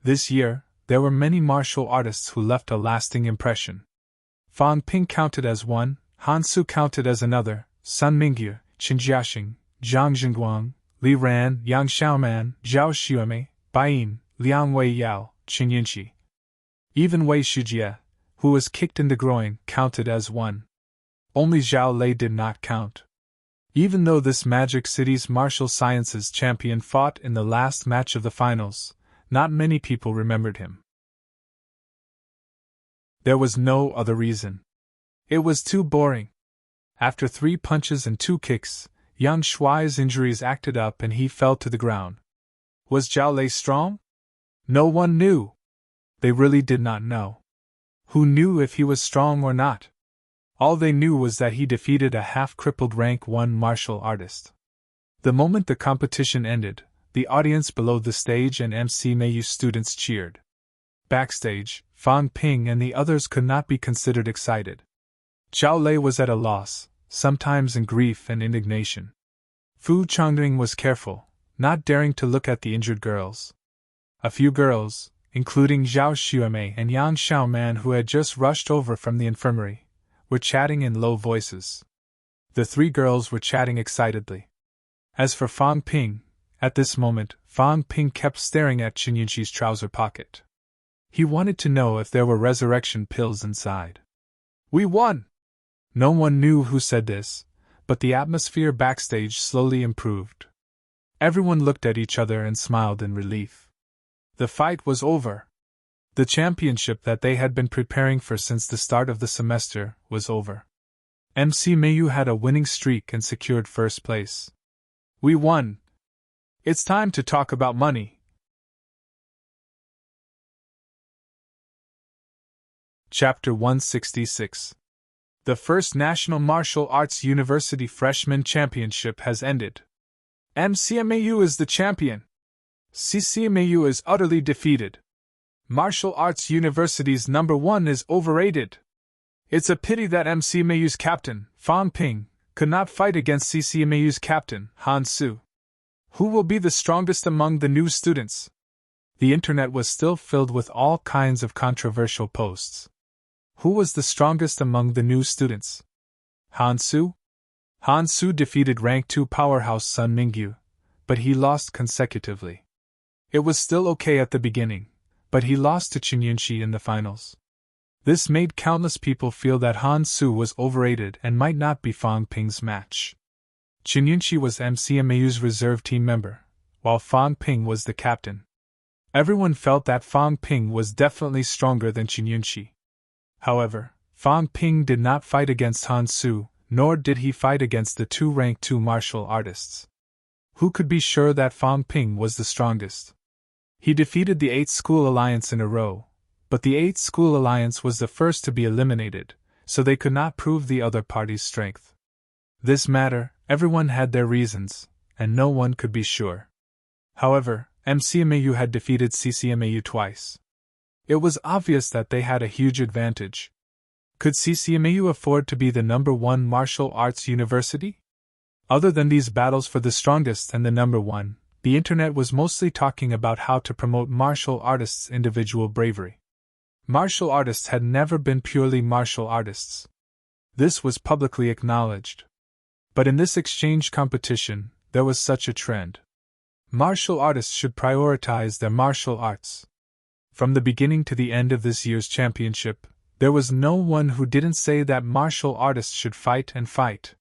This year, there were many martial artists who left a lasting impression. Fan Ping counted as one, Han Su counted as another, Sun Mingyu, Qin Jiaxing, Zhang Zhengguang, Li Ran, Yang Xiaoman, Zhao Xuemei, Bai Yin, Liang Wei Yao, Qin Yinqi. Even Wei Shujie, who was kicked in the groin, counted as one. Only Zhao Lei did not count. Even though this Magic City's martial sciences champion fought in the last match of the finals, not many people remembered him. There was no other reason. It was too boring. After 3 punches and 2 kicks, Yang Shuai's injuries acted up and he fell to the ground. Was Zhao Lei strong? No one knew. They really did not know. Who knew if he was strong or not? All they knew was that he defeated a half-crippled rank 1 martial artist. The moment the competition ended, the audience below the stage and MC Mayu students cheered. Backstage, Fan Ping and the others could not be considered excited. Zhao Lei was at a loss, sometimes in grief and indignation. Fu Changning was careful, not daring to look at the injured girls. A few girls, including Zhao Xuemei and Yang Xiaoman who had just rushed over from the infirmary, were chatting in low voices. The 3 girls were chatting excitedly. As for Fan Ping, at this moment, Fan Ping kept staring at Qin Yinqi's trouser pocket. He wanted to know if there were resurrection pills inside. We won! No one knew who said this, but the atmosphere backstage slowly improved. Everyone looked at each other and smiled in relief. The fight was over. The championship that they had been preparing for since the start of the semester was over. MC Mayu had a winning streak and secured first place. We won! It's time to talk about money. Chapter 166. The first National Martial Arts University Freshman Championship has ended. MCMAU is the champion. CCMAU is utterly defeated. Martial Arts University's number 1 is overrated. It's a pity that MCMAU's captain, Fan Ping, could not fight against CCMAU's captain, Han Su. Who will be the strongest among the new students? The internet was still filled with all kinds of controversial posts. Who was the strongest among the new students? Han Su? Han Su defeated rank 2 powerhouse Sun Mingyu, but he lost consecutively. It was still okay at the beginning, but he lost to Qin Yinqi in the finals. This made countless people feel that Han Su was overrated and might not be Fan Ping's match. Qin Yinqi was MCMAU's reserve team member, while Fan Ping was the captain. Everyone felt that Fan Ping was definitely stronger than Qin Yinqi. However, Fan Ping did not fight against Han Su, nor did he fight against the 2 rank 2 martial artists. Who could be sure that Fan Ping was the strongest? He defeated the 8th School Alliance in a row, but the 8th School Alliance was the first to be eliminated, so they could not prove the other party's strength. This matter, everyone had their reasons, and no one could be sure. However, MCMAU had defeated CCMAU twice. It was obvious that they had a huge advantage. Could CCMAU afford to be the number 1 martial arts university? Other than these battles for the strongest and the number 1, the internet was mostly talking about how to promote martial artists' individual bravery. Martial artists had never been purely martial artists. This was publicly acknowledged. But in this exchange competition, there was such a trend. Martial artists should prioritize their martial arts. From the beginning to the end of this year's championship, there was no one who didn't say that martial artists should fight and fight.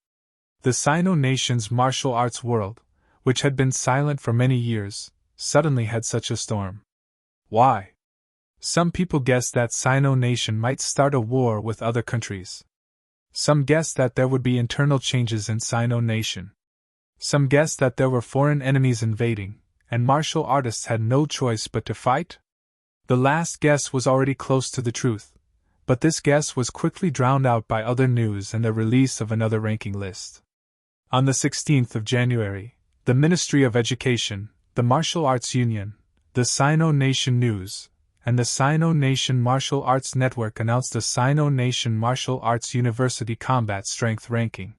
The Sino nation's martial arts world, which had been silent for many years, suddenly had such a storm. Why? Some people guessed that Sino Nation might start a war with other countries. Some guessed that there would be internal changes in Sino Nation. Some guessed that there were foreign enemies invading, and martial artists had no choice but to fight. The last guess was already close to the truth, but this guess was quickly drowned out by other news and the release of another ranking list. On the 16th of January, the Ministry of Education, the Martial Arts Union, the Sino Nation News, and the Sino Nation Martial Arts Network announced the Sino Nation Martial Arts University Combat Strength Ranking.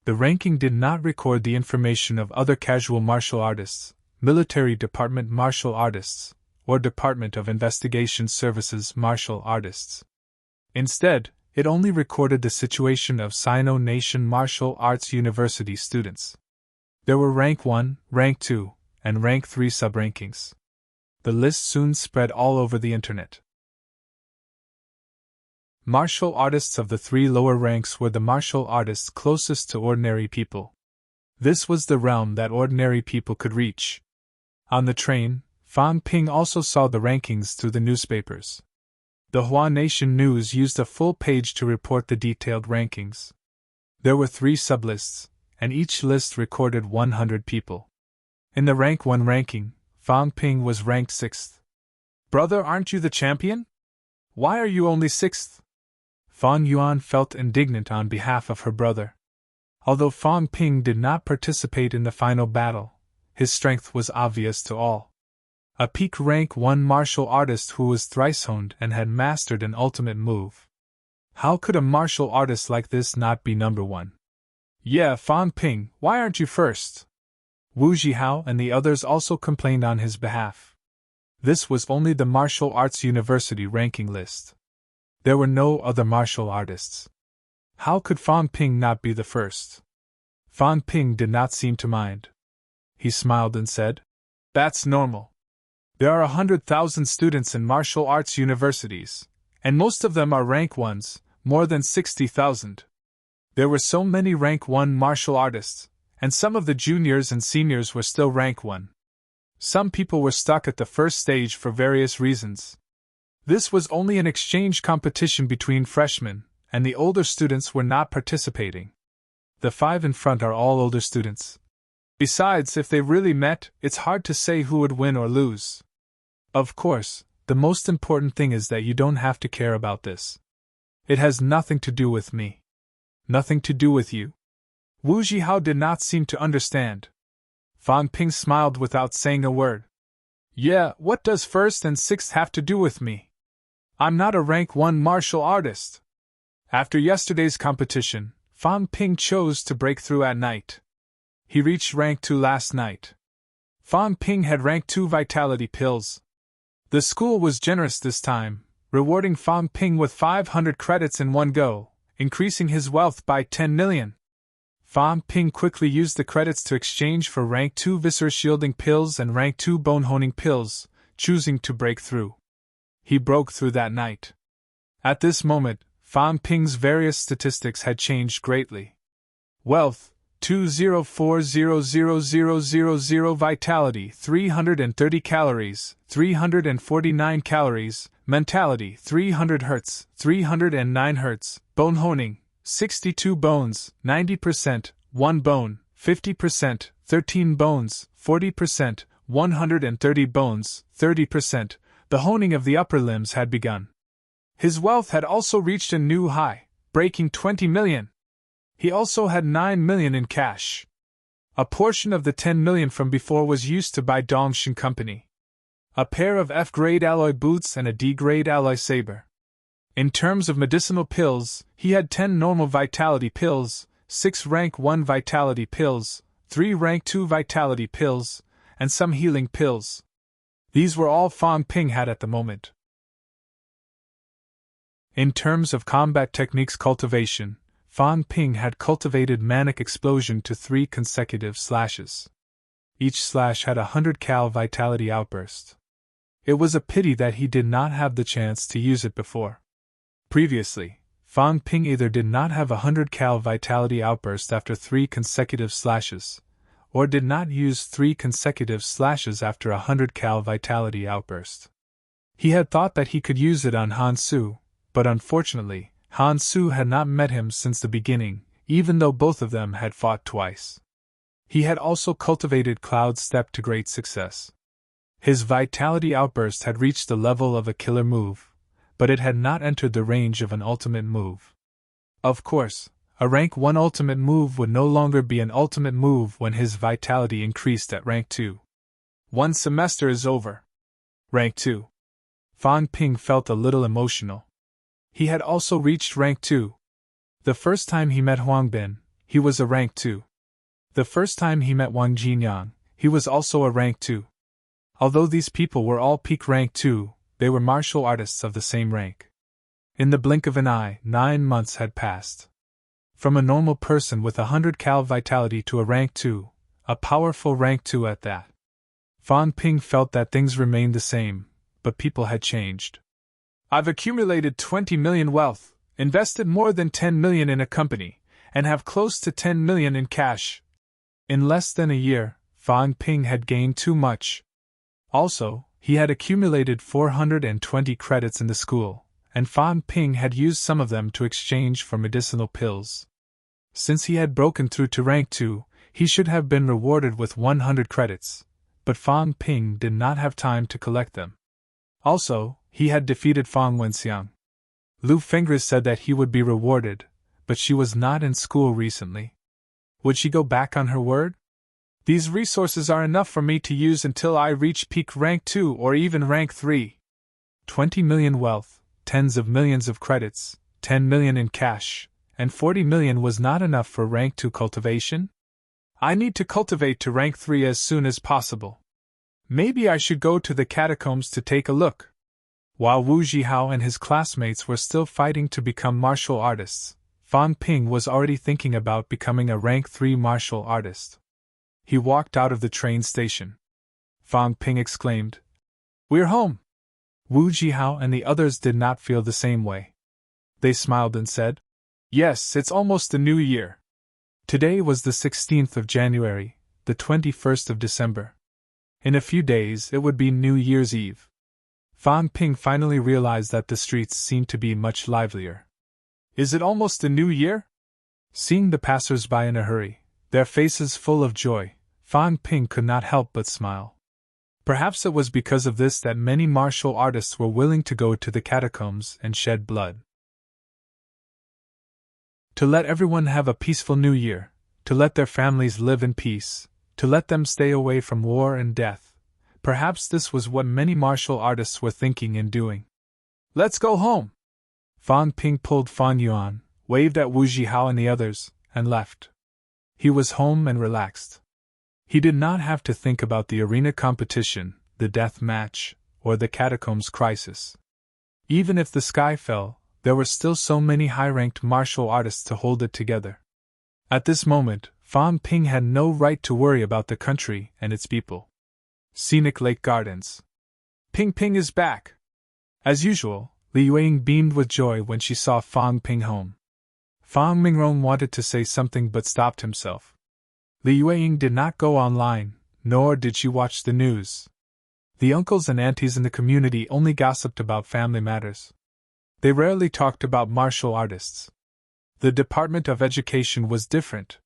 The ranking did not record the information of other casual martial artists, military department martial artists, or Department of Investigation Services martial artists. Instead, it only recorded the situation of Sino Nation Martial Arts University students. There were Rank 1, Rank 2, and Rank 3 sub-rankings. The list soon spread all over the internet. Martial artists of the three lower ranks were the martial artists closest to ordinary people. This was the realm that ordinary people could reach. On the train, Fan Ping also saw the rankings through the newspapers. The Hua Nation News used a full page to report the detailed rankings. There were 3 sublists, and each list recorded 100 people. In the Rank 1 ranking, Fan Ping was ranked 6th. "Brother, aren't you the champion? Why are you only 6th? Fan Yuan felt indignant on behalf of her brother. Although Fan Ping did not participate in the final battle, his strength was obvious to all. A peak rank 1 martial artist who was thrice-honed and had mastered an ultimate move. How could a martial artist like this not be number 1? "Yeah, Fan Ping, why aren't you first?" Wu Zhihao and the others also complained on his behalf. This was only the Martial Arts University ranking list. There were no other martial artists. How could Fan Ping not be the first? Fan Ping did not seem to mind. He smiled and said, "That's normal. There are 100,000 students in martial arts universities, and most of them are rank 1s, more than 60,000. There were so many rank 1 martial artists, and some of the juniors and seniors were still rank 1. Some people were stuck at the first stage for various reasons. This was only an exchange competition between freshmen, and the older students were not participating. The 5 in front are all older students. Besides, if they really met, it's hard to say who would win or lose. Of course, the most important thing is that you don't have to care about this. It has nothing to do with me. Nothing to do with you." Wu Zhihao did not seem to understand. Fan Ping smiled without saying a word. "Yeah, what does 1st and 6th have to do with me? I'm not a rank 1 martial artist." After yesterday's competition, Fan Ping chose to break through at night. He reached rank 2 last night. Fan Ping had rank 2 vitality pills. The school was generous this time, rewarding Fan Ping with 500 credits in one go, increasing his wealth by 10 million. Fan Ping quickly used the credits to exchange for rank 2 viscera shielding pills and rank 2 bone honing pills, choosing to break through. He broke through that night. At this moment, Fan Ping's various statistics had changed greatly. Wealth, 204,000,000 vitality, 330 calories, 349 calories, mentality, 300 Hz, 309 Hz, bone honing, 62 bones, 90%, 1 bone, 50%, 13 bones, 40%, 130 bones, 30%, the honing of the upper limbs had begun. His wealth had also reached a new high, breaking 20 million. He also had 9 million in cash. A portion of the 10 million from before was used to buy Dongshin Company. A pair of F-grade alloy boots and a D-grade alloy saber. In terms of medicinal pills, he had 10 normal vitality pills, 6 rank 1 vitality pills, 3 rank 2 vitality pills, and some healing pills. These were all Fan Ping had at the moment. In terms of combat techniques cultivation, Fan Ping had cultivated Manic Explosion to 3 consecutive slashes. Each slash had a 100 cal vitality outburst. It was a pity that he did not have the chance to use it before. Previously, Fan Ping either did not have a 100 cal vitality outburst after 3 consecutive slashes, or did not use 3 consecutive slashes after a 100 cal vitality outburst. He had thought that he could use it on Han Su, but unfortunately, Han Su had not met him since the beginning, even though both of them had fought twice. He had also cultivated Cloud's Step to great success. His vitality outburst had reached the level of a killer move, but it had not entered the range of an ultimate move. Of course, a rank 1 ultimate move would no longer be an ultimate move when his vitality increased at rank 2. 1 semester is over. Rank 2. Fan Ping felt a little emotional. He had also reached rank 2. The first time he met Huang Bin, he was a rank 2. The first time he met Wang Jinyang, he was also a rank 2. Although these people were all peak rank 2, they were martial artists of the same rank. In the blink of an eye, 9 months had passed. From a normal person with 100 cal vitality to a rank 2, a powerful rank 2 at that. Fan Ping felt that things remained the same, but people had changed. I've accumulated 20 million wealth, invested more than 10 million in a company, and have close to 10 million in cash. In less than a year, Fan Ping had gained too much. Also, he had accumulated 420 credits in the school, and Fan Ping had used some of them to exchange for medicinal pills. Since he had broken through to rank 2, he should have been rewarded with 100 credits, but Fan Ping did not have time to collect them. Also, he had defeated Fang Wenxiang. Lu Fengris said that he would be rewarded, but she was not in school recently. Would she go back on her word? These resources are enough for me to use until I reach peak rank 2 or even rank 3. 20 million wealth, tens of millions of credits, 10 million in cash, and 40 million was not enough for rank 2 cultivation? I need to cultivate to rank 3 as soon as possible. Maybe I should go to the catacombs to take a look. While Wu Zhihao and his classmates were still fighting to become martial artists, Fan Ping was already thinking about becoming a rank 3 martial artist. He walked out of the train station. Fan Ping exclaimed, "We're home!" Wu Zhihao and the others did not feel the same way. They smiled and said, "Yes, it's almost the new year." Today was the 16th of January, the 21st of December. In a few days it would be New Year's Eve. Fan Ping finally realized that the streets seemed to be much livelier. Is it almost the new year? Seeing the passers-by in a hurry, their faces full of joy, Fan Ping could not help but smile. Perhaps it was because of this that many martial artists were willing to go to the catacombs and shed blood. To let everyone have a peaceful new year, to let their families live in peace, to let them stay away from war and death. Perhaps this was what many martial artists were thinking and doing. Let's go home! Fan Ping pulled Fan Yuan, waved at Wu Zhihao and the others, and left. He was home and relaxed. He did not have to think about the arena competition, the death match, or the catacombs crisis. Even if the sky fell, there were still so many high-ranked martial artists to hold it together. At this moment, Fan Ping had no right to worry about the country and its people. Scenic Lake Gardens. Ping Ping is back! As usual, Li Yueying beamed with joy when she saw Fan Ping home. Fang Mingrong wanted to say something but stopped himself. Li Yueying did not go online, nor did she watch the news. The uncles and aunties in the community only gossiped about family matters. They rarely talked about martial artists. The Department of Education was different.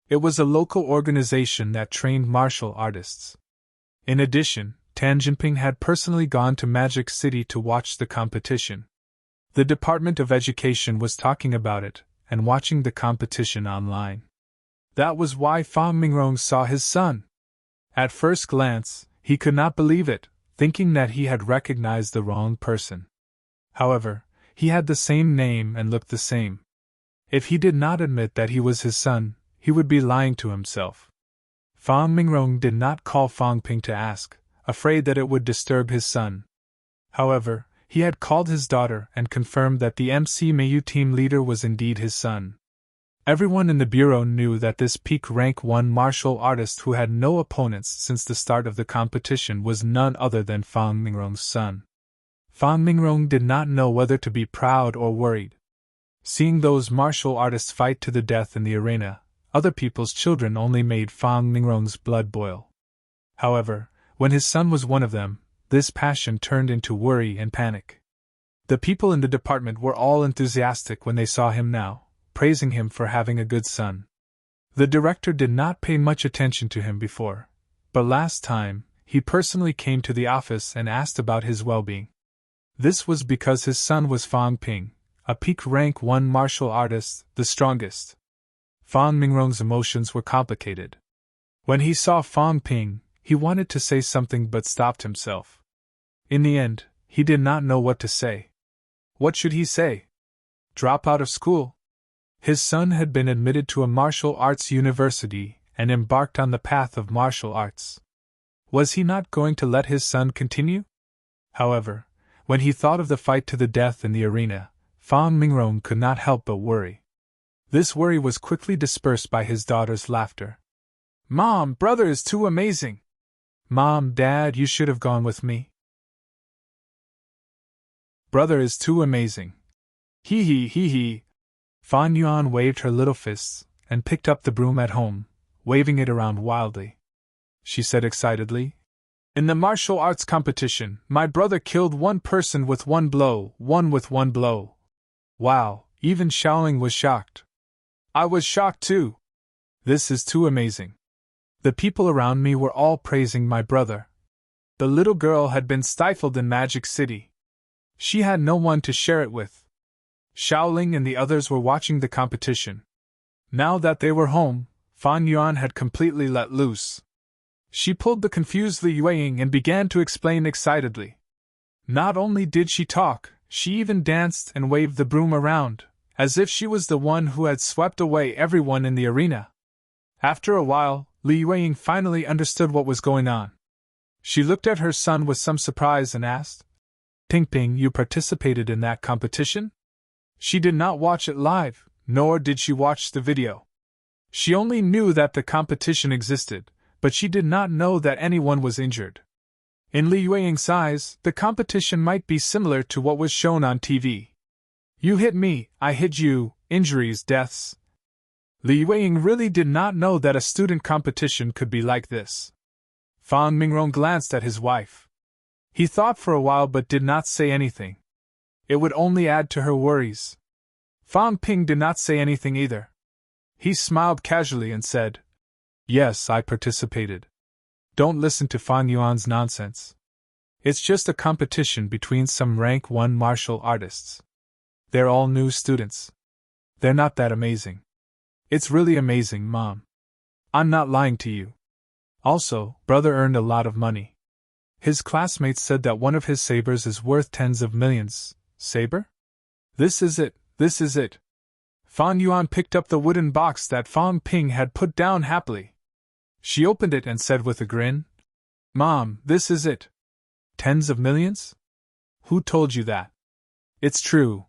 It was a local organization that trained martial artists. In addition, Tan Jinping had personally gone to Magic City to watch the competition. The Department of Education was talking about it and watching the competition online. That was why Fang Mingrong saw his son. At first glance, he could not believe it, thinking that he had recognized the wrong person. However, he had the same name and looked the same. If he did not admit that he was his son, he would be lying to himself. Fang Mingrong did not call Fan Ping to ask, afraid that it would disturb his son. However, he had called his daughter and confirmed that the MC Mayu team leader was indeed his son. Everyone in the bureau knew that this peak rank 1 martial artist who had no opponents since the start of the competition was none other than Fang Mingrong's son. Fang Mingrong did not know whether to be proud or worried. Seeing those martial artists fight to the death in the arena, other people's children only made Fang Mingrong's blood boil. However, when his son was one of them, this passion turned into worry and panic. The people in the department were all enthusiastic when they saw him now, praising him for having a good son. The director did not pay much attention to him before, but last time, he personally came to the office and asked about his well-being. This was because his son was Fang Ping, a peak rank 1 martial artist, the strongest. Fan Mingrong's emotions were complicated. When he saw Fang Ping, he wanted to say something but stopped himself. In the end, he did not know what to say. What should he say? Drop out of school? His son had been admitted to a martial arts university and embarked on the path of martial arts. Was he not going to let his son continue? However, when he thought of the fight to the death in the arena, Fang Mingrong could not help but worry. This worry was quickly dispersed by his daughter's laughter. Mom, brother is too amazing! Mom, Dad, you should have gone with me. Brother is too amazing. Hee hee hee hee. Fan Yuan waved her little fists and picked up the broom at home, waving it around wildly. She said excitedly, "In the martial arts competition, my brother killed one person with one blow, one with one blow. Wow, even Xiaoling was shocked. I was shocked too. This is too amazing." The people around me were all praising my brother. The little girl had been stifled in Magic City. She had no one to share it with. Xiaoling and the others were watching the competition. Now that they were home, Fan Yuan had completely let loose. She pulled the confused Li Yueying and began to explain excitedly. Not only did she talk, she even danced and waved the broom around, as if she was the one who had swept away everyone in the arena. After a while, Li Yueying finally understood what was going on. She looked at her son with some surprise and asked, "Ping Ping, you participated in that competition?" She did not watch it live, nor did she watch the video. She only knew that the competition existed, but she did not know that anyone was injured. In Li Yueying's eyes, the competition might be similar to what was shown on TV. You hit me, I hit you, injuries, deaths. Li Yueying really did not know that a student competition could be like this. Fang Mingrong glanced at his wife. He thought for a while but did not say anything. It would only add to her worries. Fang Ping did not say anything either. He smiled casually and said, "Yes, I participated. Don't listen to Fang Yuan's nonsense. It's just a competition between some rank 1 martial artists. They're all new students. They're not that amazing." "It's really amazing, Mom. I'm not lying to you. Also, brother earned a lot of money. His classmates said that one of his sabers is worth tens of millions." "Saber? This is it, this is it." Fan Yuan picked up the wooden box that Fang Ping had put down happily. She opened it and said with a grin, "Mom, this is it." "Tens of millions? Who told you that?" "It's true."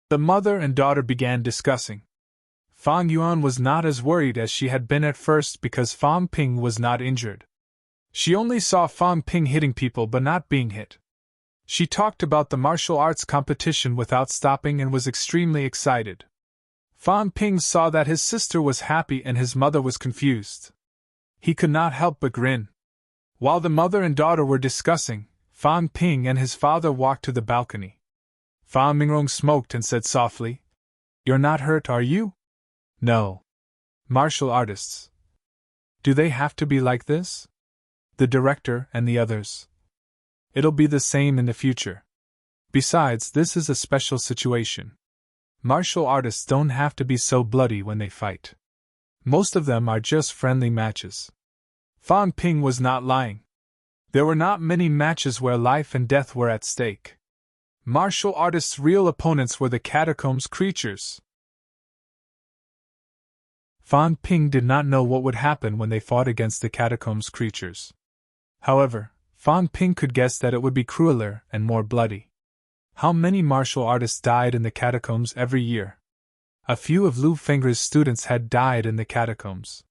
The mother and daughter began discussing. Fang Yuan was not as worried as she had been at first because Fang Ping was not injured. She only saw Fang Ping hitting people but not being hit. She talked about the martial arts competition without stopping and was extremely excited. Fang Ping saw that his sister was happy and his mother was confused. He could not help but grin. While the mother and daughter were discussing, Fang Ping and his father walked to the balcony. Fang Mingrong smoked and said softly, "You're not hurt, are you?" "No." "Martial artists. Do they have to be like this?" "The director and the others. It'll be the same in the future. Besides, this is a special situation. Martial artists don't have to be so bloody when they fight. Most of them are just friendly matches." Fang Ping was not lying. There were not many matches where life and death were at stake. Martial artists' real opponents were the catacombs creatures. Fang Ping did not know what would happen when they fought against the catacombs creatures. However, Fang Ping could guess that it would be crueler and more bloody. How many martial artists died in the catacombs every year? A few of Lu Fengre's students had died in the catacombs.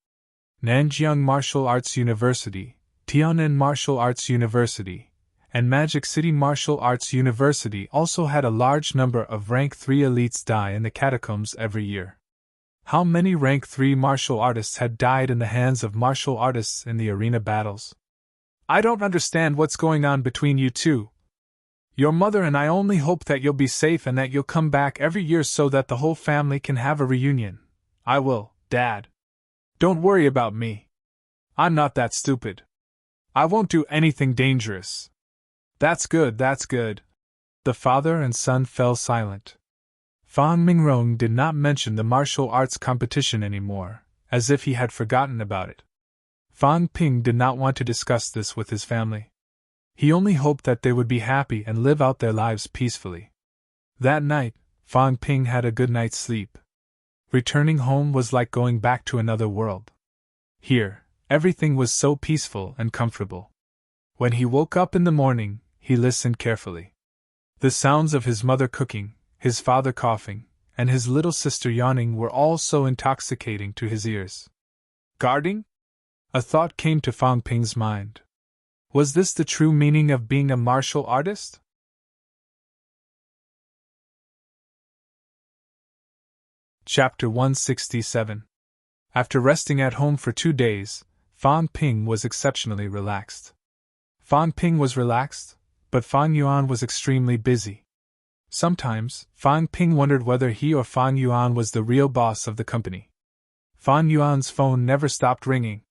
Nanjiang Martial Arts University, Tiananmen Martial Arts University, and Magic City Martial Arts University also had a large number of Rank 3 elites die in the catacombs every year. How many Rank 3 martial artists had died in the hands of martial artists in the arena battles? I don't understand what's going on between you two. Your mother and I only hope that you'll be safe and that you'll come back every year so that the whole family can have a reunion. I will, Dad. Don't worry about me. I'm not that stupid. I won't do anything dangerous. That's good, that's good. The father and son fell silent. Fan Mingrong did not mention the martial arts competition anymore, as if he had forgotten about it. Fan Ping did not want to discuss this with his family. He only hoped that they would be happy and live out their lives peacefully. That night, Fan Ping had a good night's sleep. Returning home was like going back to another world. Here, everything was so peaceful and comfortable. When he woke up in the morning, he listened carefully. The sounds of his mother cooking, his father coughing, and his little sister yawning were all so intoxicating to his ears. Guarding? A thought came to Fan Ping's mind. Was this the true meaning of being a martial artist? Chapter 167. After resting at home for 2 days, Fan Ping was exceptionally relaxed. Fan Ping was relaxed, but Fan Yuan was extremely busy. Sometimes, Fan Ping wondered whether he or Fan Yuan was the real boss of the company. Fan Yuan's phone never stopped ringing.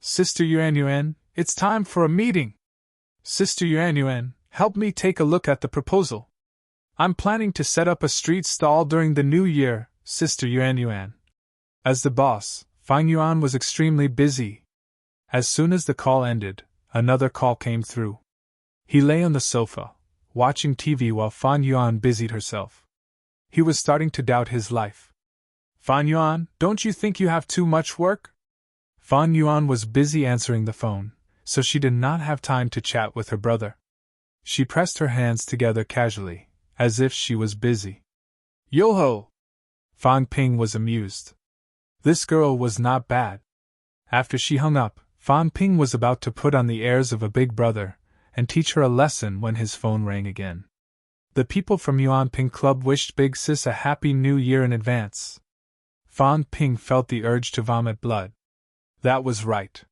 Sister Yuan, it's time for a meeting. Sister Yuan, help me take a look at the proposal. I'm planning to set up a street stall during the new year, Sister Yuan. As the boss, Fan Yuan was extremely busy. As soon as the call ended, another call came through. He lay on the sofa, watching TV while Fan Yuan busied herself. He was starting to doubt his life. Fan Yuan, don't you think you have too much work? Fan Yuan was busy answering the phone, so she did not have time to chat with her brother. She pressed her hands together casually, as if she was busy. Yo-ho! Fan Ping was amused. This girl was not bad. After she hung up, Fan Ping was about to put on the airs of a big brother and teach her a lesson when his phone rang again. The people from Yuan Ping Club wished Big Sis a happy new year in advance. Fan Ping felt the urge to vomit blood. That was right.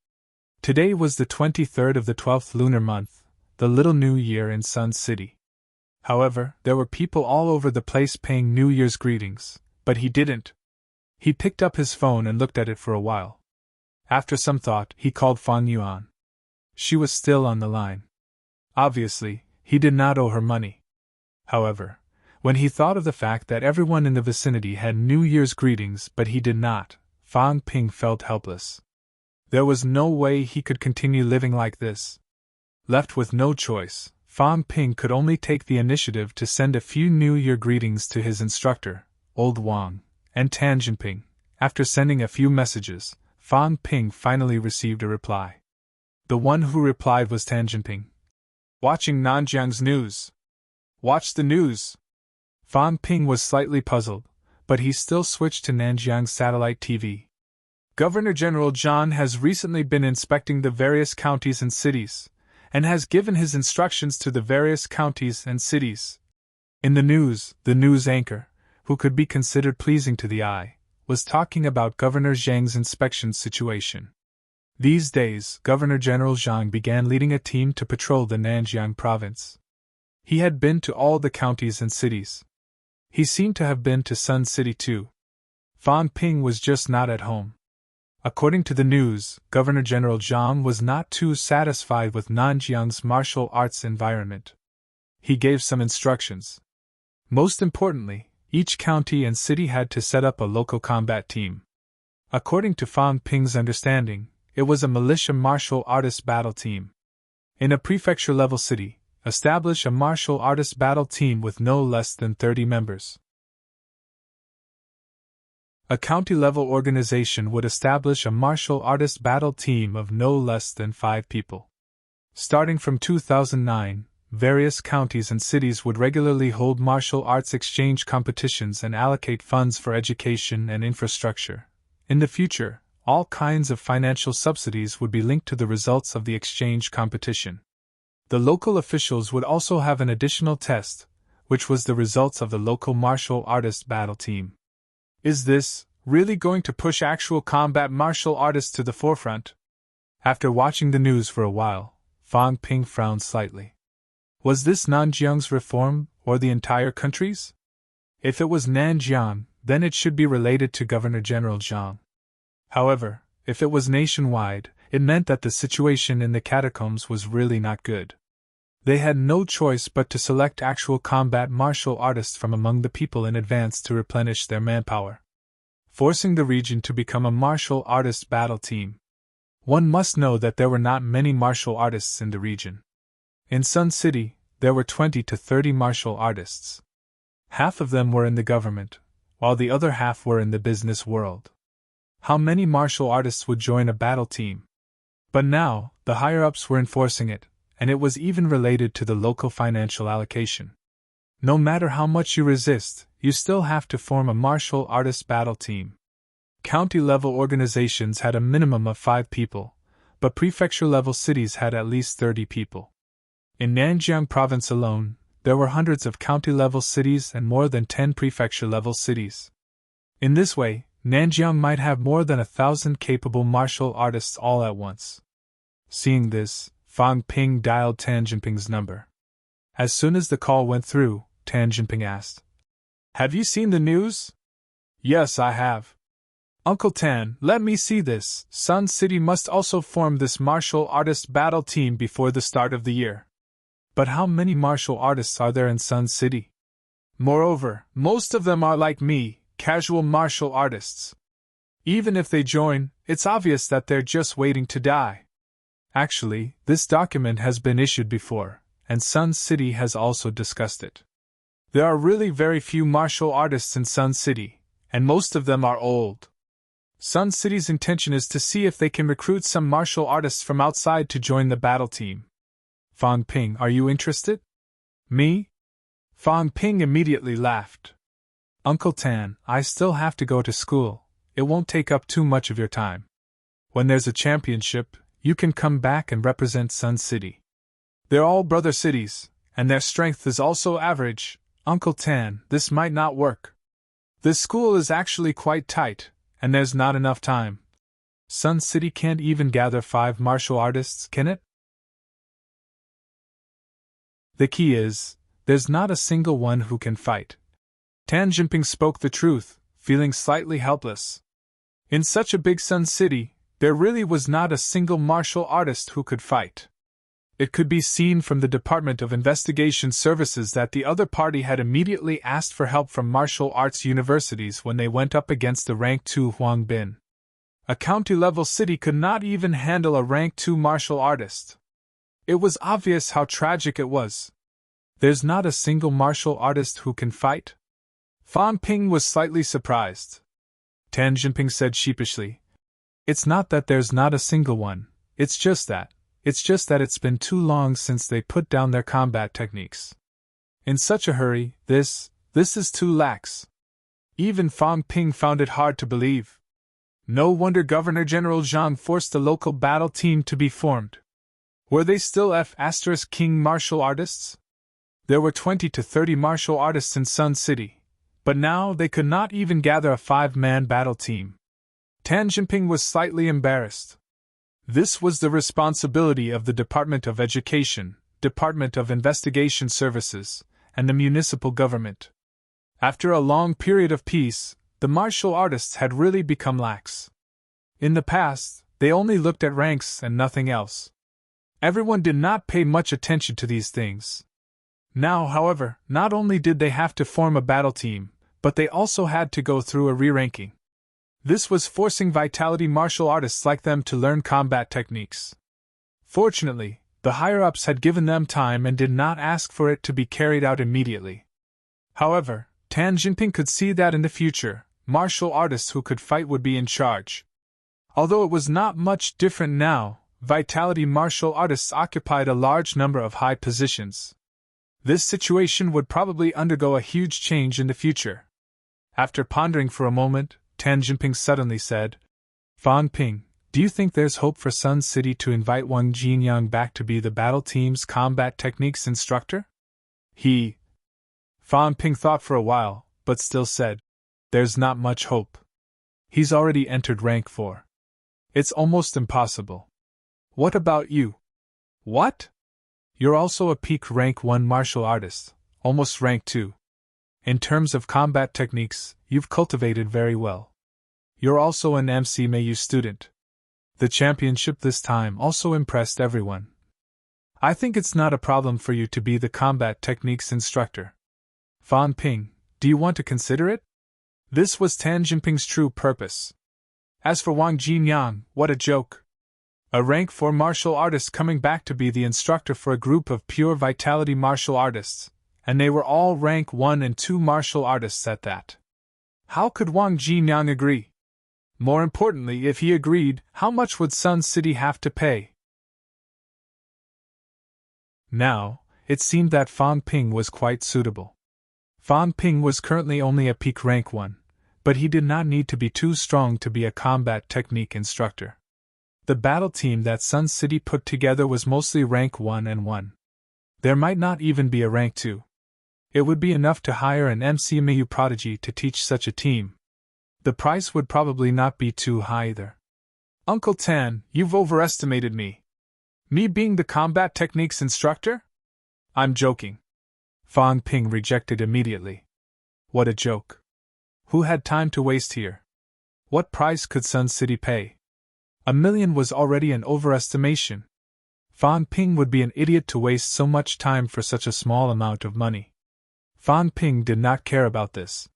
Today was the 23rd of the 12th lunar month, the little new year in Sun City. However, there were people all over the place paying New Year's greetings, but he didn't. He picked up his phone and looked at it for a while. After some thought, he called Fan Yuan. She was still on the line. Obviously, he did not owe her money. However, when he thought of the fact that everyone in the vicinity had New Year's greetings but he did not, Fan Ping felt helpless. There was no way he could continue living like this. Left with no choice, Fan Ping could only take the initiative to send a few New Year greetings to his instructor, Old Wang, and Tan Jinping. After sending a few messages, Fan Ping finally received a reply. The one who replied was Tan Jinping. Watching Nanjiang's news. Watch the news. Fan Ping was slightly puzzled, but he still switched to Nanjiang's satellite TV. Governor General Zhang has recently been inspecting the various counties and cities, and has given his instructions to the various counties and cities. In the news anchor, who could be considered pleasing to the eye, was talking about Governor Zhang's inspection situation. These days, Governor General Zhang began leading a team to patrol the Nanjiang province. He had been to all the counties and cities. He seemed to have been to Sun City too. Fan Ping was just not at home. According to the news, Governor General Zhang was not too satisfied with Nanjiang's martial arts environment. He gave some instructions. Most importantly, each county and city had to set up a local combat team. According to Fan Ping's understanding, it was a militia martial artist battle team. In a prefecture-level city, establish a martial artist battle team with no less than 30 members. A county-level organization would establish a martial artist battle team of no less than 5 people. Starting from 2009, various counties and cities would regularly hold martial arts exchange competitions and allocate funds for education and infrastructure. In the future, all kinds of financial subsidies would be linked to the results of the exchange competition. The local officials would also have an additional test, which was the results of the local martial artist battle team. Is this really going to push actual combat martial artists to the forefront? After watching the news for a while, Fang Ping frowned slightly. Was this Nanjiang's reform, or the entire country's? If it was Nanjiang, then it should be related to Governor General Zhang. However, if it was nationwide, it meant that the situation in the catacombs was really not good. They had no choice but to select actual combat martial artists from among the people in advance to replenish their manpower, forcing the region to become a martial artist battle team. One must know that there were not many martial artists in the region. In Sun City, there were 20 to 30 martial artists. Half of them were in the government, while the other half were in the business world. How many martial artists would join a battle team? But now, the higher-ups were enforcing it, and it was even related to the local financial allocation. No matter how much you resist, you still have to form a martial artist battle team. County-level organizations had a minimum of 5 people, but prefecture-level cities had at least 30 people. In Nanjiang province alone, there were hundreds of county-level cities and more than 10 prefecture-level cities. In this way, Nanjiang might have more than 1,000 capable martial artists all at once. Seeing this, Fang Ping dialed Tan Jinping's number. As soon as the call went through, Tan Jinping asked, "Have you seen the news?" "Yes, I have." "Uncle Tan, let me see this. Sun City must also form this martial artist battle team before the start of the year." "But how many martial artists are there in Sun City? Moreover, most of them are like me, casual martial artists. Even if they join, it's obvious that they're just waiting to die." Actually, this document has been issued before, and Sun City has also discussed it. There are really very few martial artists in Sun City, and most of them are old. Sun City's intention is to see if they can recruit some martial artists from outside to join the battle team. Fang Ping, are you interested? Me? Fang Ping immediately laughed. "Uncle Tan, I still have to go to school. It won't take up too much of your time. When there's a championship, you can come back and represent Sun City. They're all brother cities, and their strength is also average. Uncle Tan, this might not work. This school is actually quite tight, and there's not enough time. Sun City can't even gather 5 martial artists, can it? The key is, there's not a single one who can fight." Tan Jinping spoke the truth, feeling slightly helpless. In such a big Sun City, there really was not a single martial artist who could fight. It could be seen from the Department of Investigation Services that the other party had immediately asked for help from martial arts universities when they went up against the Rank 2 Huang Bin. A county-level city could not even handle a Rank 2 martial artist. It was obvious how tragic it was. There's not a single martial artist who can fight? Fang Ping was slightly surprised. Tan Jinping said sheepishly, "It's not that there's not a single one, it's just that it's been too long since they put down their combat techniques. In such a hurry, this is too lax." Even Fang Ping found it hard to believe. No wonder Governor General Zhang forced a local battle team to be formed. Were they still F*King martial artists? There were 20 to 30 martial artists in Sun City, but now they could not even gather a 5-man battle team. Tan Jinping was slightly embarrassed. This was the responsibility of the Department of Education, Department of Investigation Services, and the municipal government. After a long period of peace, the martial artists had really become lax. In the past, they only looked at ranks and nothing else. Everyone did not pay much attention to these things. Now, however, not only did they have to form a battle team, but they also had to go through a re-ranking. This was forcing vitality martial artists like them to learn combat techniques. Fortunately, the higher-ups had given them time and did not ask for it to be carried out immediately. However, Tan Jinping could see that in the future, martial artists who could fight would be in charge. Although it was not much different now, vitality martial artists occupied a large number of high positions. This situation would probably undergo a huge change in the future. After pondering for a moment, Tan Jinping suddenly said, "Fang Ping, do you think there's hope for Sun City to invite Wang Jinyang back to be the battle team's combat techniques instructor?" Fang Ping thought for a while, but still said, "There's not much hope. He's already entered rank 4. It's almost impossible. What about you?" What? You're also a peak rank 1 martial artist, almost rank 2. In terms of combat techniques, you've cultivated very well. You're also an MCMAU student. The championship this time also impressed everyone. I think it's not a problem for you to be the combat techniques instructor. Fan Ping, do you want to consider it? This was Tan Jinping's true purpose. As for Wang Jinyang, what a joke. A rank 4 martial artist coming back to be the instructor for a group of pure vitality martial artists, and they were all rank 1 and 2 martial artists at that. How could Wang Jinyang agree? More importantly, if he agreed, how much would Sun City have to pay? Now, it seemed that Fan Ping was quite suitable. Fan Ping was currently only a peak rank 1, but he did not need to be too strong to be a combat technique instructor. The battle team that Sun City put together was mostly rank 1 and 1. There might not even be a rank 2. It would be enough to hire an MCMAU prodigy to teach such a team. The price would probably not be too high either. Uncle Tan, you've overestimated me. Me being the combat techniques instructor? I'm joking. Fan Ping rejected immediately. What a joke. Who had time to waste here? What price could Sun City pay? $1 million was already an overestimation. Fan Ping would be an idiot to waste so much time for such a small amount of money. Fan Ping did not care about this.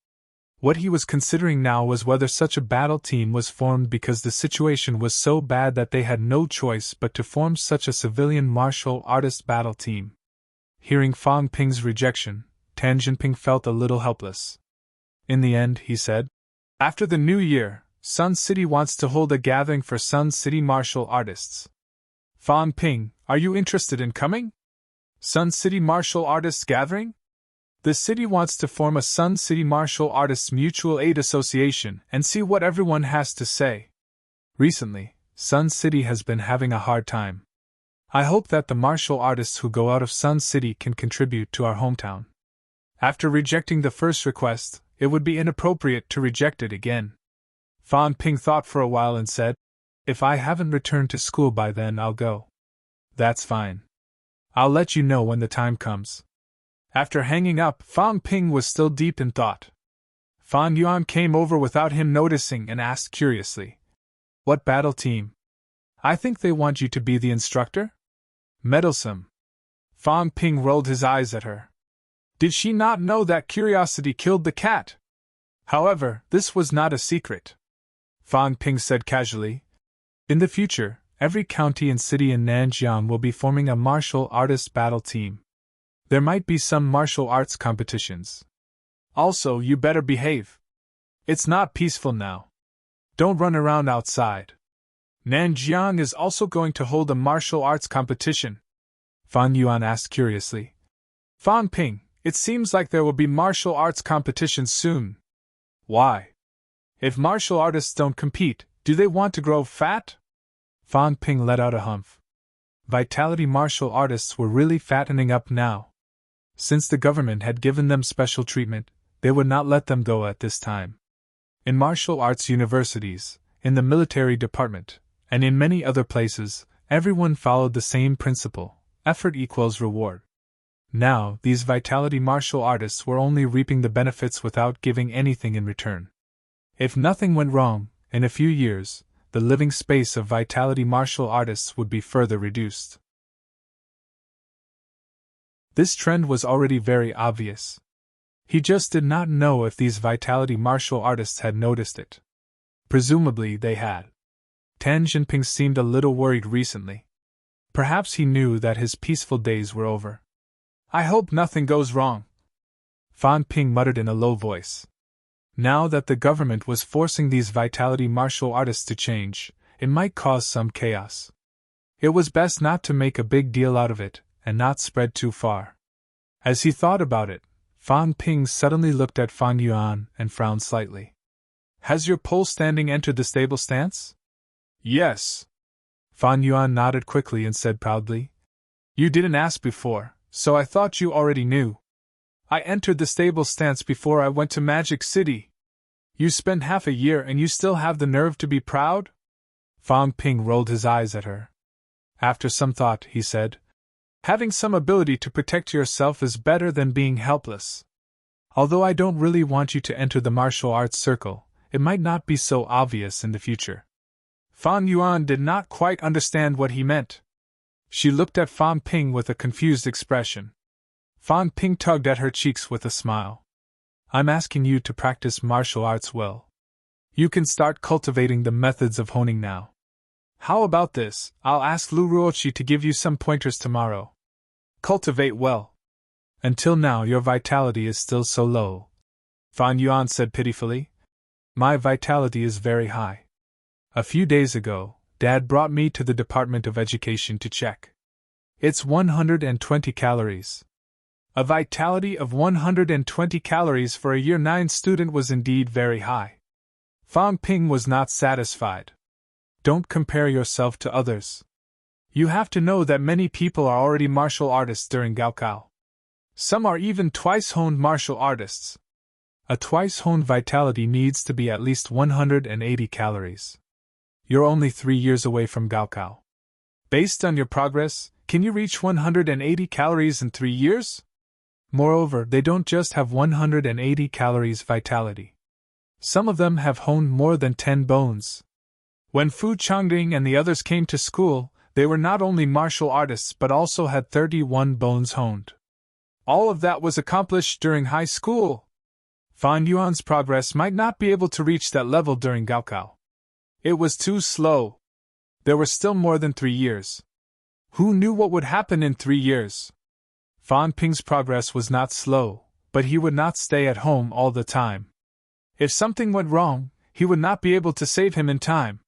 What he was considering now was whether such a battle team was formed because the situation was so bad that they had no choice but to form such a civilian martial artist battle team. Hearing Fan Ping's rejection, Tan Jinping felt a little helpless. In the end, he said, after the new year, Sun City wants to hold a gathering for Sun City martial artists. Fan Ping, are you interested in coming? Sun City Martial Artists Gathering? The city wants to form a Sun City Martial Artists Mutual Aid Association and see what everyone has to say. Recently, Sun City has been having a hard time. I hope that the martial artists who go out of Sun City can contribute to our hometown. After rejecting the first request, it would be inappropriate to reject it again. Fan Ping thought for a while and said, if I haven't returned to school by then, I'll go. That's fine. I'll let you know when the time comes. After hanging up, Fan Ping was still deep in thought. Fan Yuan came over without him noticing and asked curiously, what battle team? I think they want you to be the instructor? Meddlesome. Fan Ping rolled his eyes at her. Did she not know that curiosity killed the cat? However, this was not a secret. Fan Ping said casually, in the future, every county and city in Nanjiang will be forming a martial artist battle team. There might be some martial arts competitions. Also, you better behave. It's not peaceful now. Don't run around outside. Nanjiang is also going to hold a martial arts competition. Fan Yuan asked curiously. Fan Ping, it seems like there will be martial arts competitions soon. Why? If martial artists don't compete, do they want to grow fat? Fan Ping let out a humph. Vitality martial artists were really fattening up now. Since the government had given them special treatment, they would not let them go at this time. In martial arts universities, in the military department, and in many other places, everyone followed the same principle: effort equals reward. Now, these vitality martial artists were only reaping the benefits without giving anything in return. If nothing went wrong, in a few years, the living space of vitality martial artists would be further reduced. This trend was already very obvious. He just did not know if these vitality martial artists had noticed it. Presumably they had. Tan Jinping seemed a little worried recently. Perhaps he knew that his peaceful days were over. I hope nothing goes wrong. Fan Ping muttered in a low voice. Now that the government was forcing these vitality martial artists to change, it might cause some chaos. It was best not to make a big deal out of it, and not spread too far. As he thought about it, Fan Ping suddenly looked at Fan Yuan and frowned slightly. Has your pole standing entered the stable stance? Yes. Fan Yuan nodded quickly and said proudly. You didn't ask before, so I thought you already knew. I entered the stable stance before I went to Magic City. You spent half a year and you still have the nerve to be proud? Fan Ping rolled his eyes at her. After some thought, he said, "Having some ability to protect yourself is better than being helpless. Although I don't really want you to enter the martial arts circle, it might not be so obvious in the future." Fan Yuan did not quite understand what he meant. She looked at Fan Ping with a confused expression. Fan Ping tugged at her cheeks with a smile. "I'm asking you to practice martial arts well. You can start cultivating the methods of honing now. How about this? I'll ask Lu Ruoqi to give you some pointers tomorrow. Cultivate well. Until now your vitality is still so low." Fan Yuan said pitifully. "My vitality is very high. A few days ago, Dad brought me to the Department of Education to check. It's 120 calories. A vitality of 120 calories for a Year 9 student was indeed very high." Fan Ping was not satisfied. "Don't compare yourself to others. You have to know that many people are already martial artists during Gaokao. Some are even twice-honed martial artists. A twice-honed vitality needs to be at least 180 calories. You're only 3 years away from Gaokao. Based on your progress, can you reach 180 calories in 3 years? Moreover, they don't just have 180 calories vitality. Some of them have honed more than 10 bones. When Fu Changding and the others came to school, they were not only martial artists but also had 31 bones honed. All of that was accomplished during high school. Fan Yuan's progress might not be able to reach that level during Gaokao. It was too slow. There were still more than 3 years. Who knew what would happen in 3 years? Fan Ping's progress was not slow, but he would not stay at home all the time. If something went wrong, he would not be able to save him in time.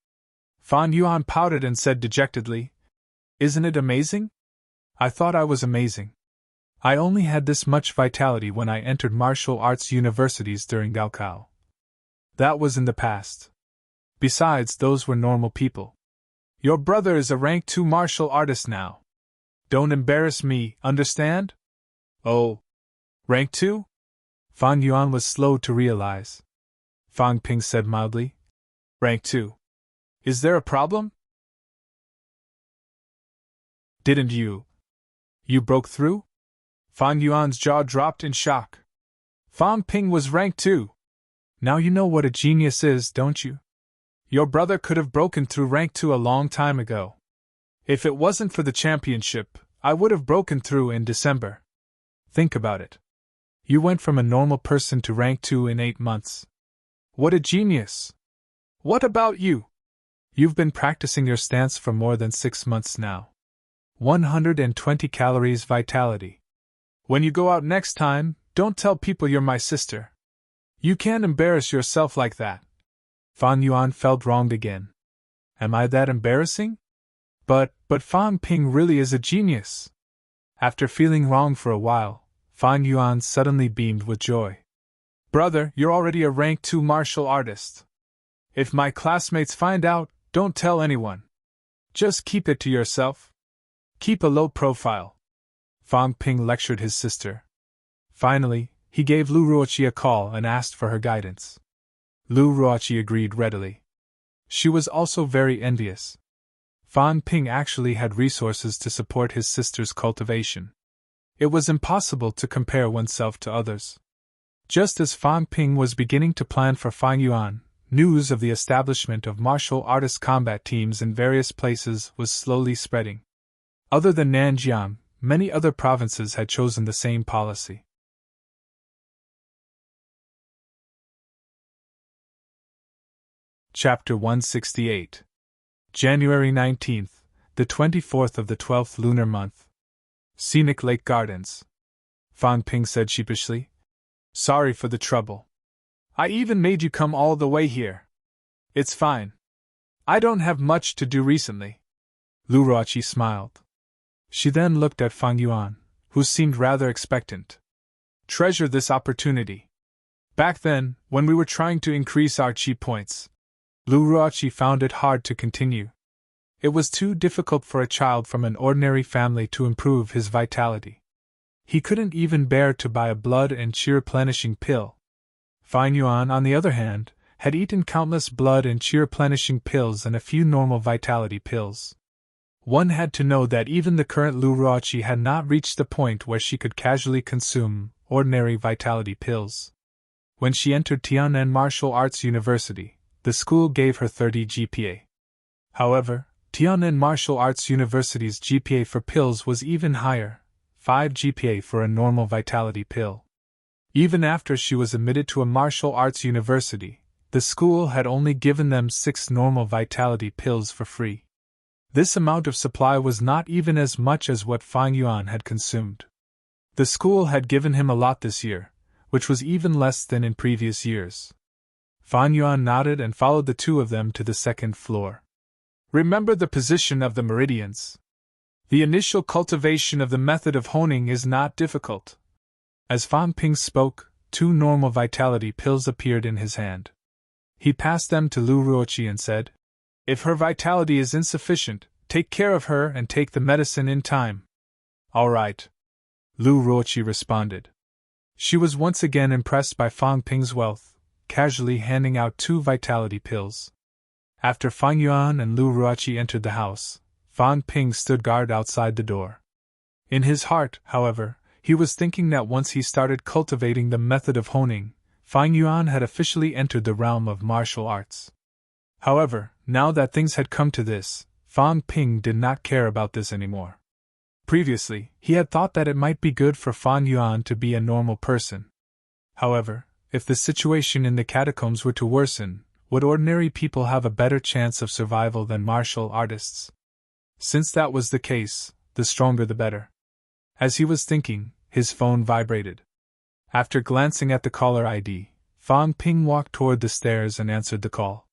Fan Yuan pouted and said dejectedly, "Isn't it amazing? I thought I was amazing. I only had this much vitality when I entered martial arts universities during Gaokao. That was in the past. Besides, those were normal people. Your brother is a rank 2 martial artist now. Don't embarrass me, understand?" "Oh, rank 2? Fan Yuan was slow to realize. Fan Ping said mildly, "Rank 2. Is there a problem? Didn't you broke through?" Fan Yuan's jaw dropped in shock. Fan Ping was rank 2. Now you know what a genius is, don't you? Your brother could have broken through rank 2 a long time ago. If it wasn't for the championship, I would have broken through in December. Think about it. You went from a normal person to rank 2 in 8 months. What a genius! What about you? You've been practicing your stance for more than 6 months now. 120 calories vitality. When you go out next time, don't tell people you're my sister. You can't embarrass yourself like that." Fan Yuan felt wronged again. Am I that embarrassing? But Fan Ping really is a genius. After feeling wrong for a while, Fan Yuan suddenly beamed with joy. "Brother, you're already a rank 2 martial artist. If my classmates find out, don't tell anyone. Just keep it to yourself. Keep a low profile." Fan Ping lectured his sister. Finally, he gave Lu Ruoqi a call and asked for her guidance. Lu Ruoqi agreed readily. She was also very envious. Fan Ping actually had resources to support his sister's cultivation. It was impossible to compare oneself to others. Just as Fan Ping was beginning to plan for Fan Yuan, news of the establishment of martial artist combat teams in various places was slowly spreading. Other than Nanjiang, many other provinces had chosen the same policy. Chapter 168. January 19th, the 24th of the 12th lunar month. Scenic Lake Gardens. Fan Ping said sheepishly. "Sorry for the trouble. I even made you come all the way here. It's fine. I don't have much to do recently." Lu Ruoqi smiled. She then looked at Fan Yuan, who seemed rather expectant. "Treasure this opportunity. Back then, when we were trying to increase our chi points," Lu Ruoqi found it hard to continue. It was too difficult for a child from an ordinary family to improve his vitality. He couldn't even bear to buy a blood and chi replenishing pill. Fan Yuan, on the other hand, had eaten countless blood and chi replenishing pills and a few normal vitality pills. One had to know that even the current Lu Ruoqi had not reached the point where she could casually consume ordinary vitality pills. When she entered Tian'an Martial Arts University, the school gave her 30 GPA. However, Tian'an Martial Arts University's GPA for pills was even higher, 5 GPA for a normal vitality pill. Even after she was admitted to a martial arts university, the school had only given them 6 normal vitality pills for free. This amount of supply was not even as much as what Fang Yuan had consumed. The school had given him a lot this year, which was even less than in previous years. Fang Yuan nodded and followed the two of them to the second floor. Remember the position of the meridians. The initial cultivation of the method of honing is not difficult. As Fan Ping spoke, 2 normal vitality pills appeared in his hand. He passed them to Lu Ruoqi and said, "If her vitality is insufficient, take care of her and take the medicine in time." "All right," Lu Ruoqi responded. She was once again impressed by Fang Ping's wealth, casually handing out 2 vitality pills. After Fang Yuan and Lu Ruoqi entered the house, Fang Ping stood guard outside the door. In his heart, however, he was thinking that once he started cultivating the method of honing, Fang Yuan had officially entered the realm of martial arts. However, now that things had come to this, Fang Ping did not care about this anymore. Previously, he had thought that it might be good for Fang Yuan to be a normal person. However, if the situation in the catacombs were to worsen, would ordinary people have a better chance of survival than martial artists? Since that was the case, the stronger the better. As he was thinking, his phone vibrated. After glancing at the caller ID, Fang Ping walked toward the stairs and answered the call.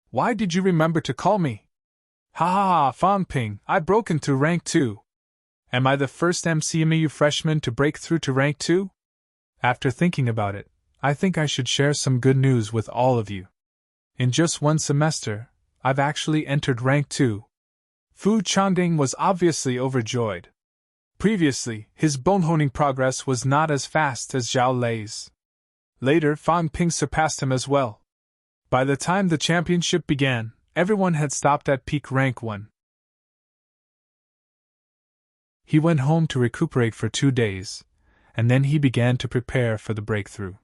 "Why did you remember to call me?" "Ha ha ha, Fang Ping, I broke into rank 2. Am I the first MCMU freshman to break through to rank 2? After thinking about it, I think I should share some good news with all of you. In just 1 semester, I've actually entered rank 2. Fu Changding was obviously overjoyed. Previously, his bone-honing progress was not as fast as Zhao Lei's. Later, Fang Ping surpassed him as well. By the time the championship began, everyone had stopped at peak rank 1. He went home to recuperate for 2 days, and then he began to prepare for the breakthrough.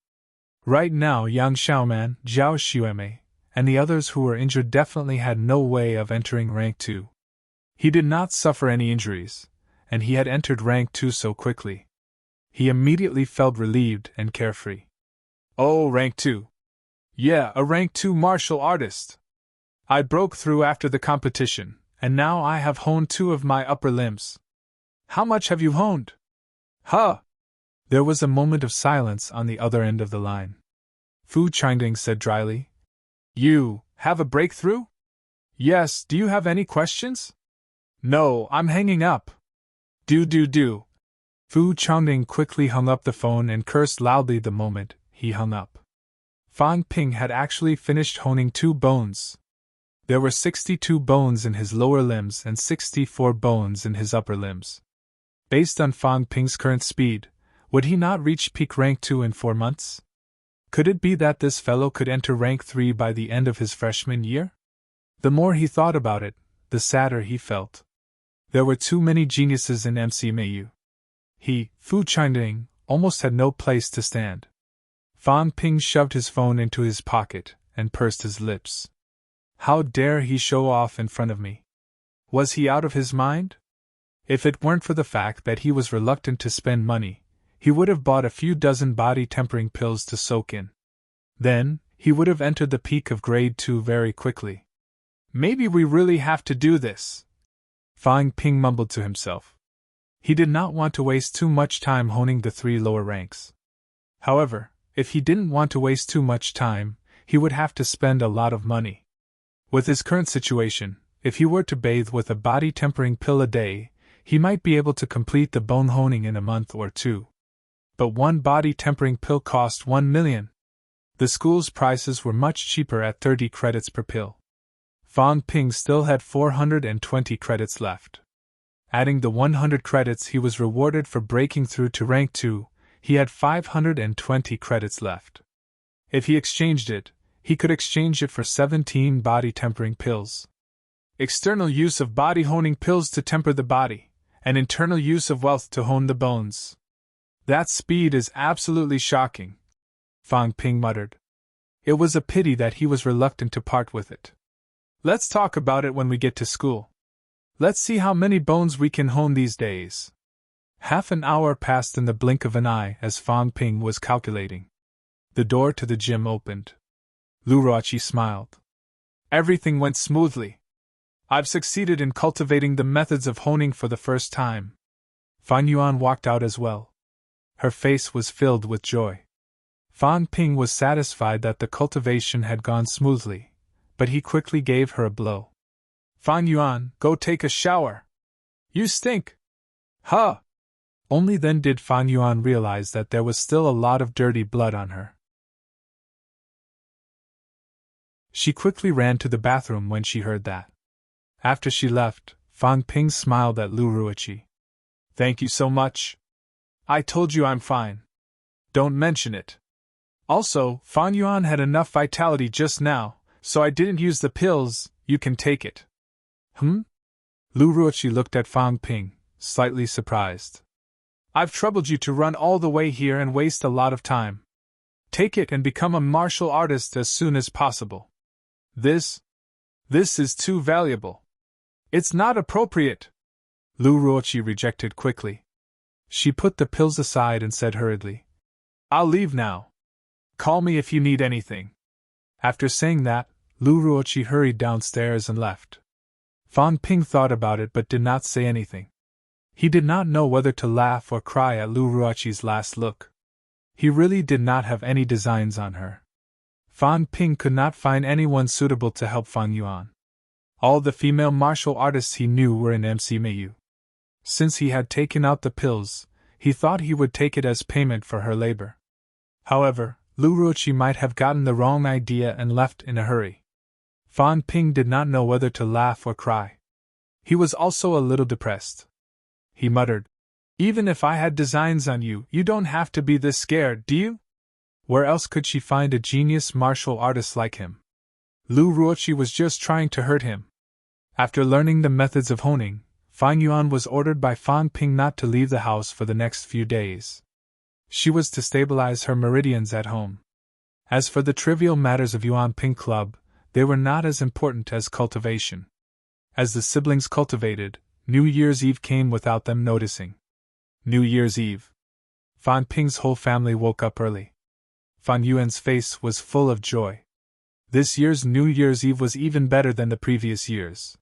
Right now, Yang Xiaoman, Zhao Xuemei, and the others who were injured definitely had no way of entering rank 2. He did not suffer any injuries, and he had entered rank 2 so quickly. He immediately felt relieved and carefree. "Oh, rank 2. Yeah, a rank 2 martial artist. I broke through after the competition, and now I have honed 2 of my upper limbs. How much have you honed?" "Huh!" There was a moment of silence on the other end of the line. Fu Changding said dryly, "You have a breakthrough?" "Yes, do you have any questions?" "No, I'm hanging up." Do. Fu Changding quickly hung up the phone and cursed loudly the moment he hung up. Fang Ping had actually finished honing 2 bones. There were 62 bones in his lower limbs and 64 bones in his upper limbs. Based on Fang Ping's current speed, would he not reach peak rank 2 in 4 months? Could it be that this fellow could enter rank 3 by the end of his freshman year? The more he thought about it, the sadder he felt. There were too many geniuses in MCMAU. He, Fu Changding, almost had no place to stand. Fang Ping shoved his phone into his pocket and pursed his lips. How dare he show off in front of me? Was he out of his mind? If it weren't for the fact that he was reluctant to spend money, he would have bought a few dozen body-tempering pills to soak in. Then, he would have entered the peak of grade 2 very quickly. Maybe we really have to do this, Fang Ping mumbled to himself. He did not want to waste too much time honing the 3 lower ranks. However, if he didn't want to waste too much time, he would have to spend a lot of money. With his current situation, if he were to bathe with a body-tempering pill a day, he might be able to complete the bone honing in a month or 2. But 1 body-tempering pill cost 1 million. The school's prices were much cheaper at 30 credits per pill. Fang Ping still had 420 credits left. Adding the 100 credits he was rewarded for breaking through to rank 2, he had 520 credits left. If he exchanged it, he could exchange it for 17 body-tempering pills. external use of body honing pills to temper the body, and internal use of wealth to hone the bones. That speed is absolutely shocking, Fang Ping muttered. It was a pity that he was reluctant to part with it. Let's talk about it when we get to school. Let's see how many bones we can hone these days. Half an hour passed in the blink of an eye as Fang Ping was calculating. The door to the gym opened. Lu Ruoqi smiled. Everything went smoothly. I've succeeded in cultivating the methods of honing for the first time. Fan Yuan walked out as well. Her face was filled with joy. Fang Ping was satisfied that the cultivation had gone smoothly, but he quickly gave her a blow. Fan Yuan, go take a shower. You stink. Huh! Only then did Fan Yuan realize that there was still a lot of dirty blood on her. She quickly ran to the bathroom when she heard that. After she left, Fang Ping smiled at Lu Ruoqi. Thank you so much. I told you I'm fine. Don't mention it. Also, Fan Yuan had enough vitality just now, so I didn't use the pills. You can take it. Lu Ruoqi looked at Fang Ping, slightly surprised. I've troubled you to run all the way here and waste a lot of time. Take it and become a martial artist as soon as possible. This is too valuable. It's not appropriate. Lu Ruoqi rejected quickly. She put the pills aside and said hurriedly, I'll leave now. Call me if you need anything. After saying that, Lu Ruoqi hurried downstairs and left. Fang Ping thought about it but did not say anything. He did not know whether to laugh or cry at Lu Ruoqi's last look. He really did not have any designs on her. Fang Ping could not find anyone suitable to help Fan Yuan. All the female martial artists he knew were in MC Mayu. Since he had taken out the pills, he thought he would take it as payment for her labor. However, Lu Ruoqi might have gotten the wrong idea and left in a hurry. Fang Ping did not know whether to laugh or cry. He was also a little depressed. He muttered, Even if I had designs on you, you don't have to be this scared, do you? Where else could she find a genius martial artist like him? Lu Ruoqi was just trying to hurt him. After learning the methods of honing, Fan Yuan was ordered by Fang Ping not to leave the house for the next few days. She was to stabilize her meridians at home. As for the trivial matters of Yuan Ping Club, they were not as important as cultivation. As the siblings cultivated, New Year's Eve came without them noticing. New Year's Eve. Fan Ping's whole family woke up early. Fan Yuan's face was full of joy. This year's New Year's Eve was even better than the previous years.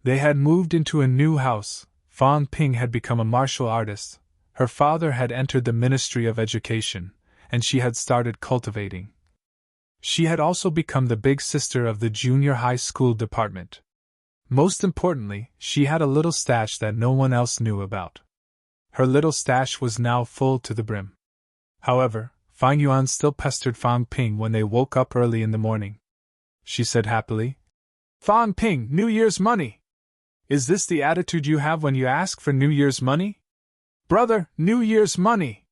They had moved into a new house, Fan Ping had become a martial artist, her father had entered the Ministry of Education, and she had started cultivating. She had also become the big sister of the junior high school department. Most importantly, she had a little stash that no one else knew about. Her little stash was now full to the brim. However, Fan Yuan still pestered Fang Ping when they woke up early in the morning. She said happily, Fang Ping, New Year's money! Is this the attitude you have when you ask for New Year's money? Brother, New Year's money!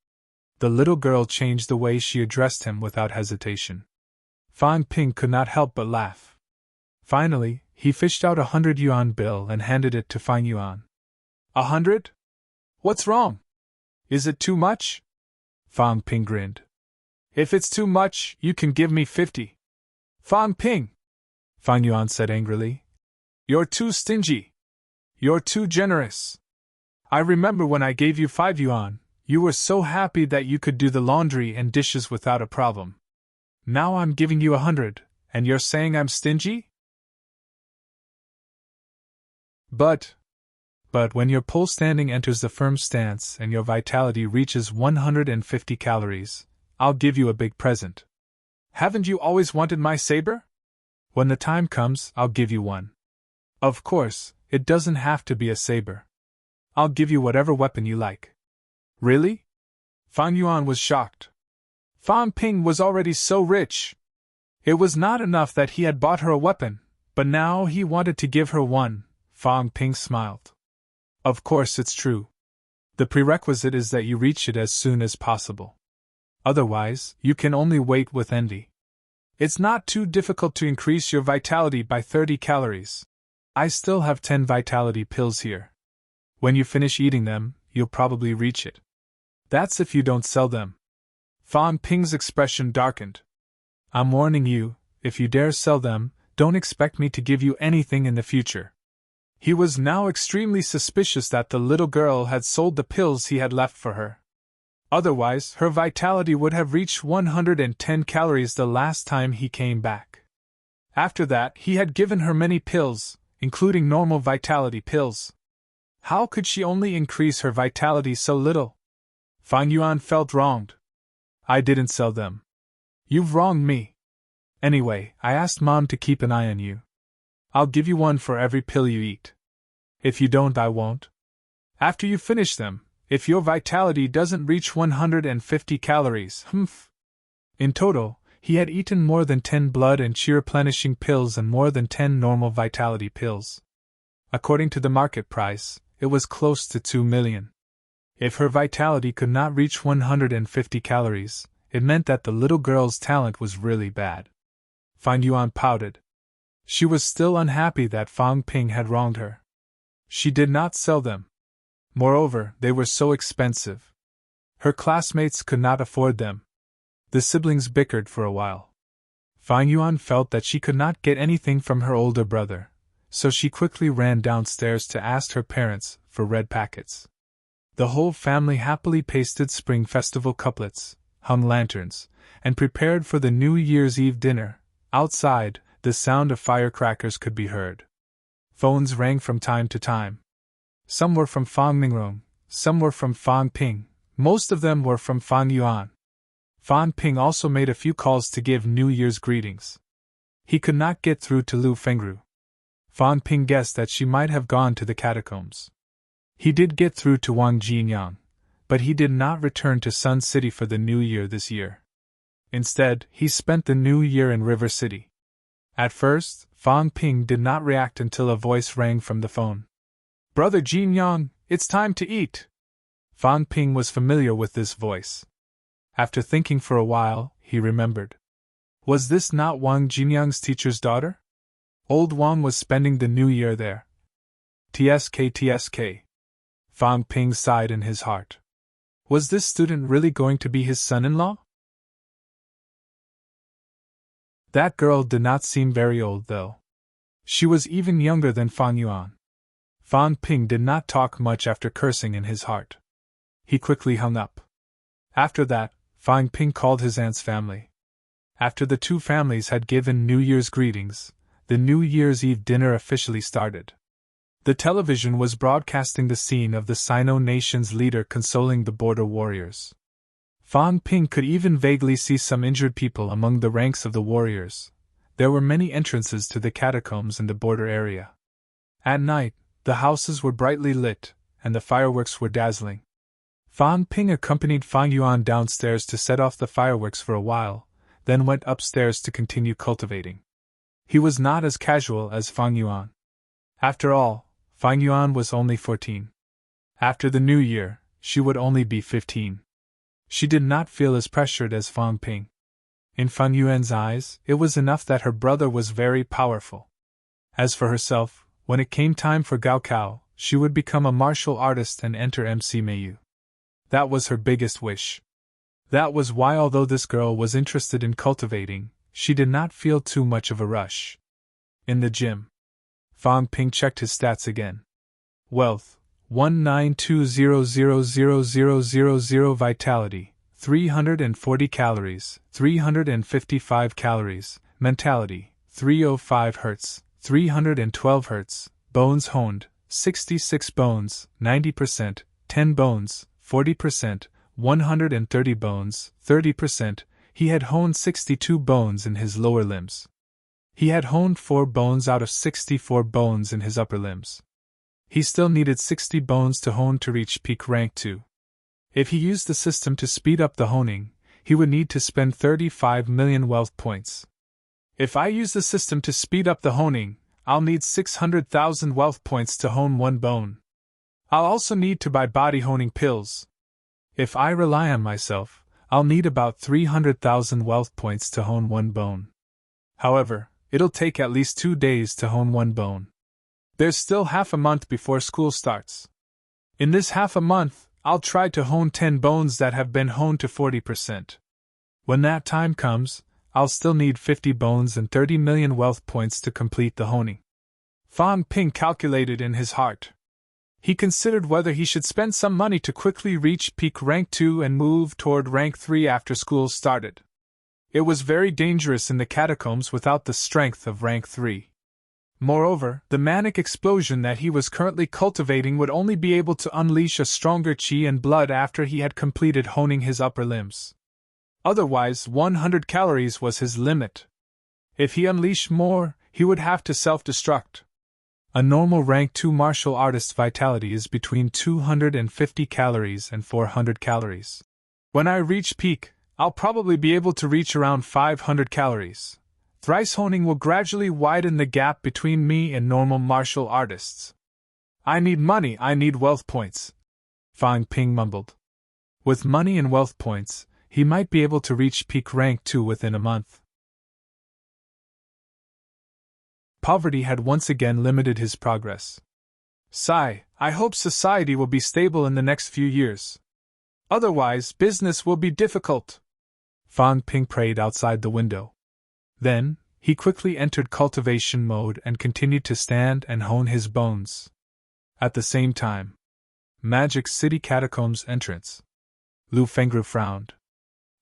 The little girl changed the way she addressed him without hesitation. Fang Ping could not help but laugh. Finally, he fished out 100 yuan bill and handed it to Fan Yuan. 100? What's wrong? Is it too much? Fang Ping grinned. If it's too much, you can give me 50. Fang Ping! Fan Yuan said angrily. You're too stingy. You're too generous. I remember when I gave you 5 yuan, you were so happy that you could do the laundry and dishes without a problem. Now I'm giving you 100, and you're saying I'm stingy? But when your pole standing enters the firm stance and your vitality reaches 150 calories, I'll give you a big present. Haven't you always wanted my saber? When the time comes, I'll give you one. Of course, it doesn't have to be a saber. I'll give you whatever weapon you like. Really? Fan Yuan was shocked. Fang Ping was already so rich. It was not enough that he had bought her a weapon, but now he wanted to give her one. Fang Ping smiled. Of course it's true. The prerequisite is that you reach it as soon as possible. Otherwise, you can only wait with envy. It's not too difficult to increase your vitality by 30 calories. I still have 10 vitality pills here. When you finish eating them, you'll probably reach it. That's if you don't sell them. Fan Ping's expression darkened. I'm warning you, if you dare sell them, don't expect me to give you anything in the future. He was now extremely suspicious that the little girl had sold the pills he had left for her. Otherwise, her vitality would have reached 110 calories the last time he came back. After that, he had given her many pills, including normal vitality pills. How could she only increase her vitality so little? Fang Yuan felt wronged. I didn't sell them. You've wronged me. Anyway, I asked Mom to keep an eye on you. I'll give you one for every pill you eat. If you don't, I won't. After you finish them, if your vitality doesn't reach 150 calories, In total, he had eaten more than 10 blood and chi replenishing pills and more than 10 normal vitality pills. According to the market price, it was close to 2 million. If her vitality could not reach 150 calories, it meant that the little girl's talent was really bad. Fang Yuan pouted. She was still unhappy that Fang Ping had wronged her. She did not sell them. Moreover, they were so expensive. Her classmates could not afford them. The siblings bickered for a while. Fang Yuan felt that she could not get anything from her older brother, so she quickly ran downstairs to ask her parents for red packets. The whole family happily pasted Spring Festival couplets, hung lanterns, and prepared for the New Year's Eve dinner. Outside, the sound of firecrackers could be heard. Phones rang from time to time. Some were from Fang Mingrong, some were from Fang Ping, most of them were from Fang Yuan. Fang Ping also made a few calls to give New Year's greetings. He could not get through to Lu Fengru. Fang Ping guessed that she might have gone to the catacombs. He did get through to Wang Jinyang, but he did not return to Sun City for the New Year this year. Instead, he spent the New Year in River City. At first, Fang Ping did not react until a voice rang from the phone. Brother Jinyang, it's time to eat. Fang Ping was familiar with this voice. After thinking for a while, he remembered. Was this not Wang Jinyang's teacher's daughter? Old Wang was spending the New Year there. TSK. Fang Ping sighed in his heart. Was this student really going to be his son-in-law? That girl did not seem very old, though. She was even younger than Fang Yuan. Fang Ping did not talk much after cursing in his heart. He quickly hung up. After that, Fang Ping called his aunt's family. After the two families had given New Year's greetings, the New Year's Eve dinner officially started. The television was broadcasting the scene of the Sino nation's leader consoling the border warriors. Fang Ping could even vaguely see some injured people among the ranks of the warriors. There were many entrances to the catacombs in the border area. At night, the houses were brightly lit, and the fireworks were dazzling. Fang Ping accompanied Fang Yuan downstairs to set off the fireworks for a while, then went upstairs to continue cultivating. He was not as casual as Fang Yuan. After all, Fang Yuan was only 14. After the New Year, she would only be 15. She did not feel as pressured as Fang Ping. In Fang Yuan's eyes, it was enough that her brother was very powerful. As for herself, when it came time for Gaokao, she would become a martial artist and enter MC Meiyu. That was her biggest wish. That was why, although this girl was interested in cultivating, she did not feel too much of a rush. In the gym, Fang Ping checked his stats again. Wealth, 192,000,000 vitality, 340 calories, 355 calories, mentality, 305 Hz, 312 Hz, bones honed, 66 bones, 90%, 10 bones, 40%, 130 bones, 30%. He had honed 62 bones in his lower limbs. He had honed 4 bones out of 64 bones in his upper limbs. He still needed 60 bones to hone to reach peak rank 2. If he used the system to speed up the honing, he would need to spend 35 million wealth points. If I use the system to speed up the honing, I'll need 600,000 wealth points to hone 1 bone. I'll also need to buy body honing pills. If I rely on myself, I'll need about 300,000 wealth points to hone 1 bone. However, it'll take at least 2 days to hone 1 bone. There's still half a month before school starts. In this half a month, I'll try to hone 10 bones that have been honed to 40%. When that time comes, I'll still need 50 bones and 30 million wealth points to complete the honing. Fan Ping calculated in his heart. He considered whether he should spend some money to quickly reach peak rank 2 and move toward rank 3 after school started. It was very dangerous in the catacombs without the strength of rank 3. Moreover, the manic explosion that he was currently cultivating would only be able to unleash a stronger chi and blood after he had completed honing his upper limbs. Otherwise, 100 calories was his limit. If he unleashed more, he would have to self-destruct. A normal rank 2 martial artist's vitality is between 250 calories and 400 calories. When I reach peak, I'll probably be able to reach around 500 calories. Thrice honing will gradually widen the gap between me and normal martial artists. I need money, I need wealth points, Fan Ping mumbled. With money and wealth points, he might be able to reach peak rank 2 within a month. Poverty had once again limited his progress. Sigh, I hope society will be stable in the next few years. Otherwise, business will be difficult. Fan Ping prayed outside the window. Then, he quickly entered cultivation mode and continued to stand and hone his bones. At the same time, Magic City Catacombs entrance. Lu Fengru frowned.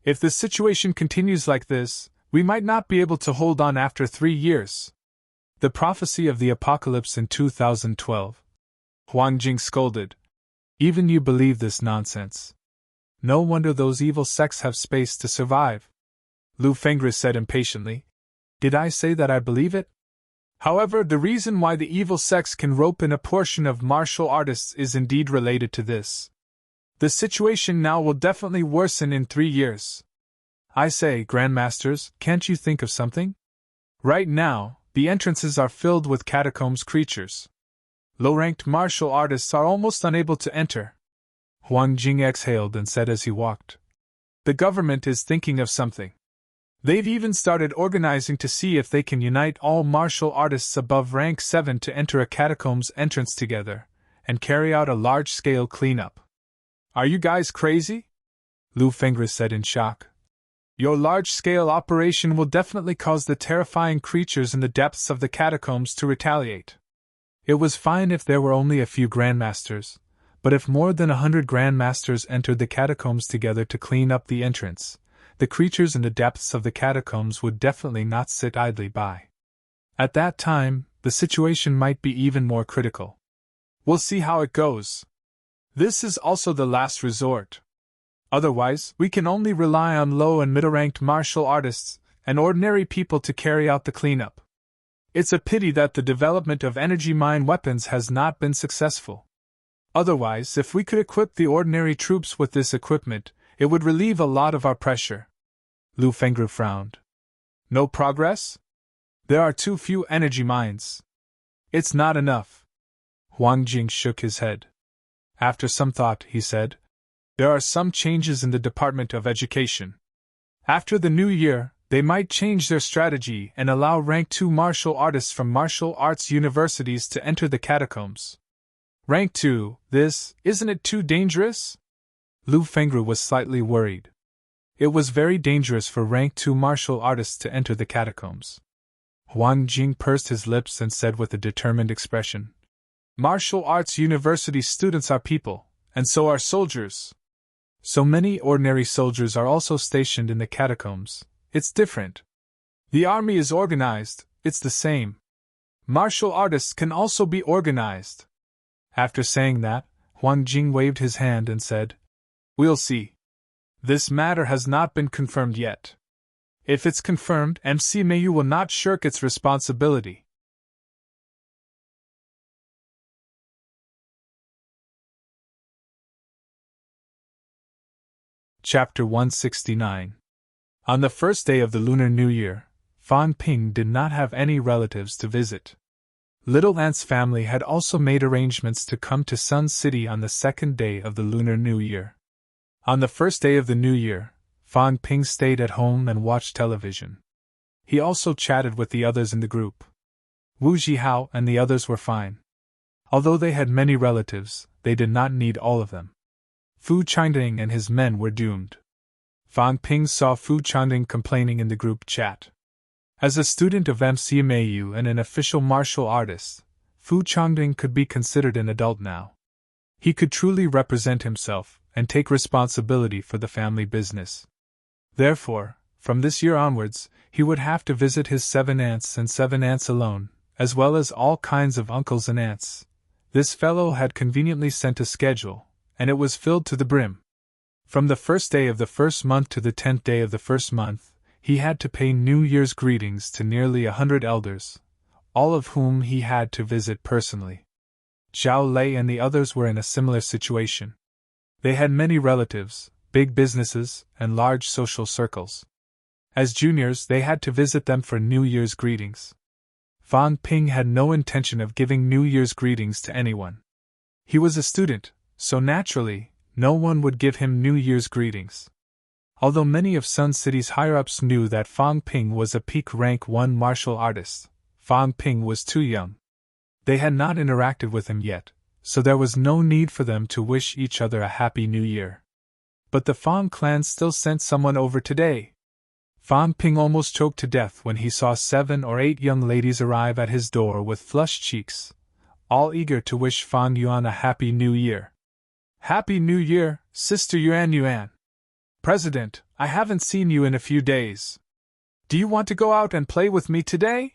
If the situation continues like this, we might not be able to hold on after 3 years. The prophecy of the apocalypse in 2012. Huang Jing scolded. Even you believe this nonsense. No wonder those evil sects have space to survive. Lu Fengru said impatiently. Did I say that I believe it? However, the reason why the evil sects can rope in a portion of martial artists is indeed related to this. The situation now will definitely worsen in 3 years. I say, Grandmasters, can't you think of something? Right now, the entrances are filled with catacombs creatures. Low-ranked martial artists are almost unable to enter. Huang Jing exhaled and said as he walked. The government is thinking of something. They've even started organizing to see if they can unite all martial artists above rank 7 to enter a catacombs entrance together, and carry out a large-scale cleanup. Are you guys crazy? Lu Fengru said in shock. Your large-scale operation will definitely cause the terrifying creatures in the depths of the catacombs to retaliate. It was fine if there were only a few grandmasters, but if more than 100 grandmasters entered the catacombs together to clean up the entrance, the creatures in the depths of the catacombs would definitely not sit idly by. At that time, the situation might be even more critical. We'll see how it goes. This is also the last resort. Otherwise, we can only rely on low and middle-ranked martial artists and ordinary people to carry out the cleanup. It's a pity that the development of energy mine weapons has not been successful. Otherwise, if we could equip the ordinary troops with this equipment, it would relieve a lot of our pressure. Lu Fengru frowned. No progress? There are too few energy mines. It's not enough. Huang Jing shook his head. After some thought, he said, there are some changes in the Department of Education. After the new year, they might change their strategy and allow rank 2 martial artists from martial arts universities to enter the catacombs. Rank 2, isn't it too dangerous? Lu Fengru was slightly worried. It was very dangerous for rank 2 martial artists to enter the catacombs. Huang Jing pursed his lips and said with a determined expression, Martial arts university students are people, and so are soldiers. So many ordinary soldiers are also stationed in the catacombs. It's different. The army is organized, it's the same. Martial artists can also be organized. After saying that, Huang Jing waved his hand and said, We'll see. This matter has not been confirmed yet. If it's confirmed, MC Mayu will not shirk its responsibility. Chapter 169. On the first day of the Lunar New Year, Fan Ping did not have any relatives to visit. Little Ant's family had also made arrangements to come to Sun City on the second day of the Lunar New Year. On the first day of the New Year, Fan Ping stayed at home and watched television. He also chatted with the others in the group. Wu Jihao and the others were fine. Although they had many relatives, they did not need all of them. Fu Changding and his men were doomed. Fang Ping saw Fu Changding complaining in the group chat. As a student of MCMAU and an official martial artist, Fu Changding could be considered an adult now. He could truly represent himself and take responsibility for the family business. Therefore, from this year onwards, he would have to visit his 7 aunts and 7 aunts alone, as well as all kinds of uncles and aunts. This fellow had conveniently sent a schedule, and it was filled to the brim. From the first day of the first month to the 10th day of the first month, he had to pay New Year's greetings to nearly 100 elders, all of whom he had to visit personally. Zhao Lei and the others were in a similar situation. They had many relatives, big businesses, and large social circles. As juniors, they had to visit them for New Year's greetings. Fang Ping had no intention of giving New Year's greetings to anyone. He was a student, so naturally, no one would give him New Year's greetings. Although many of Sun City's higher-ups knew that Fang Ping was a peak rank 1 martial artist, Fang Ping was too young. They had not interacted with him yet, so there was no need for them to wish each other a happy new year. But the Fang clan still sent someone over today. Fang Ping almost choked to death when he saw 7 or 8 young ladies arrive at his door with flushed cheeks, all eager to wish Fang Yuan a happy new year. Happy New Year, Sister Yuan. President, I haven't seen you in a few days. Do you want to go out and play with me today?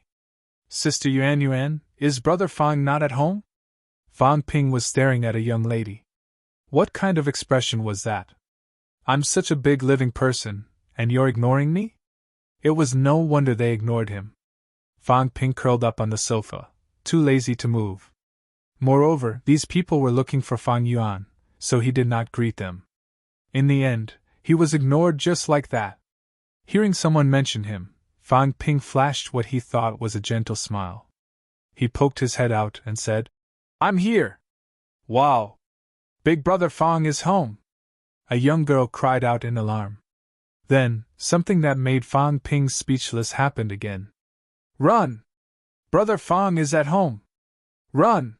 Sister Yuan, is Brother Fang not at home? Fang Ping was staring at a young lady. What kind of expression was that? I'm such a big living person, and you're ignoring me? It was no wonder they ignored him. Fang Ping curled up on the sofa, too lazy to move. Moreover, these people were looking for Fang Yuan, so he did not greet them. In the end, he was ignored just like that. Hearing someone mention him, Fang Ping flashed what he thought was a gentle smile. He poked his head out and said, I'm here! Wow! Big Brother Fang is home! A young girl cried out in alarm. Then, something that made Fang Ping speechless happened again. Run! Brother Fang is at home! Run!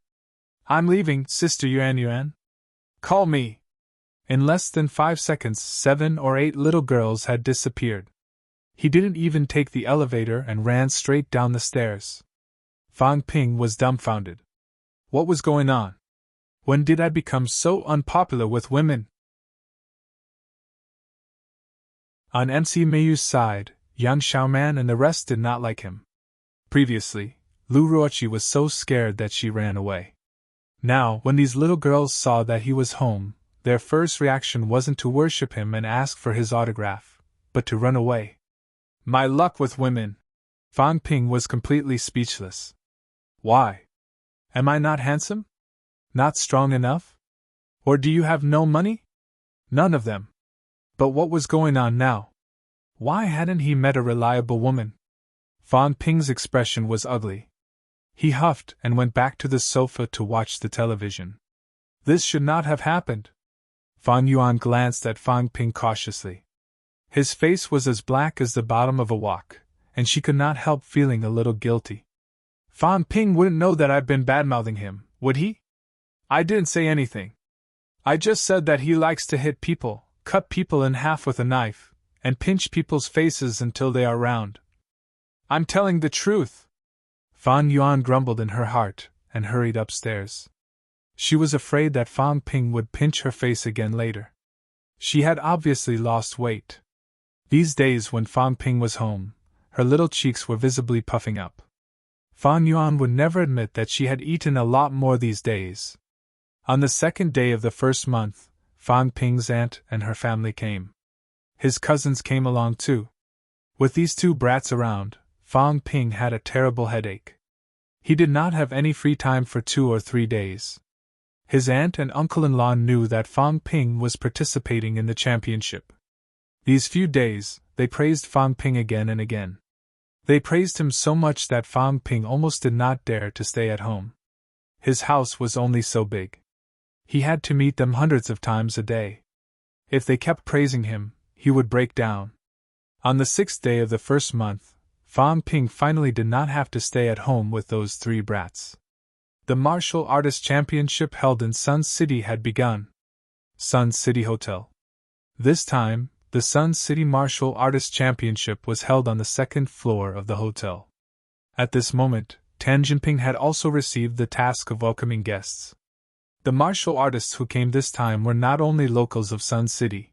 I'm leaving, Sister Yuan. Call me! In less than 5 seconds, 7 or 8 little girls had disappeared. He didn't even take the elevator and ran straight down the stairs. Fang Ping was dumbfounded. What was going on? When did I become so unpopular with women? On MC Mayu's side, Yang Xiaoman and the rest did not like him. Previously, Lu Ruoqi was so scared that she ran away. Now, when these little girls saw that he was home, their first reaction wasn't to worship him and ask for his autograph, but to run away. My luck with women! Fang Ping was completely speechless. Why? Am I not handsome? Not strong enough? Or do you have no money? None of them. But what was going on now? Why hadn't he met a reliable woman? Fang Ping's expression was ugly. He huffed and went back to the sofa to watch the television. This should not have happened. Fang Yuan glanced at Fang Ping cautiously. His face was as black as the bottom of a wok, and she could not help feeling a little guilty. Fang Ping wouldn't know that I've been badmouthing him, would he? I didn't say anything. I just said that he likes to hit people, cut people in half with a knife, and pinch people's faces until they are round. I'm telling the truth. Fang Yuan grumbled in her heart and hurried upstairs. She was afraid that Fang Ping would pinch her face again later. She had obviously lost weight. These days when Fang Ping was home, her little cheeks were visibly puffing up. Fang Yuan would never admit that she had eaten a lot more these days. On the 2nd day of the first month, Fang Ping's aunt and her family came. His cousins came along too. With these 2 brats around, Fang Ping had a terrible headache. He did not have any free time for 2 or 3 days. His aunt and uncle-in-law knew that Fang Ping was participating in the championship. These few days, they praised Fang Ping again and again. They praised him so much that Fang Ping almost did not dare to stay at home. His house was only so big. He had to meet them hundreds of times a day. If they kept praising him, he would break down. On the 6th day of the first month, Fang Ping finally did not have to stay at home with those 3 brats. The Martial Artist Championship held in Sun City had begun. Sun City Hotel. This time, the Sun City Martial Artist Championship was held on the second floor of the hotel. At this moment, Tan Jinping had also received the task of welcoming guests. The martial artists who came this time were not only locals of Sun City.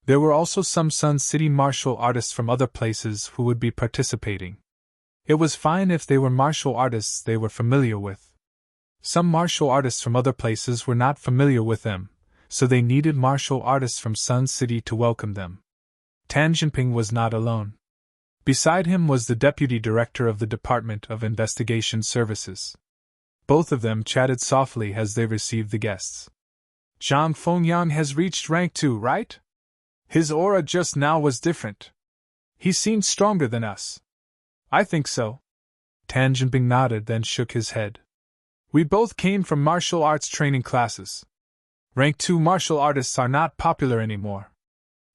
There were also some Sun City martial artists from other places who would be participating. It was fine if they were martial artists they were familiar with. Some martial artists from other places were not familiar with them, so they needed martial artists from Sun City to welcome them. Tan Jinping was not alone. Beside him was the deputy director of the Department of Investigation Services. Both of them chatted softly as they received the guests. Zhang Fengyang has reached rank 2, right? His aura just now was different. He seemed stronger than us. I think so. Tan Jinping nodded, then shook his head. We both came from martial arts training classes. Rank 2 martial artists are not popular anymore.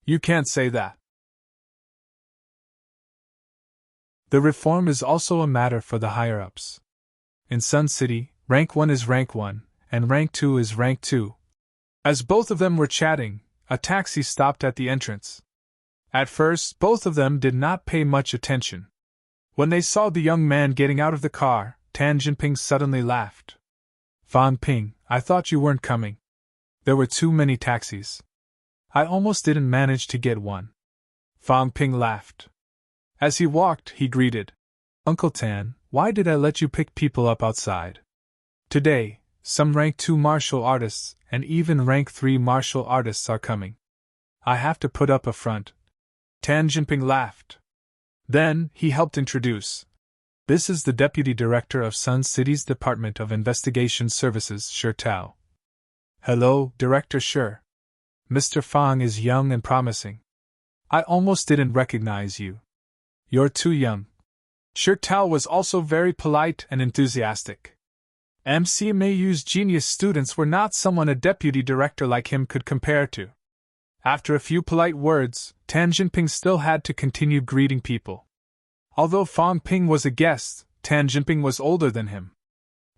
You can't say that. The reform is also a matter for the higher-ups. In Sun City, rank 1 is rank 1, and rank 2 is rank 2. As both of them were chatting, a taxi stopped at the entrance. At first, both of them did not pay much attention. When they saw the young man getting out of the car, Tan Jinping suddenly laughed. Fan Ping, I thought you weren't coming. There were too many taxis. I almost didn't manage to get one. Fan Ping laughed. As he walked, he greeted. Uncle Tan, why did I let you pick people up outside? Today, some rank 2 martial artists and even rank 3 martial artists are coming. I have to put up a front. Tan Jinping laughed. Then, he helped introduce. This is the Deputy Director of Sun City's Department of Investigation Services, Shi Tao. Hello, Director Shi. Mr. Fang is young and promising. I almost didn't recognize you. You're too young. Shi Tao was also very polite and enthusiastic. MCMAU's genius students were not someone a deputy director like him could compare to. After a few polite words, Tan Jinping still had to continue greeting people. Although Fan Ping was a guest, Tan Jinping was older than him.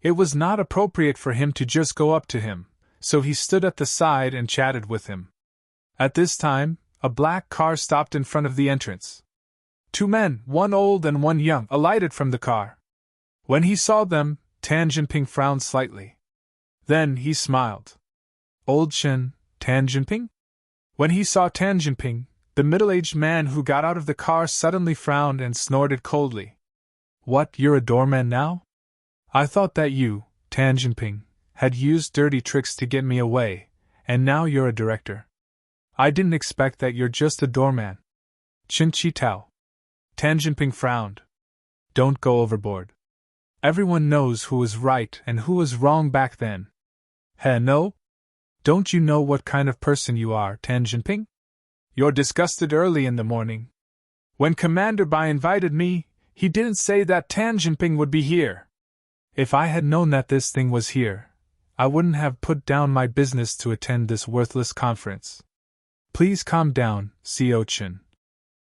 It was not appropriate for him to just go up to him, so he stood at the side and chatted with him. At this time, a black car stopped in front of the entrance. 2 men, one old and one young, alighted from the car. When he saw them, Tan Jinping frowned slightly. Then he smiled. Old Shin, Tan Jinping? When he saw Tan Jinping, the middle-aged man who got out of the car suddenly frowned and snorted coldly. What, you're a doorman now? I thought that you, Tan Jinping, had used dirty tricks to get me away, and now you're a director. I didn't expect that you're just a doorman. Qin Chi Tao. Tan Jinping frowned. Don't go overboard. Everyone knows who was right and who was wrong back then. Heh, no? Don't you know what kind of person you are, Tan Jinping? You're disgusted early in the morning. When Commander Bai invited me, he didn't say that Tan Jinping would be here. If I had known that this thing was here, I wouldn't have put down my business to attend this worthless conference. Please calm down, Co. Chen.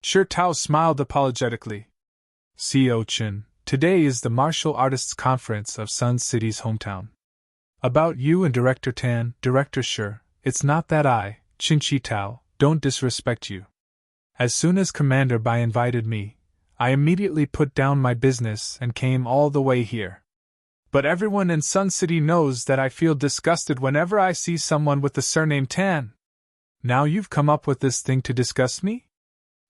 Shi Tao smiled apologetically. Co. Chen, today is the Martial Artists Conference of Sun City's hometown. About you and Director Tan, Director Shi, it's not that I, Qin Chi Tao, don't disrespect you. As soon as Commander Bai invited me, I immediately put down my business and came all the way here. But everyone in Sun City knows that I feel disgusted whenever I see someone with the surname Tan. Now you've come up with this thing to disgust me?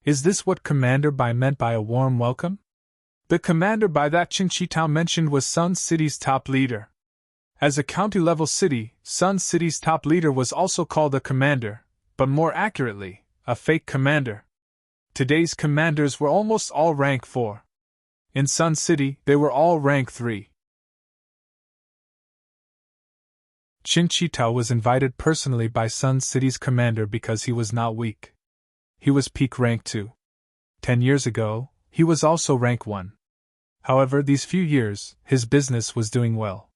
Is this what Commander Bai meant by a warm welcome? The Commander Bai that Qin Chi Tao mentioned was Sun City's top leader. As a county-level city, Sun City's top leader was also called a commander, but more accurately, a fake commander. Today's commanders were almost all rank 4. In Sun City, they were all rank 3. Qin Chi Tao was invited personally by Sun City's commander because he was not weak. He was peak rank 2. 10 years ago, he was also rank 1. However, these few years, his business was doing well.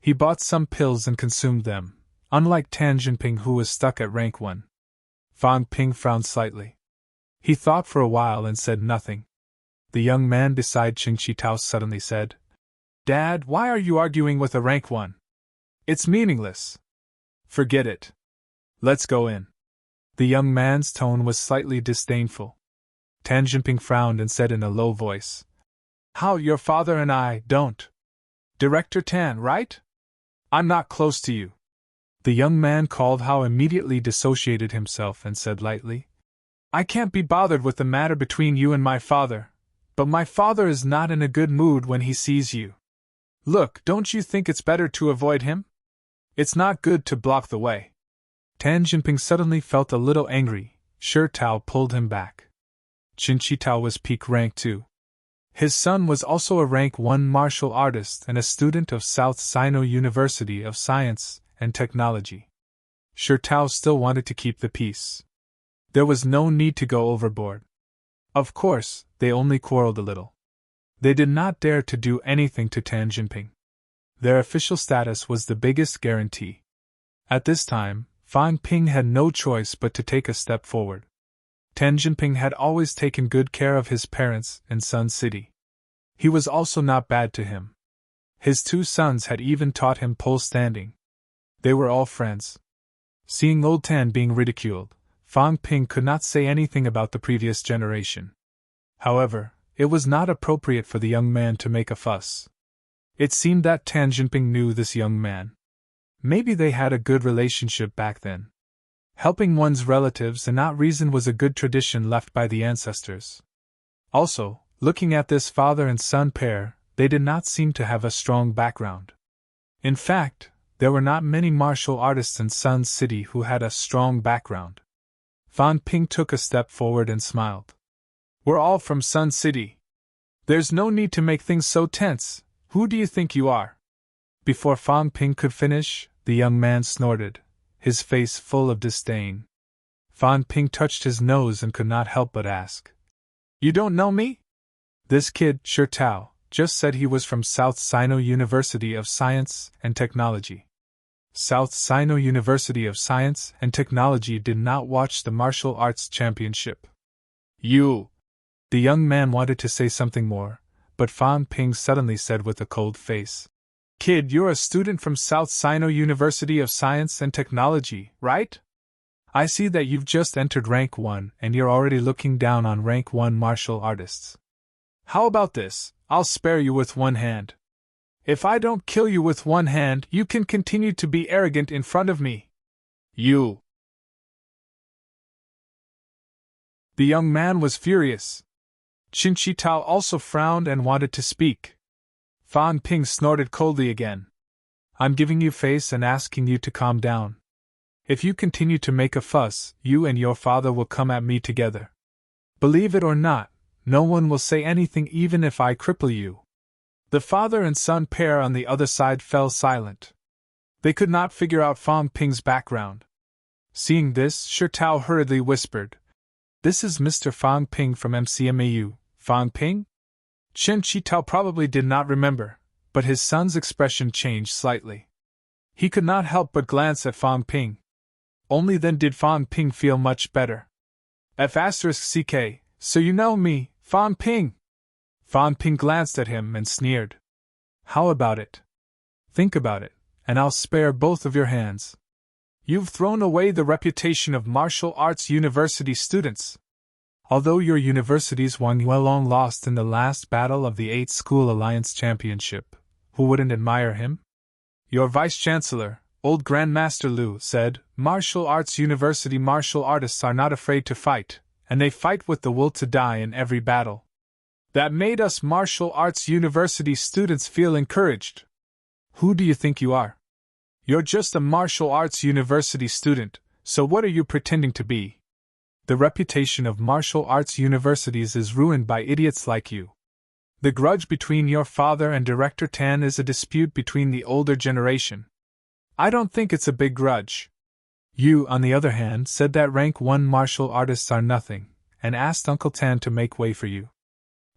He bought some pills and consumed them, unlike Tan Jinping who was stuck at rank 1. Fan Ping frowned slightly. He thought for a while and said nothing. The young man beside Qin Chi Tao suddenly said, Dad, why are you arguing with a rank 1? It's meaningless. Forget it. Let's go in. The young man's tone was slightly disdainful. Tan Jinping frowned and said in a low voice, How, your father and I don't. Director Tan, right? I'm not close to you. The young man called Hao immediately dissociated himself and said lightly, I can't be bothered with the matter between you and my father, but my father is not in a good mood when he sees you. Look, don't you think it's better to avoid him? It's not good to block the way. Tan Jinping suddenly felt a little angry. Shi Tao pulled him back. Qin Shi Tao was peak rank 2. His son was also a rank 1 martial artist and a student of South Sino University of Science and Technology. Shi Tao still wanted to keep the peace. There was no need to go overboard. Of course, they only quarreled a little. They did not dare to do anything to Tan Jinping. Their official status was the biggest guarantee. At this time, Fan Ping had no choice but to take a step forward. Tan Jinping had always taken good care of his parents in Sun City. He was also not bad to him. His 2 sons had even taught him pole standing. They were all friends. Seeing old Tan being ridiculed, Fan Ping could not say anything about the previous generation. However, it was not appropriate for the young man to make a fuss. It seemed that Tan Jinping knew this young man. Maybe they had a good relationship back then. Helping one's relatives and not reason was a good tradition left by the ancestors. Also, looking at this father and son pair, they did not seem to have a strong background. In fact, there were not many martial artists in Sun City who had a strong background. Fan Ping took a step forward and smiled. We're all from Sun City. There's no need to make things so tense. Who do you think you are? Before Fan Ping could finish, the young man snorted, his face full of disdain. Fan Ping touched his nose and could not help but ask, You don't know me? This kid, Shi Tao, just said he was from South Sino University of Science and Technology. South Sino University of Science and Technology did not watch the martial arts championship. You! The young man wanted to say something more, but Fan Ping suddenly said with a cold face, Kid, you're a student from South Sino University of Science and Technology, right? I see that you've just entered rank 1 and you're already looking down on rank 1 martial artists. How about this? I'll spare you with one hand. If I don't kill you with one hand, you can continue to be arrogant in front of me. You! The young man was furious. Qin Shi Tao also frowned and wanted to speak. Fan Ping snorted coldly again. I'm giving you face and asking you to calm down. If you continue to make a fuss, you and your father will come at me together. Believe it or not, no one will say anything even if I cripple you. The father and son pair on the other side fell silent. They could not figure out Fan Ping's background. Seeing this, Shi Tao hurriedly whispered, This is Mr. Fan Ping from MCMAU. Fan Ping? Qin Shi Tao probably did not remember, but his son's expression changed slightly. He could not help but glance at Fan Ping. Only then did Fan Ping feel much better. F***CK, so you know me, Fan Ping? Fan Ping glanced at him and sneered. How about it? Think about it, and I'll spare both of your hands. You've thrown away the reputation of martial arts university students. Although your university's Wang Yuelong lost in the last battle of the 8th School Alliance Championship, who wouldn't admire him? Your vice-chancellor, old Grandmaster Liu, said, Martial arts university martial artists are not afraid to fight, and they fight with the will to die in every battle. That made us martial arts university students feel encouraged. Who do you think you are? You're just a martial arts university student, so what are you pretending to be? The reputation of martial arts universities is ruined by idiots like you. The grudge between your father and Director Tan is a dispute between the older generation. I don't think it's a big grudge. You, on the other hand, said that rank 1 martial artists are nothing, and asked Uncle Tan to make way for you.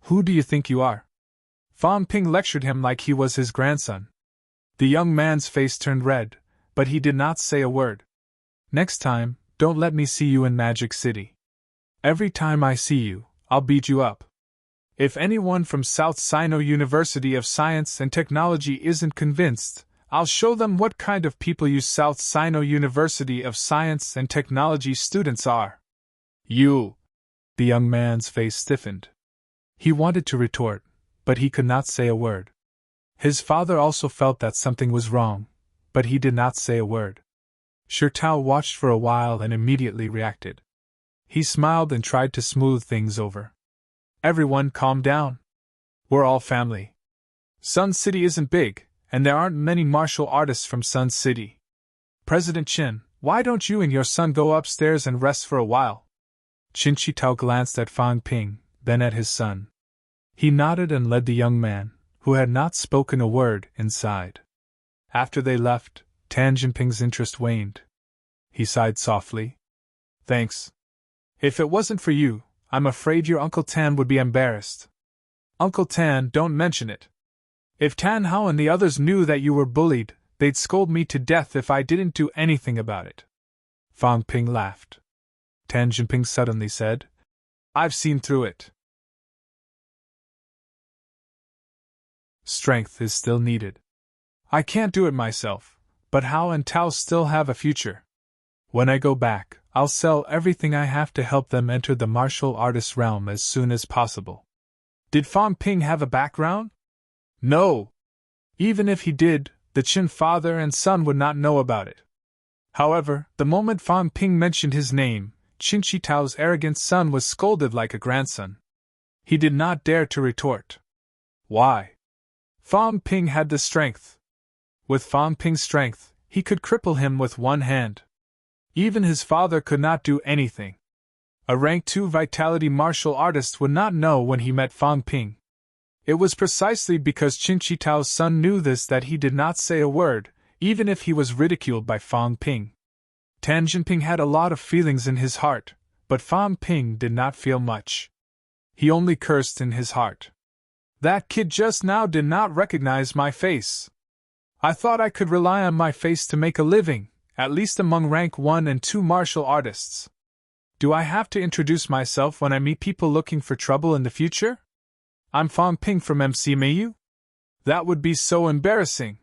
Who do you think you are? Fan Ping lectured him like he was his grandson. The young man's face turned red, but he did not say a word. Next time, don't let me see you in Magic City. Every time I see you, I'll beat you up. If anyone from South Sino University of Science and Technology isn't convinced, I'll show them what kind of people you South Sino University of Science and Technology students are. You! The young man's face stiffened. He wanted to retort, but he could not say a word. His father also felt that something was wrong, but he did not say a word. Shirtao watched for a while and immediately reacted. He smiled and tried to smooth things over. Everyone calm down. We're all family. Sun City isn't big, and there aren't many martial artists from Sun City. President Qin, why don't you and your son go upstairs and rest for a while? Qin Shitao glanced at Fang Ping, then at his son. He nodded and led the young man, who had not spoken a word, inside. After they left, Tan Jinping's interest waned. He sighed softly. Thanks. If it wasn't for you, I'm afraid your Uncle Tan would be embarrassed. Uncle Tan, don't mention it. If Tan Hao and the others knew that you were bullied, they'd scold me to death if I didn't do anything about it. Fang Ping laughed. Tan Jinping suddenly said, I've seen through it. Strength is still needed. I can't do it myself, but Hao and Tao still have a future. When I go back, I'll sell everything I have to help them enter the martial artist realm as soon as possible. Did Fang Ping have a background? No. Even if he did, the Qin father and son would not know about it. However, the moment Fang Ping mentioned his name, Qin Shitao's arrogant son was scolded like a grandson. He did not dare to retort. Why? Fang Ping had the strength. With Fang Ping's strength, he could cripple him with one hand. Even his father could not do anything. A rank 2 vitality martial artist would not know when he met Fang Ping. It was precisely because Qin Shitao's son knew this that he did not say a word, even if he was ridiculed by Fang Ping. Tan Jinping had a lot of feelings in his heart, but Fang Ping did not feel much. He only cursed in his heart. That kid just now did not recognize my face. I thought I could rely on my face to make a living, at least among rank 1 and 2 martial artists. Do I have to introduce myself when I meet people looking for trouble in the future? I'm Fang Ping from MC Mayu? That would be so embarrassing.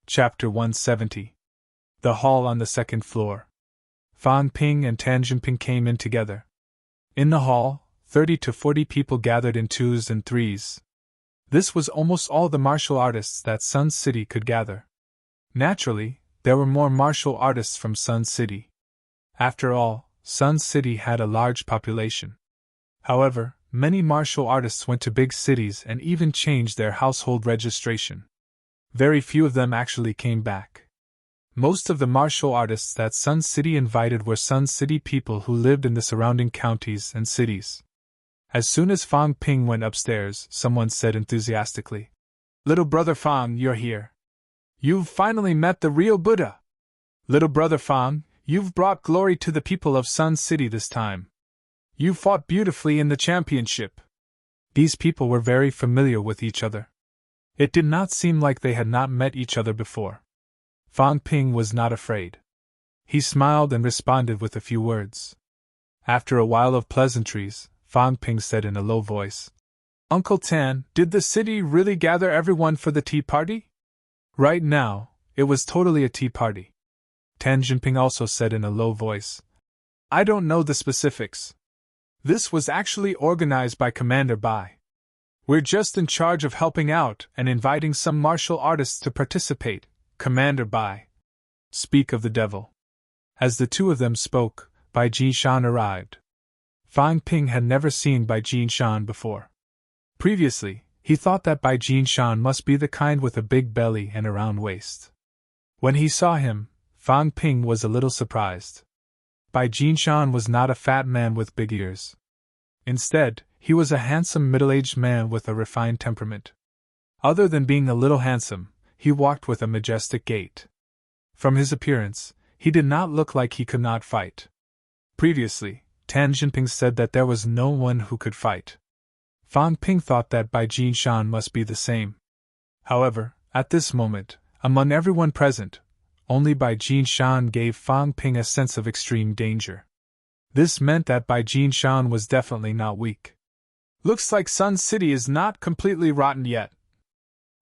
Chapter 170. The hall on the second floor. Fang Ping and Tan Jinping came in together. In the hall, 30 to 40 people gathered in 2s and 3s. This was almost all the martial artists that Sun City could gather. Naturally, there were more martial artists from Sun City. After all, Sun City had a large population. However, many martial artists went to big cities and even changed their household registration. Very few of them actually came back. Most of the martial artists that Sun City invited were Sun City people who lived in the surrounding counties and cities. As soon as Fang Ping went upstairs, someone said enthusiastically, Little brother Fang, you're here. You've finally met the real Buddha. Little brother Fang, you've brought glory to the people of Sun City this time. You fought beautifully in the championship. These people were very familiar with each other. It did not seem like they had not met each other before. Fang Ping was not afraid. He smiled and responded with a few words. After a while of pleasantries, Fang Ping said in a low voice, Uncle Tan, did the city really gather everyone for the tea party? Right now, it was totally a tea party. Tan Jinping also said in a low voice, I don't know the specifics. This was actually organized by Commander Bai. We're just in charge of helping out and inviting some martial artists to participate, Commander Bai. Speak of the devil. As the two of them spoke, Bai Jinshan arrived. Fang Ping had never seen Bai Jinshan before. Previously, he thought that Bai Jinshan must be the kind with a big belly and a round waist. When he saw him, Fang Ping was a little surprised. Bai Jinshan was not a fat man with big ears. Instead, he was a handsome middle-aged man with a refined temperament. Other than being a little handsome, he walked with a majestic gait. From his appearance, he did not look like he could not fight. Previously, Tan Jinping said that there was no one who could fight. Fang Ping thought that Bai Jinshan must be the same. However, at this moment, among everyone present, only Bai Jinshan gave Fang Ping a sense of extreme danger. This meant that Bai Jinshan was definitely not weak. "Looks like Sun City is not completely rotten yet,"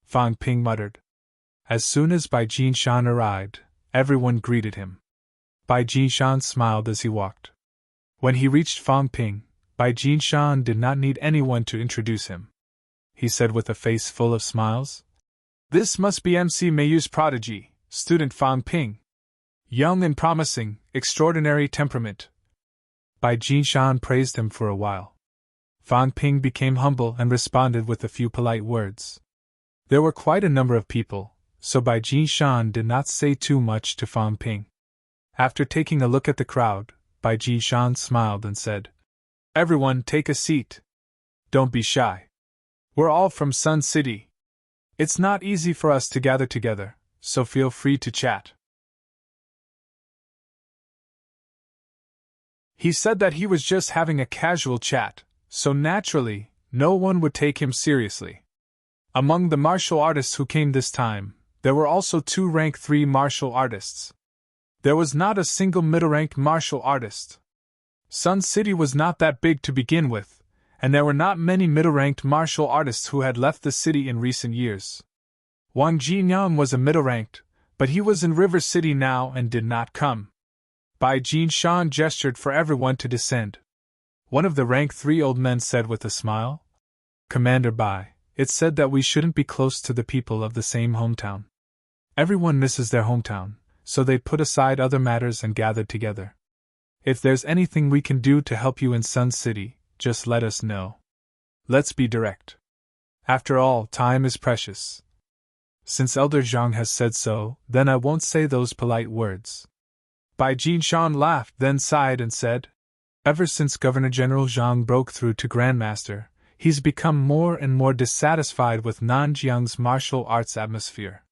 Fang Ping muttered. As soon as Bai Jinshan arrived, everyone greeted him. Bai Jinshan smiled as he walked. When he reached Fang Ping, Bai Jinshan did not need anyone to introduce him. He said with a face full of smiles, "This must be MC Meiyu's prodigy, student Fang Ping. Young and promising, extraordinary temperament." Bai Jinshan praised him for a while. Fang Ping became humble and responded with a few polite words. There were quite a number of people, so Bai Jinshan did not say too much to Fang Ping. After taking a look at the crowd, Bai Jinshan smiled and said, "Everyone take a seat. Don't be shy. We're all from Sun City. It's not easy for us to gather together, so feel free to chat." He said that he was just having a casual chat, so naturally, no one would take him seriously. Among the martial artists who came this time, there were also 2 rank 3 martial artists. There was not a single middle-ranked martial artist. Sun City was not that big to begin with, and there were not many middle-ranked martial artists who had left the city in recent years. Wang Jinyang was a middle-ranked, but he was in River City now and did not come. Bai Jinshan gestured for everyone to descend. One of the rank 3 old men said with a smile, "Commander Bai, it's said that we shouldn't be close to the people of the same hometown. Everyone misses their hometown, so they put aside other matters and gathered together. If there's anything we can do to help you in Sun City, just let us know. Let's be direct. After all, time is precious. Since Elder Zhang has said so, then I won't say those polite words." Bai Jinshan laughed, then sighed and said, "Ever since Governor General Zhang broke through to Grandmaster, he's become more and more dissatisfied with Nanjiang's martial arts atmosphere.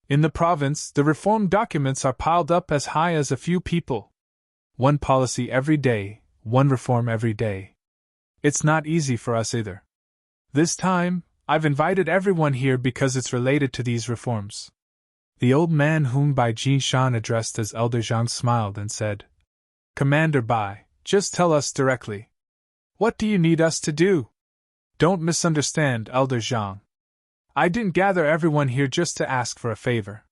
In the province, the reform documents are piled up as high as a few people. One policy every day, one reform every day. It's not easy for us either. This time, I've invited everyone here because it's related to these reforms." The old man whom Bai Jinshan addressed as Elder Zhang smiled and said, "Commander Bai, just tell us directly. What do you need us to do? Don't misunderstand, Elder Zhang. I didn't gather everyone here just to ask for a favor."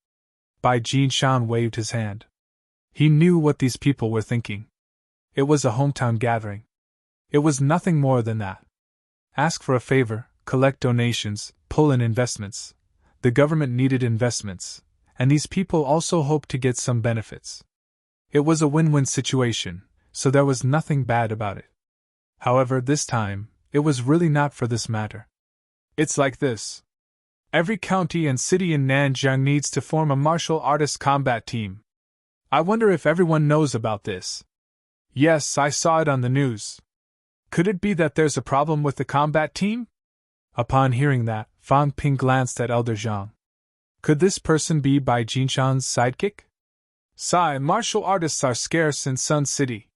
Bai Jinshan waved his hand. He knew what these people were thinking. It was a hometown gathering. It was nothing more than that. Ask for a favor, collect donations, pull in investments. The government needed investments, and these people also hoped to get some benefits. It was a win-win situation, so there was nothing bad about it. However, this time, it was really not for this matter. It's like this. Every county and city in Nanjiang needs to form a martial artist combat team. I wonder if everyone knows about this. Yes, I saw it on the news. Could it be that there's a problem with the combat team? Upon hearing that, Fang Ping glanced at Elder Zhang. Could this person be Bai Jinshan's sidekick? Sai, martial artists are scarce in Sun City.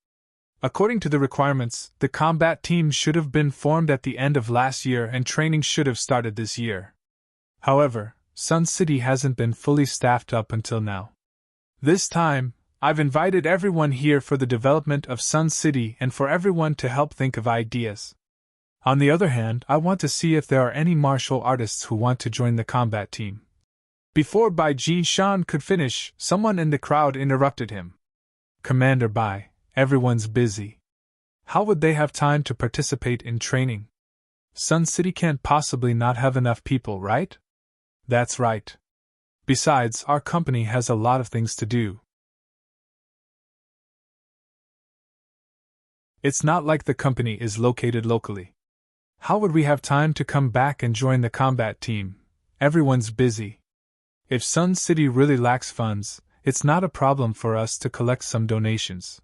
According to the requirements, the combat team should have been formed at the end of last year and training should have started this year. However, Sun City hasn't been fully staffed up until now. This time, I've invited everyone here for the development of Sun City and for everyone to help think of ideas. On the other hand, I want to see if there are any martial artists who want to join the combat team." Before Bai Jinshan could finish, someone in the crowd interrupted him. "Commander Bai, everyone's busy. How would they have time to participate in training? Sun City can't possibly not have enough people, right?" "That's right. Besides, our company has a lot of things to do. It's not like the company is located locally. How would we have time to come back and join the combat team? Everyone's busy. If Sun City really lacks funds, it's not a problem for us to collect some donations.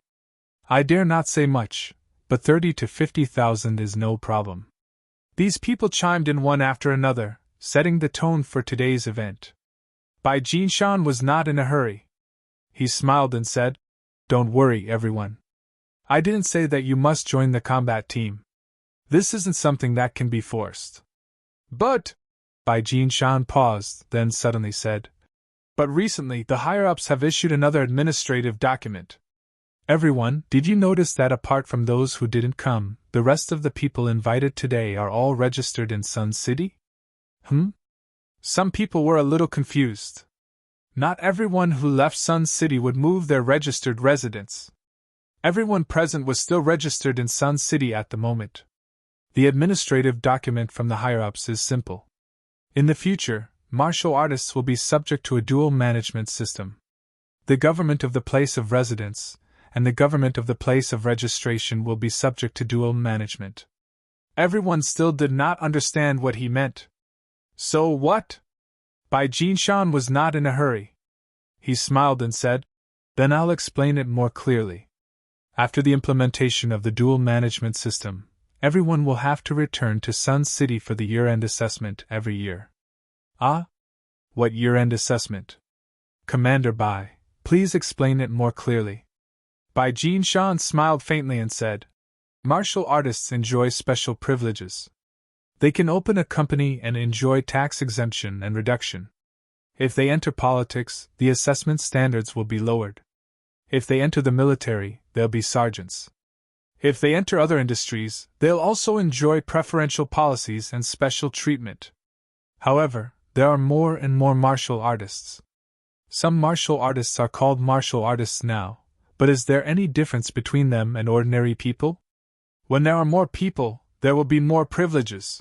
I dare not say much, but 30 to 50,000 is no problem." These people chimed in one after another, setting the tone for today's event. Bai Jinshan was not in a hurry. He smiled and said, "Don't worry, everyone. I didn't say that you must join the combat team. This isn't something that can be forced." "But," Bai Jinshan paused, then suddenly said, But recently, the higher-ups have issued another administrative document. Everyone, did you notice that apart from those who didn't come, the rest of the people invited today are all registered in Sun City? Some people were a little confused. Not everyone who left Sun City would move their registered residence. Everyone present was still registered in Sun City at the moment. The administrative document from the higher-ups is simple. In the future, martial artists will be subject to a dual management system. The government of the place of residence and the government of the place of registration will be subject to dual management. Everyone still did not understand what he meant. So what? Bai Jinshan was not in a hurry. He smiled and said, "Then I'll explain it more clearly. After the implementation of the dual management system, everyone will have to return to Sun City for the year-end assessment every year." Ah? What year-end assessment? Commander Bai, please explain it more clearly. Bai Jinshan smiled faintly and said, "Martial artists enjoy special privileges. They can open a company and enjoy tax exemption and reduction. If they enter politics, the assessment standards will be lowered. If they enter the military, they'll be sergeants. If they enter other industries, they'll also enjoy preferential policies and special treatment. However, there are more and more martial artists. Some martial artists are called martial artists now, but is there any difference between them and ordinary people? When there are more people, there will be more privileges.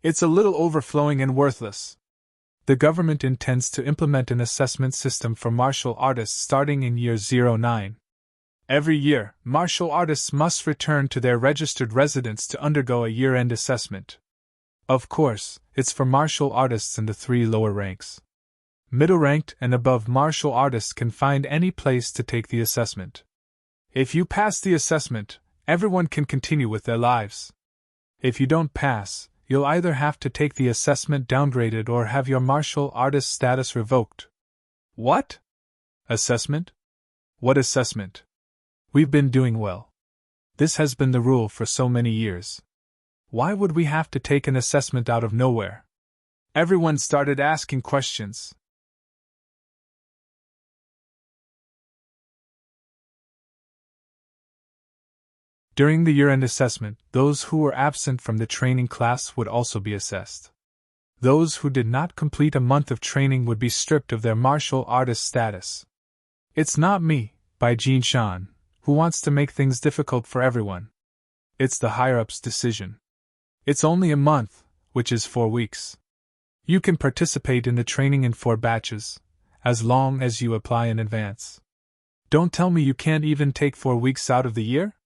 It's a little overflowing and worthless. The government intends to implement an assessment system for martial artists starting in year 09. Every year, martial artists must return to their registered residence to undergo a year-end assessment. Of course, it's for martial artists in the 3 lower ranks. Middle-ranked and above martial artists can find any place to take the assessment. If you pass the assessment, everyone can continue with their lives. If you don't pass, you'll either have to take the assessment downgraded or have your martial artist status revoked. What? Assessment? What assessment? We've been doing well. This has been the rule for so many years. Why would we have to take an assessment out of nowhere? Everyone started asking questions. During the year-end assessment, those who were absent from the training class would also be assessed. Those who did not complete a month of training would be stripped of their martial artist status. It's not me, Bai Jinshan, who wants to make things difficult for everyone. It's the higher-ups' decision. It's only a month, which is 4 weeks. You can participate in the training in 4 batches, as long as you apply in advance. Don't tell me you can't even take 4 weeks out of the year?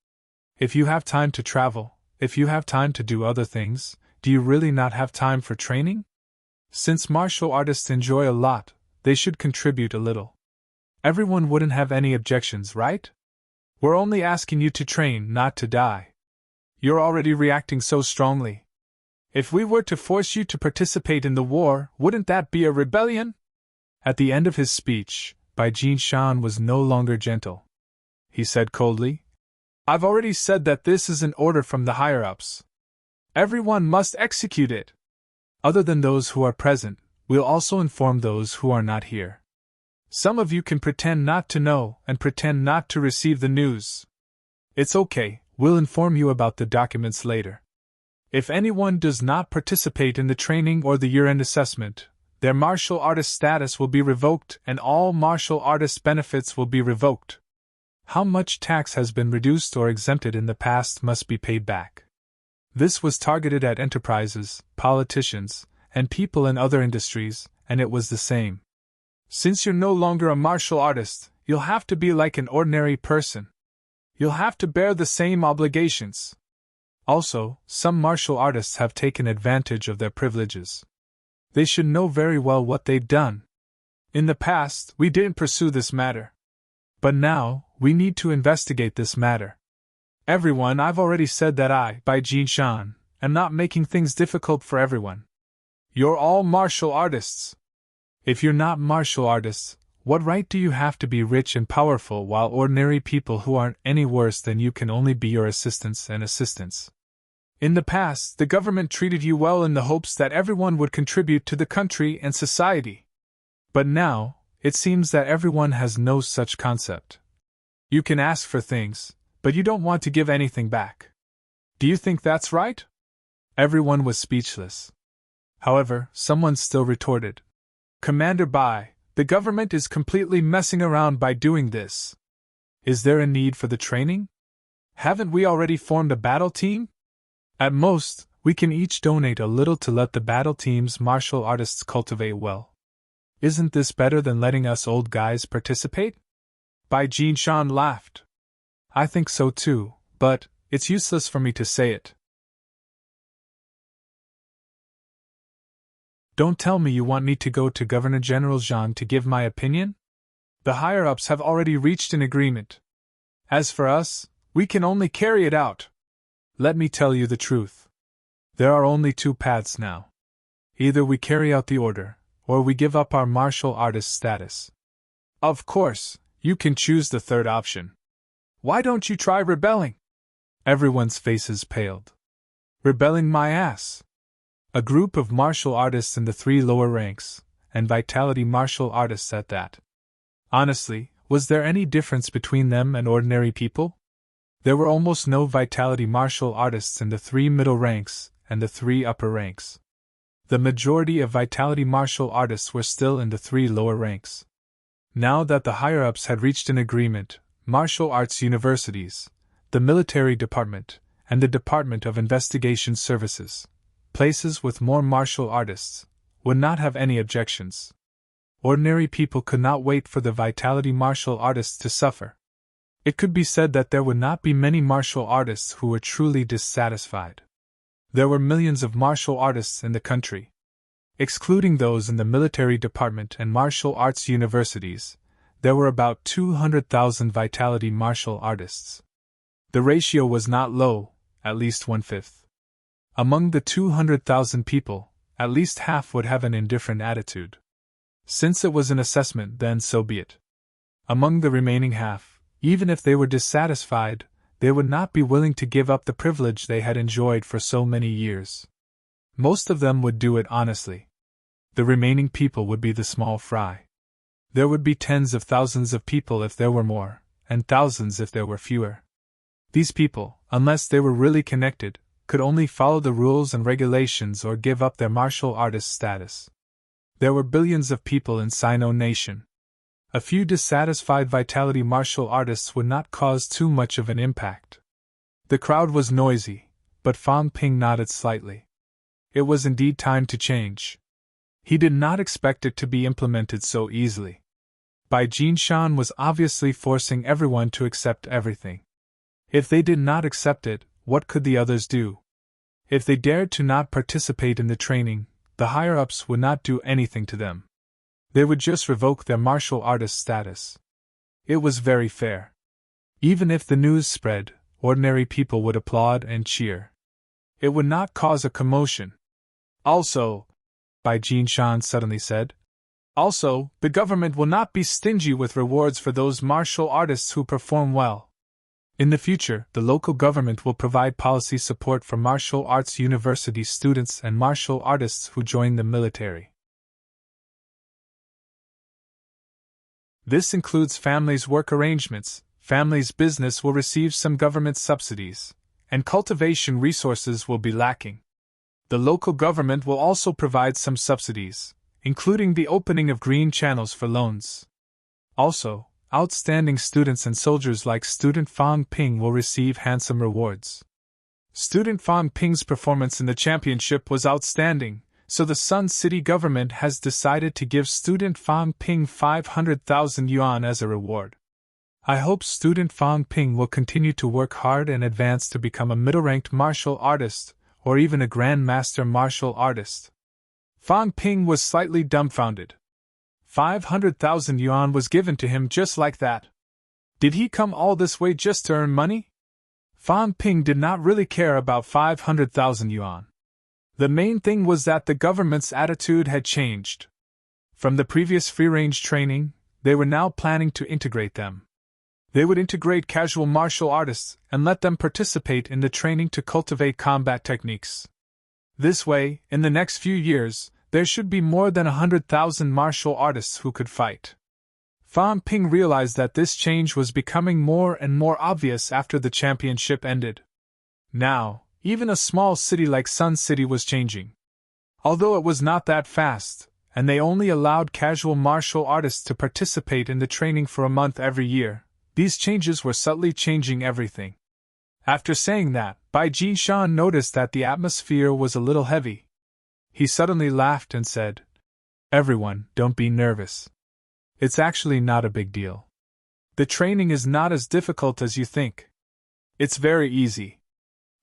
If you have time to travel, if you have time to do other things, do you really not have time for training? Since martial artists enjoy a lot, they should contribute a little. Everyone wouldn't have any objections, right? We're only asking you to train, not to die. You're already reacting so strongly. If we were to force you to participate in the war, wouldn't that be a rebellion? At the end of his speech, Bai Jinshan was no longer gentle. He said coldly, "I've already said that this is an order from the higher-ups. Everyone must execute it. Other than those who are present, we'll also inform those who are not here. Some of you can pretend not to know and pretend not to receive the news. It's okay, we'll inform you about the documents later. If anyone does not participate in the training or the year-end assessment, their martial artist status will be revoked and all martial artist benefits will be revoked. How much tax has been reduced or exempted in the past must be paid back." This was targeted at enterprises, politicians, and people in other industries, and it was the same. Since you're no longer a martial artist, you'll have to be like an ordinary person. You'll have to bear the same obligations. Also, some martial artists have taken advantage of their privileges. They should know very well what they've done. In the past, we didn't pursue this matter. But now, we need to investigate this matter. Everyone, I've already said that I, Bai Jinshan, am not making things difficult for everyone. You're all martial artists. If you're not martial artists, what right do you have to be rich and powerful while ordinary people who aren't any worse than you can only be your assistants and assistants? In the past, the government treated you well in the hopes that everyone would contribute to the country and society. But now, It seems that everyone has no such concept. You can ask for things, but you don't want to give anything back. Do you think that's right? Everyone was speechless. However, someone still retorted. Commander Bai, the government is completely messing around by doing this. Is there a need for the training? Haven't we already formed a battle team? At most, we can each donate a little to let the battle team's martial artists cultivate well. Isn't this better than letting us old guys participate? Bai Jinshan laughed. I think so too, but it's useless for me to say it. Don't tell me you want me to go to Governor General Zhang to give my opinion? The higher-ups have already reached an agreement. As for us, we can only carry it out. Let me tell you the truth. There are only two paths now. Either we carry out the order, or we give up our martial artist status. Of course, you can choose the third option. Why don't you try rebelling? Everyone's faces paled. Rebelling my ass. A group of martial artists in the 3 lower ranks, and vitality martial artists at that. Honestly, was there any difference between them and ordinary people? There were almost no vitality martial artists in the 3 middle ranks and the 3 upper ranks. The majority of vitality martial artists were still in the 3 lower ranks. Now that the higher-ups had reached an agreement, martial arts universities, the military department, and the Department of Investigation Services, places with more martial artists, would not have any objections. Ordinary people could not wait for the vitality martial artists to suffer. It could be said that there would not be many martial artists who were truly dissatisfied. There were millions of martial artists in the country. Excluding those in the military department and martial arts universities, there were about 200,000 vitality martial artists. The ratio was not low, at least 1/5. Among the 200,000 people, at least half would have an indifferent attitude. Since it was an assessment, then so be it. Among the remaining half, even if they were dissatisfied, they would not be willing to give up the privilege they had enjoyed for so many years. Most of them would do it honestly. The remaining people would be the small fry. There would be tens of thousands of people if there were more, and thousands if there were fewer. These people, unless they were really connected, could only follow the rules and regulations or give up their martial artist status. There were billions of people in Sino Nation. A few dissatisfied vitality martial artists would not cause too much of an impact. The crowd was noisy, but Fang Ping nodded slightly. It was indeed time to change. He did not expect it to be implemented so easily. Bai Jinshan was obviously forcing everyone to accept everything. If they did not accept it, what could the others do? If they dared to not participate in the training, the higher-ups would not do anything to them. They would just revoke their martial artist status. It was very fair. Even if the news spread, ordinary people would applaud and cheer. It would not cause a commotion. Also, Bai Jinshan suddenly said, also, the government will not be stingy with rewards for those martial artists who perform well. In the future, the local government will provide policy support for martial arts university students and martial artists who join the military. This includes families' work arrangements, families' business will receive some government subsidies, and cultivation resources will be lacking. The local government will also provide some subsidies, including the opening of green channels for loans. Also, outstanding students and soldiers like Student Fang Ping will receive handsome rewards. Student Fang Ping's performance in the championship was outstanding, so the Sun City government has decided to give Student Fang Ping 500,000 yuan as a reward. I hope Student Fang Ping will continue to work hard and advance to become a middle-ranked martial artist, or even a Grandmaster martial artist. Fang Ping was slightly dumbfounded. 500,000 yuan was given to him just like that. Did he come all this way just to earn money? Fang Ping did not really care about 500,000 yuan. The main thing was that the government's attitude had changed. From the previous free-range training, they were now planning to integrate them. They would integrate casual martial artists and let them participate in the training to cultivate combat techniques. This way, in the next few years, there should be more than 100,000 martial artists who could fight. Fan Ping realized that this change was becoming more and more obvious after the championship ended. Now, even a small city like Sun City was changing. Although it was not that fast, and they only allowed casual martial artists to participate in the training for a month every year, these changes were subtly changing everything. After saying that, Bai Jinshan noticed that the atmosphere was a little heavy. He suddenly laughed and said, "Everyone, don't be nervous. It's actually not a big deal. The training is not as difficult as you think. It's very easy.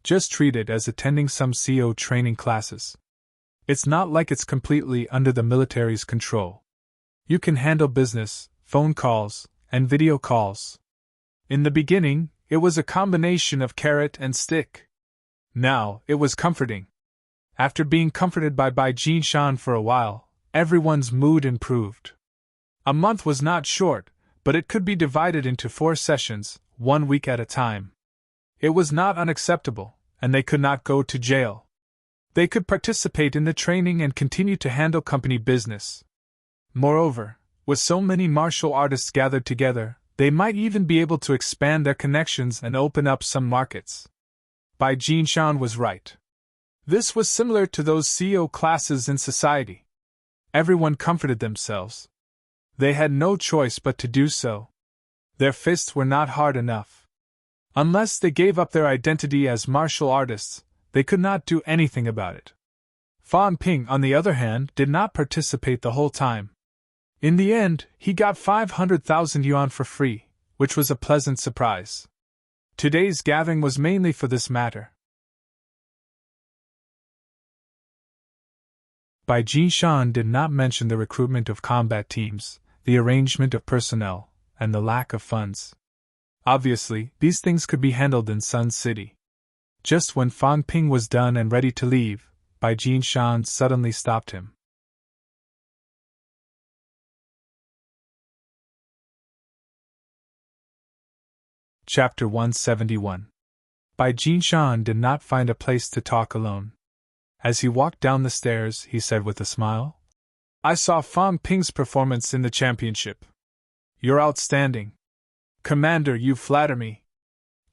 Just treat it as attending some CO training classes. It's not like it's completely under the military's control. You can handle business, phone calls, and video calls." In the beginning, it was a combination of carrot and stick. Now, it was comforting. After being comforted by Bai Jinshan for a while, everyone's mood improved. A month was not short, but it could be divided into 4 sessions, 1 week at a time. It was not unacceptable, and they could not go to jail. They could participate in the training and continue to handle company business. Moreover, with so many martial artists gathered together, they might even be able to expand their connections and open up some markets. Bai Jinshan was right. This was similar to those CO classes in society. Everyone comforted themselves. They had no choice but to do so. Their fists were not hard enough. Unless they gave up their identity as martial artists, they could not do anything about it. Fan Ping, on the other hand, did not participate the whole time. In the end, he got 500,000 yuan for free, which was a pleasant surprise. Today's gathering was mainly for this matter. Bai Jinshan did not mention the recruitment of combat teams, the arrangement of personnel, and the lack of funds. Obviously, these things could be handled in Sun City. Just when Fan Ping was done and ready to leave, Bai Jinshan suddenly stopped him. Chapter 171. Bai Jinshan did not find a place to talk alone. As he walked down the stairs, he said with a smile, "I saw Fan Ping's performance in the championship. You're outstanding. Commander, you flatter me.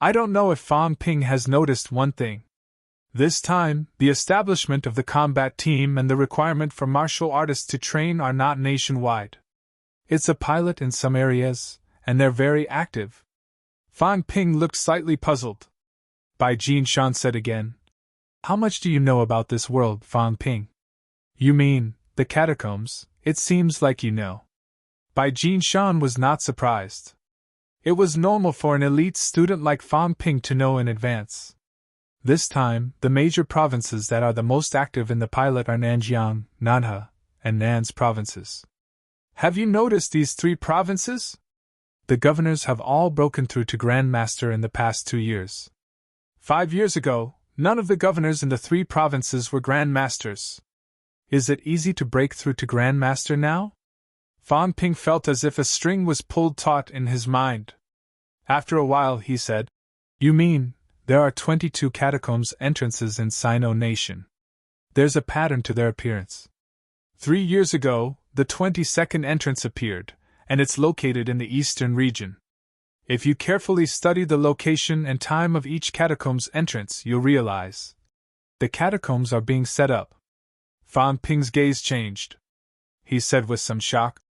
I don't know if Fan Ping has noticed one thing. This time, the establishment of the combat team and the requirement for martial artists to train are not nationwide. It's a pilot in some areas, and they're very active." Fan Ping looked slightly puzzled. Bai Jinshan said again, "How much do you know about this world, Fan Ping?" "You mean, the catacombs, it seems like you know." Bai Jinshan was not surprised. It was normal for an elite student like Fan Ping to know in advance. This time, the major provinces that are the most active in the pilot are Nanjiang, Nanhe, and Nan's provinces. Have you noticed these 3 provinces? The governors have all broken through to Grand Master in the past 2 years. 5 years ago, none of the governors in the 3 provinces were Grand Masters. Is it easy to break through to Grand Master now? Fan Ping felt as if a string was pulled taut in his mind. After a while he said, "You mean, there are 22 catacombs entrances in Sino Nation. There's a pattern to their appearance. 3 years ago, the 22nd entrance appeared, and it's located in the eastern region. If you carefully study the location and time of each catacomb's entrance, you'll realize the catacombs are being set up." Fan Ping's gaze changed. He said with some shock,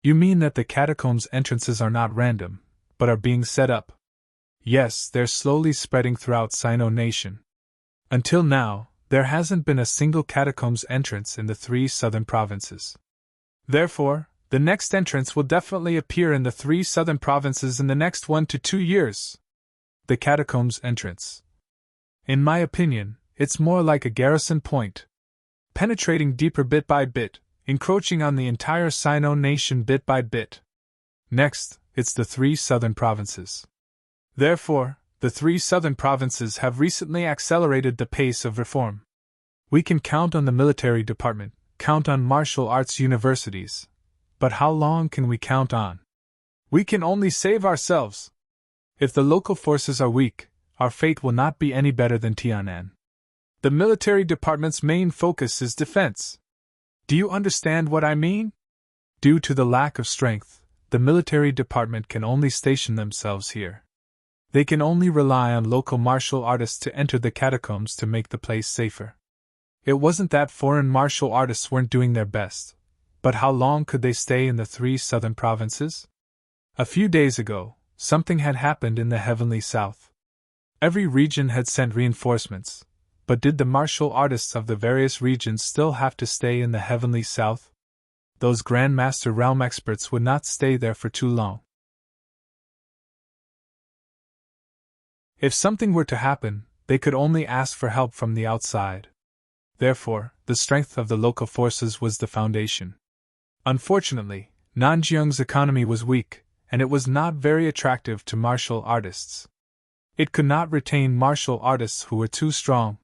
"You mean that the catacombs entrances are not random, but are being set up?" "Yes, they're slowly spreading throughout Sino Nation. Until now, there hasn't been a single catacombs entrance in the 3 southern provinces. Therefore, the next entrance will definitely appear in the 3 southern provinces in the next 1 to 2 years. The catacombs entrance. In my opinion, it's more like a garrison point. Penetrating deeper bit by bit, encroaching on the entire Sino Nation bit by bit. Next, it's the 3 southern provinces. Therefore, the 3 southern provinces have recently accelerated the pace of reform. We can count on the military department, count on martial arts universities. But how long can we count on? We can only save ourselves. If the local forces are weak, our fate will not be any better than Tianan. The military department's main focus is defense. Do you understand what I mean? Due to the lack of strength, the military department can only station themselves here. They can only rely on local martial artists to enter the catacombs to make the place safer. It wasn't that foreign martial artists weren't doing their best, but how long could they stay in the 3 southern provinces? A few days ago, something had happened in the heavenly south. Every region had sent reinforcements, but did the martial artists of the various regions still have to stay in the heavenly south? Those Grandmaster realm experts would not stay there for too long. If something were to happen, they could only ask for help from the outside. Therefore, the strength of the local forces was the foundation. Unfortunately, Nanjiang's economy was weak, and it was not very attractive to martial artists. It could not retain martial artists who were too strong.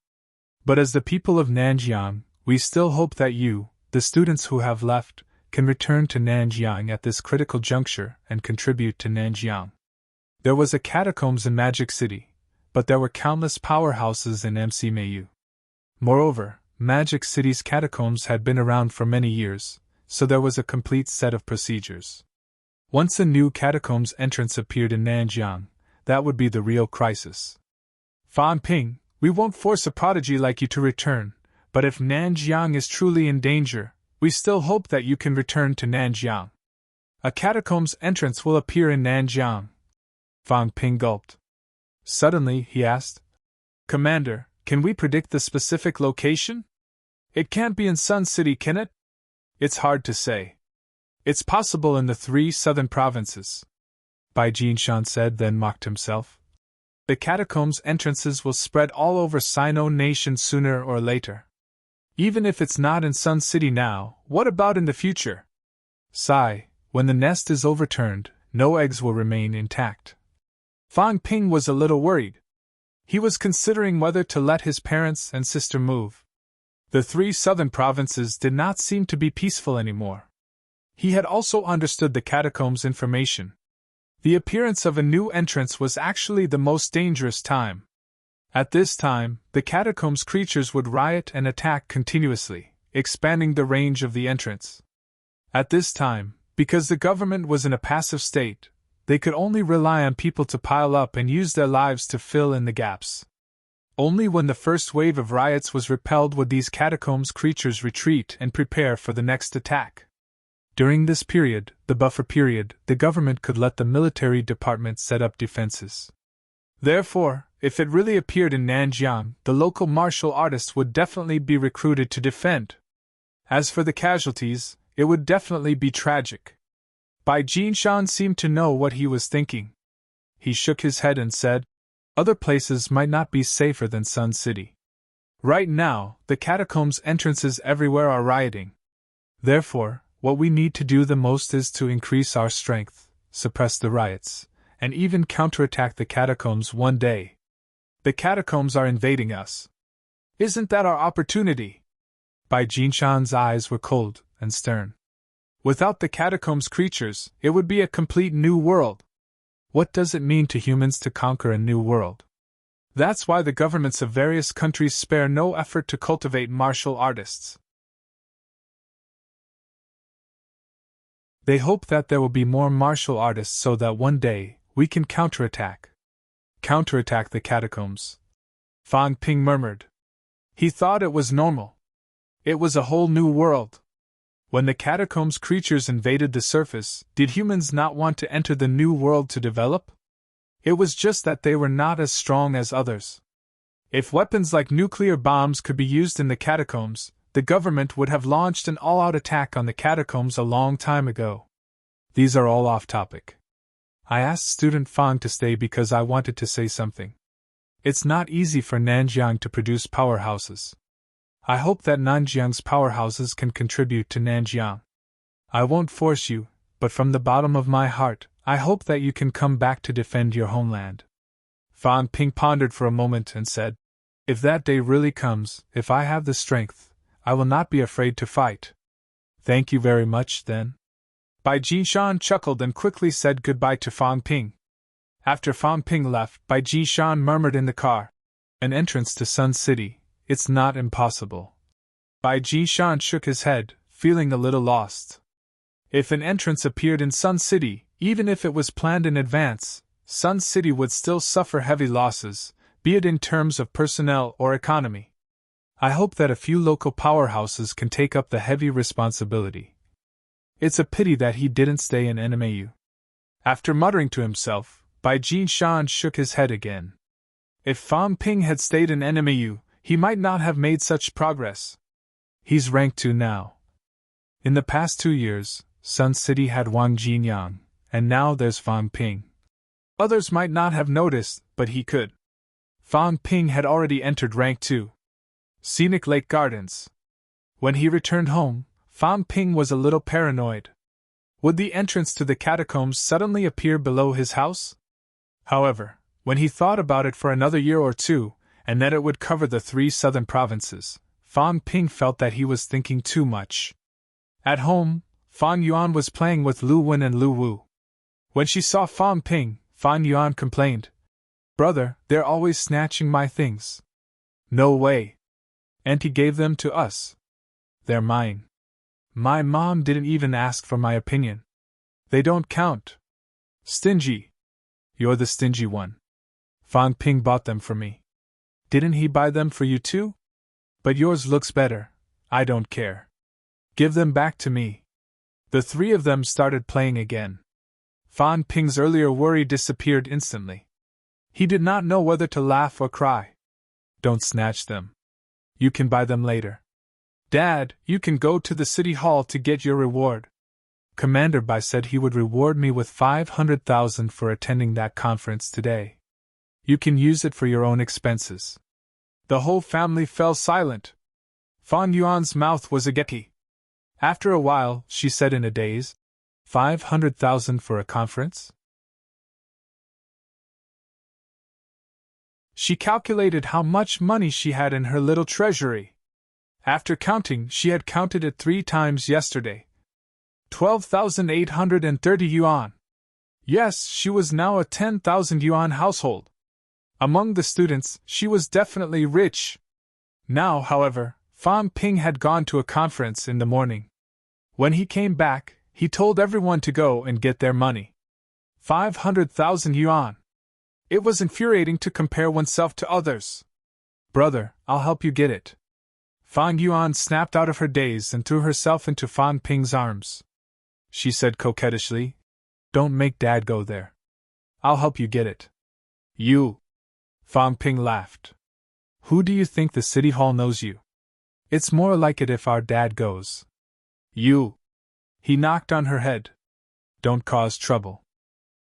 But as the people of Nanjiang, we still hope that you, the students who have left, can return to Nanjiang at this critical juncture and contribute to Nanjiang. There was a catacombs in Magic City, but there were countless powerhouses in MC Mayu. Moreover, Magic City's catacombs had been around for many years, so there was a complete set of procedures. Once a new catacombs entrance appeared in Nanjiang, that would be the real crisis. Fan Ping, we won't force a prodigy like you to return, but if Nanjiang is truly in danger, we still hope that you can return to Nanjiang. A catacombs entrance will appear in Nanjiang. Fan Ping gulped. Suddenly, he asked, Commander, can we predict the specific location? It can't be in Sun City, can it? It's hard to say. It's possible in the 3 southern provinces. Bai Jinshan said, then mocked himself. The catacombs entrances will spread all over Sino Nation sooner or later. Even if it's not in Sun City now, what about in the future? Sigh, when the nest is overturned, no eggs will remain intact. Fan Ping was a little worried. He was considering whether to let his parents and sister move. The 3 southern provinces did not seem to be peaceful anymore. He had also understood the catacombs information. The appearance of a new entrance was actually the most dangerous time. At this time, the catacombs creatures would riot and attack continuously, expanding the range of the entrance. At this time, because the government was in a passive state, they could only rely on people to pile up and use their lives to fill in the gaps. Only when the first wave of riots was repelled would these catacombs creatures retreat and prepare for the next attack. During this period, the buffer period, the government could let the military department set up defenses. Therefore, if it really appeared in Nanjiang, the local martial artists would definitely be recruited to defend. As for the casualties, it would definitely be tragic. Bai Jinshan seemed to know what he was thinking. He shook his head and said, Other places might not be safer than Sun City. Right now, the catacombs entrances everywhere are rioting. Therefore, what we need to do the most is to increase our strength, suppress the riots, and even counterattack the catacombs one day. The catacombs are invading us. Isn't that our opportunity? Bai Jinshan's eyes were cold and stern. Without the catacombs creatures, it would be a complete new world. What does it mean to humans to conquer a new world? That's why the governments of various countries spare no effort to cultivate martial artists. They hope that there will be more martial artists so that one day, we can counterattack. Counterattack the catacombs. Fan Ping murmured. He thought it was normal. It was a whole new world. When the catacombs creatures invaded the surface, did humans not want to enter the new world to develop? It was just that they were not as strong as others. If weapons like nuclear bombs could be used in the catacombs, the government would have launched an all-out attack on the catacombs a long time ago. These are all off-topic. I asked student Fang to stay because I wanted to say something. It's not easy for Nanjiang to produce powerhouses. I hope that Nanjiang's powerhouses can contribute to Nanjiang. I won't force you, but from the bottom of my heart, I hope that you can come back to defend your homeland. Fan Ping pondered for a moment and said, If that day really comes, if I have the strength, I will not be afraid to fight. Thank you very much, then. Bai Jinshan chuckled and quickly said goodbye to Fan Ping. After Fan Ping left, Bai Jinshan murmured in the car, An entrance to Sun City, it's not impossible. Bai Jinshan shook his head, feeling a little lost. If an entrance appeared in Sun City, even if it was planned in advance, Sun City would still suffer heavy losses, be it in terms of personnel or economy. I hope that a few local powerhouses can take up the heavy responsibility. It's a pity that he didn't stay in NMAU. After muttering to himself, Bai Jinshan shook his head again. If Fan Ping had stayed in NMAU, he might not have made such progress. He's rank 2 now. In the past 2 years, Sun City had Wang Jinyang, and now there's Fan Ping. Others might not have noticed, but he could. Fan Ping had already entered rank 2. Scenic Lake Gardens. When he returned home, Fan Ping was a little paranoid. Would the entrance to the catacombs suddenly appear below his house? However, when he thought about it for another year or two, and that it would cover the 3 southern provinces, Fan Ping felt that he was thinking too much. At home, Fan Yuan was playing with Lu Wen and Lu Wu. When she saw Fan Ping, Fan Yuan complained, "Brother, they're always snatching my things." "No way. Auntie gave them to us. They're mine. My mom didn't even ask for my opinion. They don't count. Stingy. You're the stingy one. Fan Ping bought them for me. Didn't he buy them for you too? But yours looks better. I don't care. Give them back to me." The 3 of them started playing again. Fan Ping's earlier worry disappeared instantly. He did not know whether to laugh or cry. "Don't snatch them. You can buy them later. Dad, you can go to the city hall to get your reward. Commander Bai said he would reward me with 500,000 for attending that conference today. You can use it for your own expenses." The whole family fell silent. Fan Yuan's mouth was ageki. After a while, she said in a daze, 500,000 for a conference? She calculated how much money she had in her little treasury. After counting, she had counted it 3 times yesterday. 12,830 yuan. Yes, she was now a 10,000 yuan household. Among the students, she was definitely rich. Now, however, Fan Ping had gone to a conference in the morning. When he came back, he told everyone to go and get their money. 500,000 yuan. It was infuriating to compare oneself to others. "Brother, I'll help you get it." Fan Yuan snapped out of her daze and threw herself into Fan Ping's arms. She said coquettishly, "Don't make Dad go there. I'll help you get it." "You?" Fan Ping laughed. "Who do you think the city hall knows you? It's more like it if our dad goes." "You." He knocked on her head. "Don't cause trouble.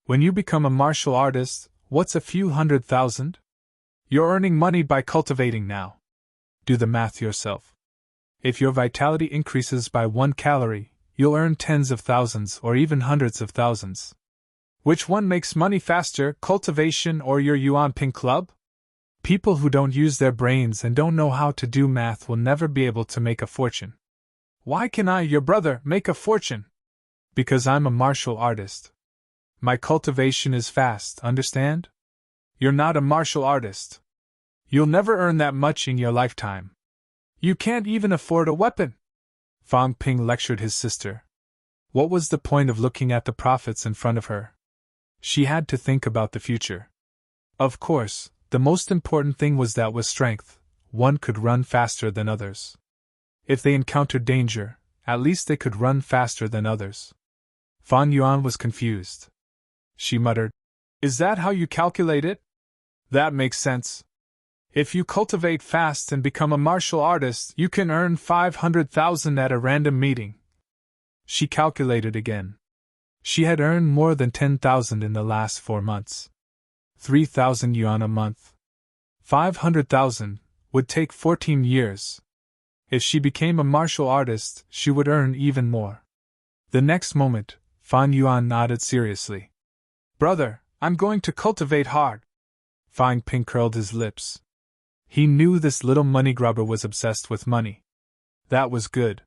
When you become a martial artist, what's a few 100,000? You're earning money by cultivating now. Do the math yourself. If your vitality increases by 1 calorie, you'll earn tens of thousands or even hundreds of thousands. Which one makes money faster, cultivation or your Yuan Ping Club? People who don't use their brains and don't know how to do math will never be able to make a fortune." "Why can I, your brother, make a fortune?" "Because I'm a martial artist. My cultivation is fast, understand? You're not a martial artist. You'll never earn that much in your lifetime. You can't even afford a weapon." Fan Ping lectured his sister. What was the point of looking at the profits in front of her? She had to think about the future. Of course, the most important thing was that with strength, one could run faster than others. If they encountered danger, at least they could run faster than others. Fan Yuan was confused. She muttered, "Is that how you calculate it? That makes sense. If you cultivate fast and become a martial artist, you can earn 500,000 at a random meeting." She calculated again. She had earned more than 10,000 in the last 4 months. 3,000 yuan a month. 500,000 would take 14 years. If she became a martial artist, she would earn even more. The next moment, Fan Yuan nodded seriously. "Brother, I'm going to cultivate hard." Fan Ping curled his lips. He knew this little money grubber was obsessed with money. That was good.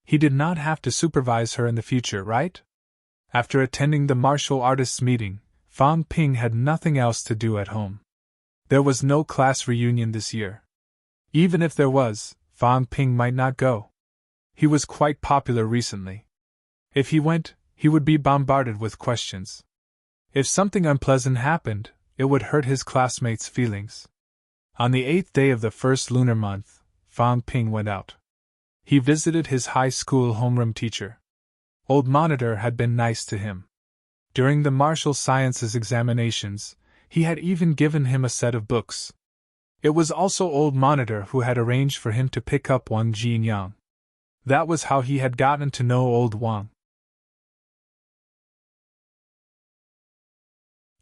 He did not have to supervise her in the future, right? After attending the martial artists' meeting, Fan Ping had nothing else to do at home. There was no class reunion this year. Even if there was, Fan Ping might not go. He was quite popular recently. If he went, he would be bombarded with questions. If something unpleasant happened, it would hurt his classmates' feelings. On the 8th day of the first lunar month, Fang Ping went out. He visited his high school homeroom teacher. Old Monitor had been nice to him. During the martial sciences examinations, he had even given him a set of books. It was also Old Monitor who had arranged for him to pick up Wang Jinyang. That was how he had gotten to know Old Wang.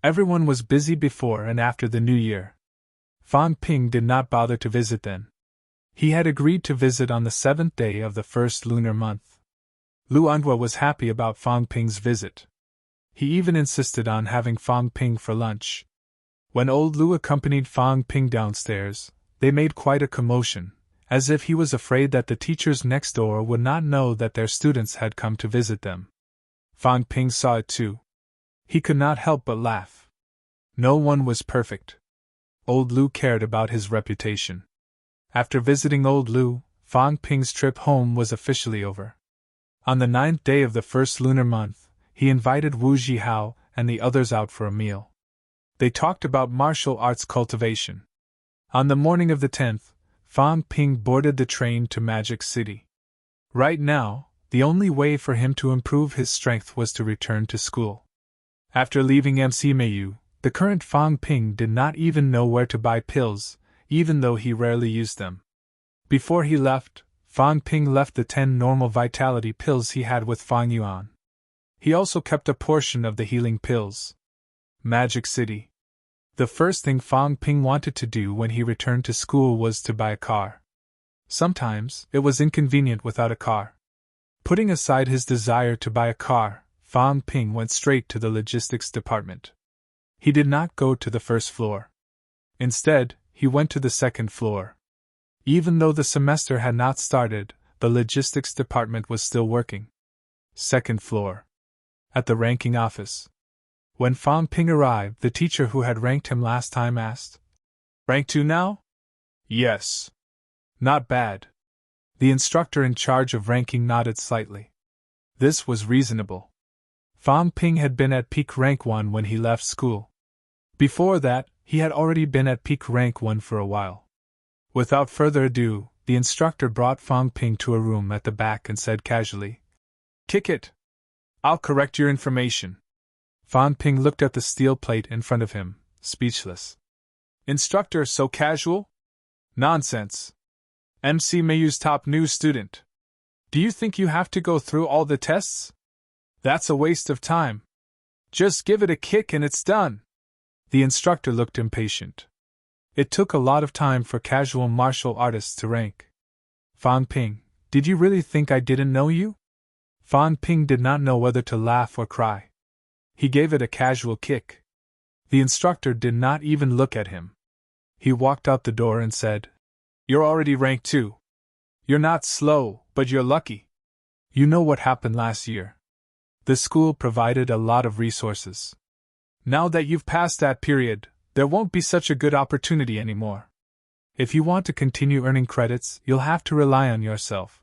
Everyone was busy before and after the New Year. Fang Ping did not bother to visit then. He had agreed to visit on the 7th day of the first lunar month. Lu Anhua was happy about Fang Ping's visit. He even insisted on having Fang Ping for lunch. When old Lu accompanied Fang Ping downstairs, they made quite a commotion, as if he was afraid that the teachers next door would not know that their students had come to visit them. Fang Ping saw it too. He could not help but laugh. No one was perfect. Old Lu cared about his reputation. After visiting old Lu, Fang Ping's trip home was officially over. On the 9th day of the first lunar month, he invited Wu Zhihao and the others out for a meal. They talked about martial arts cultivation. On the morning of the 10th, Fang Ping boarded the train to Magic City. Right now, the only way for him to improve his strength was to return to school. After leaving MC Mayu, the current Fang Ping did not even know where to buy pills, even though he rarely used them. Before he left, Fang Ping left the 10 normal vitality pills he had with Fang Yuan. He also kept a portion of the healing pills. Magic City. The first thing Fang Ping wanted to do when he returned to school was to buy a car. Sometimes, it was inconvenient without a car. Putting aside his desire to buy a car, Fang Ping went straight to the logistics department. He did not go to the first floor. Instead, he went to the second floor. Even though the semester had not started, the logistics department was still working. Second floor. At the ranking office. When Fang Ping arrived, the teacher who had ranked him last time asked, "Rank 2 now?" "Yes." "Not bad." The instructor in charge of ranking nodded slightly. This was reasonable. Fang Ping had been at peak rank 1 when he left school. Before that, he had already been at peak rank 1 for a while. Without further ado, the instructor brought Fang Ping to a room at the back and said casually, "Kick it. I'll correct your information." Fang Ping looked at the steel plate in front of him, speechless. "Instructor so casual? Nonsense. MC Mayu's top new student. Do you think you have to go through all the tests? That's a waste of time. Just give it a kick and it's done." The instructor looked impatient. It took a lot of time for casual martial artists to rank. "Fang Ping, did you really think I didn't know you?" Fang Ping did not know whether to laugh or cry. He gave it a casual kick. The instructor did not even look at him. He walked out the door and said, "You're already rank 2. You're not slow, but you're lucky. You know what happened last year. The school provided a lot of resources. Now that you've passed that period, there won't be such a good opportunity anymore. If you want to continue earning credits, you'll have to rely on yourself.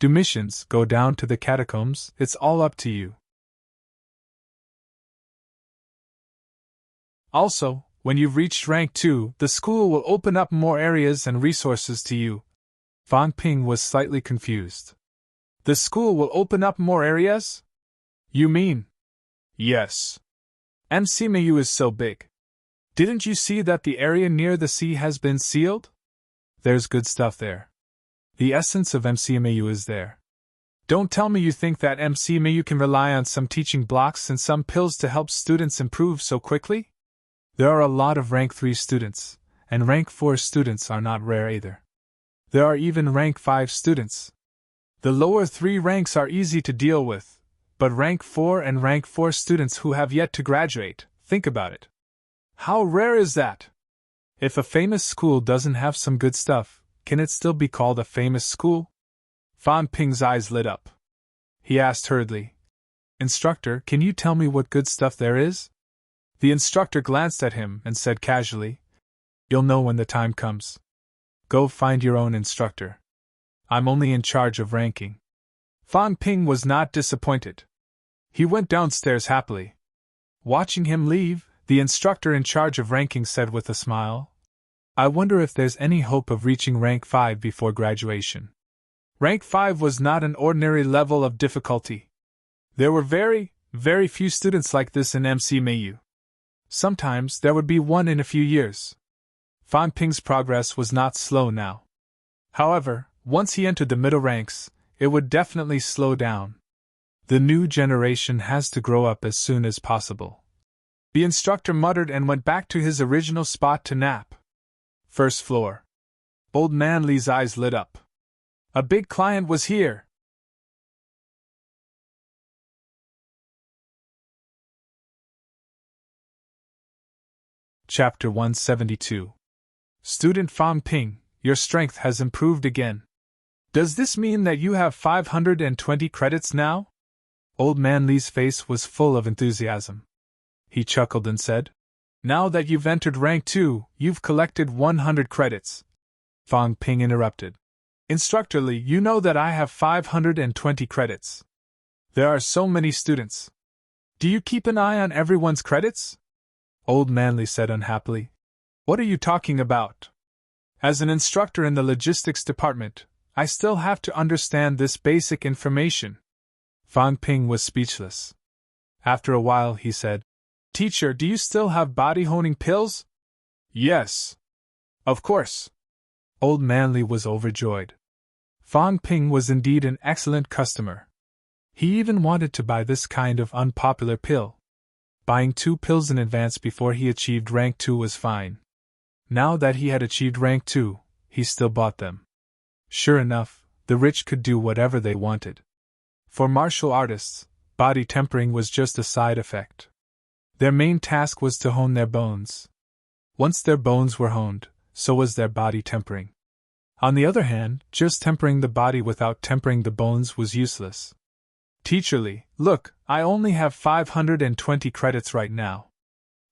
Do missions, go down to the catacombs, it's all up to you. Also, when you've reached rank 2, the school will open up more areas and resources to you." Fang Ping was slightly confused. "The school will open up more areas? You mean?" "Yes. MC Mayu is so big. Didn't you see that the area near the sea has been sealed? There's good stuff there. The essence of MC Mayu is there. Don't tell me you think that MC Mayu can rely on some teaching blocks and some pills to help students improve so quickly? There are a lot of rank 3 students, and rank 4 students are not rare either. There are even rank 5 students. The lower 3 ranks are easy to deal with, but rank 4 and rank 4 students who have yet to graduate, think about it. How rare is that? If a famous school doesn't have some good stuff, can it still be called a famous school?" Fang Ping's eyes lit up. He asked hurriedly, "Instructor, can you tell me what good stuff there is?" The instructor glanced at him and said casually, "You'll know when the time comes. Go find your own instructor. I'm only in charge of ranking." Fan Ping was not disappointed. He went downstairs happily. Watching him leave, the instructor in charge of ranking said with a smile, "I wonder if there's any hope of reaching rank 5 before graduation." Rank 5 was not an ordinary level of difficulty. There were very, very few students like this in MC Mayu. Sometimes there would be one in a few years. Fan Ping's progress was not slow now. However, once he entered the middle ranks, it would definitely slow down. The new generation has to grow up as soon as possible. The instructor muttered and went back to his original spot to nap. First floor. Old Man Lee's eyes lit up. A big client was here. Chapter 172. Student Fan Ping, your strength has improved again. Does this mean that you have 520 credits now? Old Man Lee's face was full of enthusiasm. He chuckled and said, "Now that you've entered rank 2, you've collected 100 credits. Fan Ping interrupted. Instructor Lee, you know that I have 520 credits. There are so many students. Do you keep an eye on everyone's credits? Old Man Lee said unhappily. What are you talking about? As an instructor in the logistics department, I still have to understand this basic information. Fan Ping was speechless. After a while he said, Teacher, do you still have body honing pills? Yes. Of course. Old Man Lee was overjoyed. Fan Ping was indeed an excellent customer. He even wanted to buy this kind of unpopular pill. Buying 2 pills in advance before he achieved rank 2 was fine. Now that he had achieved rank 2, he still bought them. Sure enough, the rich could do whatever they wanted. For martial artists, body tempering was just a side effect. Their main task was to hone their bones. Once their bones were honed, so was their body tempering. On the other hand, just tempering the body without tempering the bones was useless. Teacher Lee, look, I only have 520 credits right now.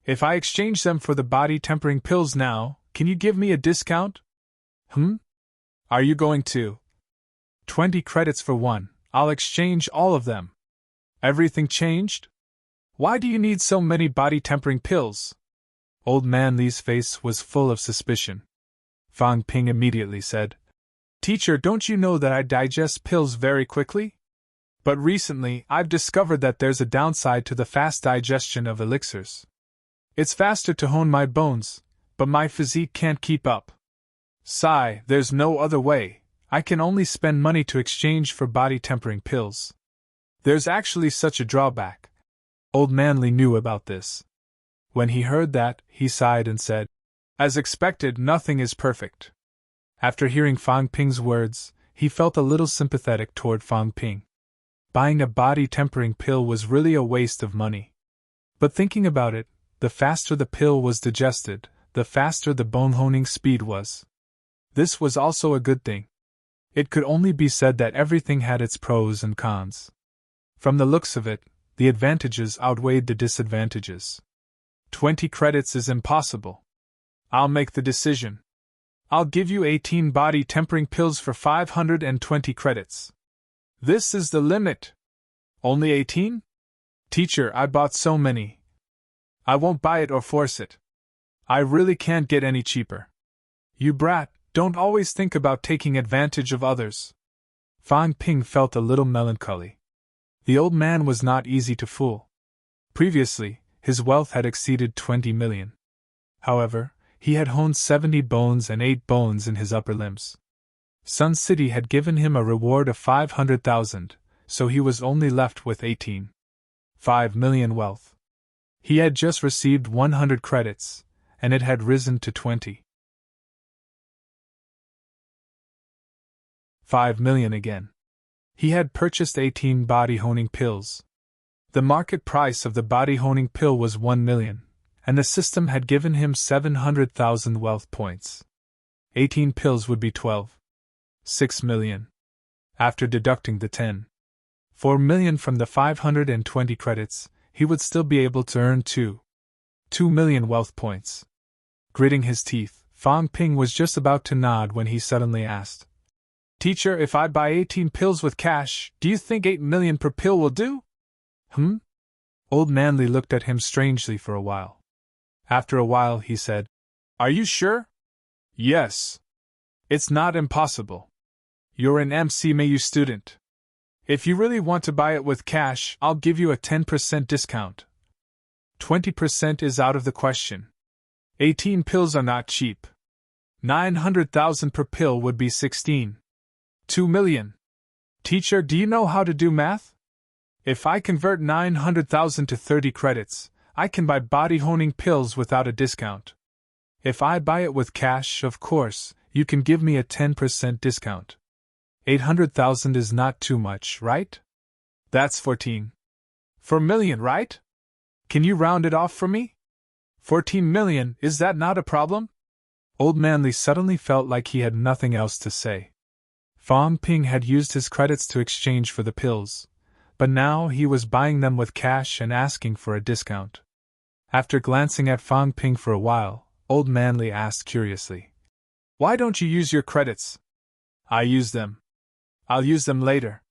If I exchange them for the body tempering pills now, can you give me a discount? Are you going to? 20 credits for one, I'll exchange all of them. Everything changed? Why do you need so many body tempering pills? Old Man Lee's face was full of suspicion. Fan Ping immediately said, Teacher, don't you know that I digest pills very quickly? But recently, I've discovered that there's a downside to the fast digestion of elixirs. It's faster to hone my bones, but my physique can't keep up. Sigh, there's no other way. I can only spend money to exchange for body tempering pills. There's actually such a drawback. Old Man Lee knew about this. When he heard that, he sighed and said, As expected, nothing is perfect. After hearing Fan Ping's words, he felt a little sympathetic toward Fan Ping. Buying a body tempering pill was really a waste of money. But thinking about it, the faster the pill was digested, the faster the bone honing speed was. This was also a good thing. It could only be said that everything had its pros and cons. From the looks of it, the advantages outweighed the disadvantages. 20 credits is impossible. I'll make the decision. I'll give you 18 body tempering pills for 520 credits. This is the limit. Only 18? Teacher, I bought so many. I won't buy it or force it. I really can't get any cheaper. You brat, don't always think about taking advantage of others. Fan Ping felt a little melancholy. The old man was not easy to fool. Previously, his wealth had exceeded 20 million. However, he had honed 70 bones and 8 bones in his upper limbs. Sun City had given him a reward of 500,000, so he was only left with 5 million wealth. He had just received 100 credits, and it had risen to 5 million again. He had purchased 18 body honing pills. The market price of the body honing pill was 1 million, and the system had given him 700,000 wealth points. 18 pills would be 6 million. After deducting the 4 million from the 520 credits, he would still be able to earn 2 million wealth points. Gritting his teeth, Fan Ping was just about to nod when he suddenly asked, Teacher, if I buy 18 pills with cash, do you think 8 million per pill will do? Old Manly looked at him strangely for a while. After a while, he said, Are you sure? Yes. It's not impossible. You're an MCMAU student. If you really want to buy it with cash, I'll give you a 10% discount. 20% is out of the question. 18 pills are not cheap. 900,000 per pill would be 2 million. Teacher, do you know how to do math? If I convert 900,000 to 30 credits, I can buy body-honing pills without a discount. If I buy it with cash, of course, you can give me a 10% discount. 800,000 is not too much, right? That's 14 million, right? Can you round it off for me? 14 million, is that not a problem? Old Manly suddenly felt like he had nothing else to say. Fang Ping had used his credits to exchange for the pills, but now he was buying them with cash and asking for a discount. After glancing at Fang Ping for a while, Old Manly asked curiously, Why don't you use your credits? I use them. I'll use them later.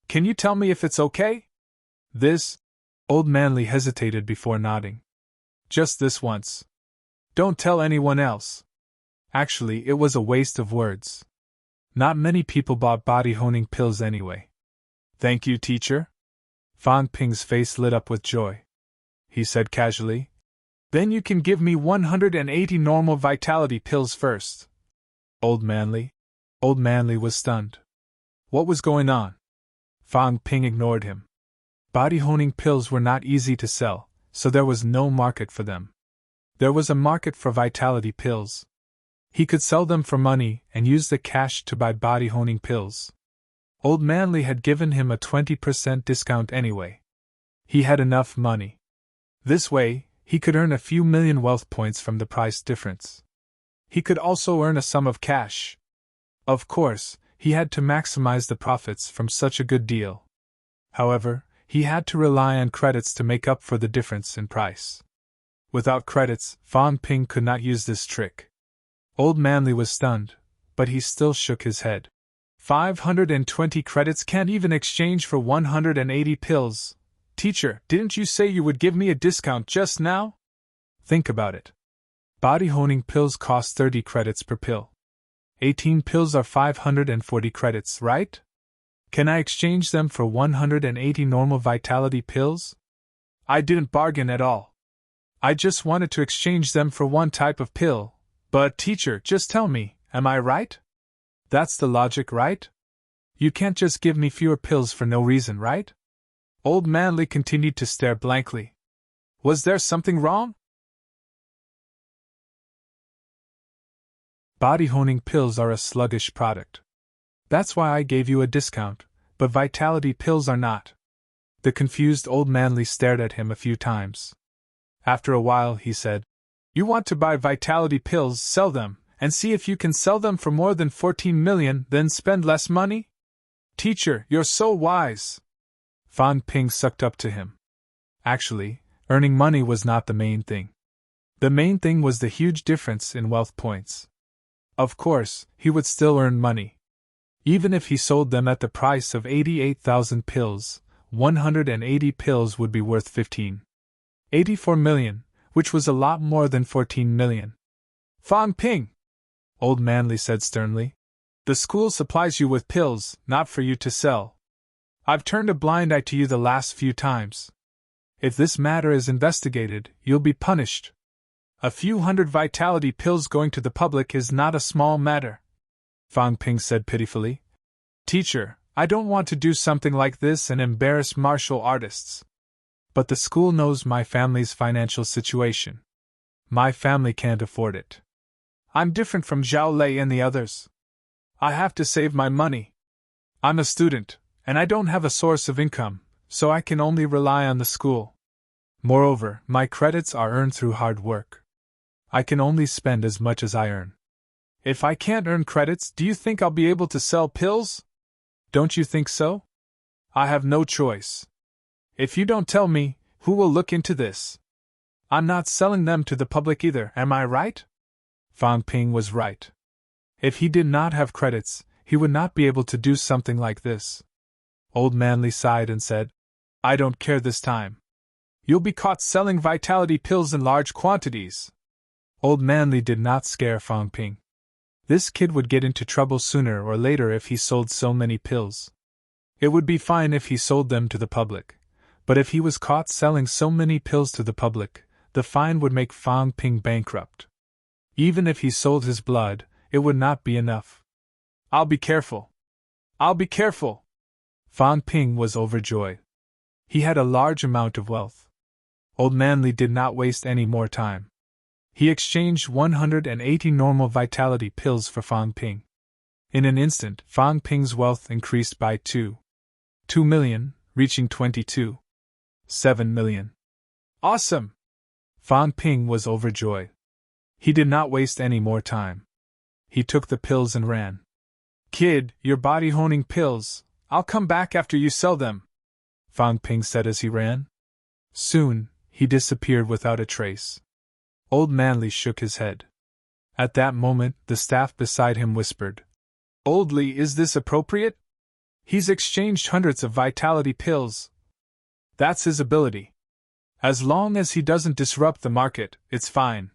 Can you tell me if it's okay? This? Old Manly hesitated before nodding. Just this once. Don't tell anyone else. Actually, it was a waste of words. Not many people bought body-honing pills anyway. Thank you, teacher. Fang Ping's face lit up with joy. He said casually, Then you can give me 180 normal vitality pills first. Old Manly was stunned. What was going on? Fang Ping ignored him. Body-honing pills were not easy to sell, so there was no market for them. There was a market for vitality pills. He could sell them for money and use the cash to buy body-honing pills. Old Manly had given him a 20% discount anyway. He had enough money. This way, he could earn a few million wealth points from the price difference. He could also earn a sum of cash. Of course, he had to maximize the profits from such a good deal. However, he had to rely on credits to make up for the difference in price. Without credits, Fang Ping could not use this trick. Old Manly was stunned, but he still shook his head. 520 credits can't even exchange for 180 pills. Teacher, didn't you say you would give me a discount just now? Think about it. Body-honing pills cost 30 credits per pill. 18 pills are 540 credits, right? Can I exchange them for 180 normal vitality pills? I didn't bargain at all. I just wanted to exchange them for one type of pill. But, teacher, just tell me, am I right? That's the logic, right? You can't just give me fewer pills for no reason, right? Old Manly continued to stare blankly. Was there something wrong? Body-honing pills are a sluggish product. That's why I gave you a discount, but vitality pills are not. The confused Old Manly stared at him a few times. After a while, he said, You want to buy vitality pills, sell them, and see if you can sell them for more than 14 million, then spend less money? Teacher, you're so wise. Fang Ping sucked up to him. Actually, earning money was not the main thing. The main thing was the huge difference in wealth points. Of course, he would still earn money. Even if he sold them at the price of 88,000 pills, 180 pills would be worth 84 million, which was a lot more than 14 million. Fang Ping, Old Manly said sternly, the school supplies you with pills, not for you to sell. I've turned a blind eye to you the last few times. If this matter is investigated, you'll be punished. A few hundred vitality pills going to the public is not a small matter. Fang Ping said pitifully. Teacher, I don't want to do something like this and embarrass martial artists. But the school knows my family's financial situation. My family can't afford it. I'm different from Zhao Lei and the others. I have to save my money. I'm a student, and I don't have a source of income, so I can only rely on the school. Moreover, my credits are earned through hard work. I can only spend as much as I earn. If I can't earn credits, do you think I'll be able to sell pills? Don't you think so? I have no choice. If you don't tell me, who will look into this? I'm not selling them to the public either, am I right? Fang Ping was right. If he did not have credits, he would not be able to do something like this. Old Manly sighed and said, I don't care this time. You'll be caught selling vitality pills in large quantities. Old Manly did not scare Fang Ping. This kid would get into trouble sooner or later if he sold so many pills. It would be fine if he sold them to the public, but if he was caught selling so many pills to the public, the fine would make Fang Ping bankrupt. Even if he sold his blood, it would not be enough. I'll be careful. I'll be careful. Fang Ping was overjoyed. He had a large amount of wealth. Old Manly did not waste any more time. He exchanged 180 normal vitality pills for Fang Ping. In an instant, Fang Ping's wealth increased by 2 million, reaching 7 million. Awesome! Fang Ping was overjoyed. He did not waste any more time. He took the pills and ran. Kid, your body-honing pills, I'll come back after you sell them, Fang Ping said as he ran. Soon, he disappeared without a trace. Old Manly shook his head. At that moment, the staff beside him whispered, Oldly, is this appropriate? He's exchanged hundreds of vitality pills. That's his ability. As long as he doesn't disrupt the market, it's fine.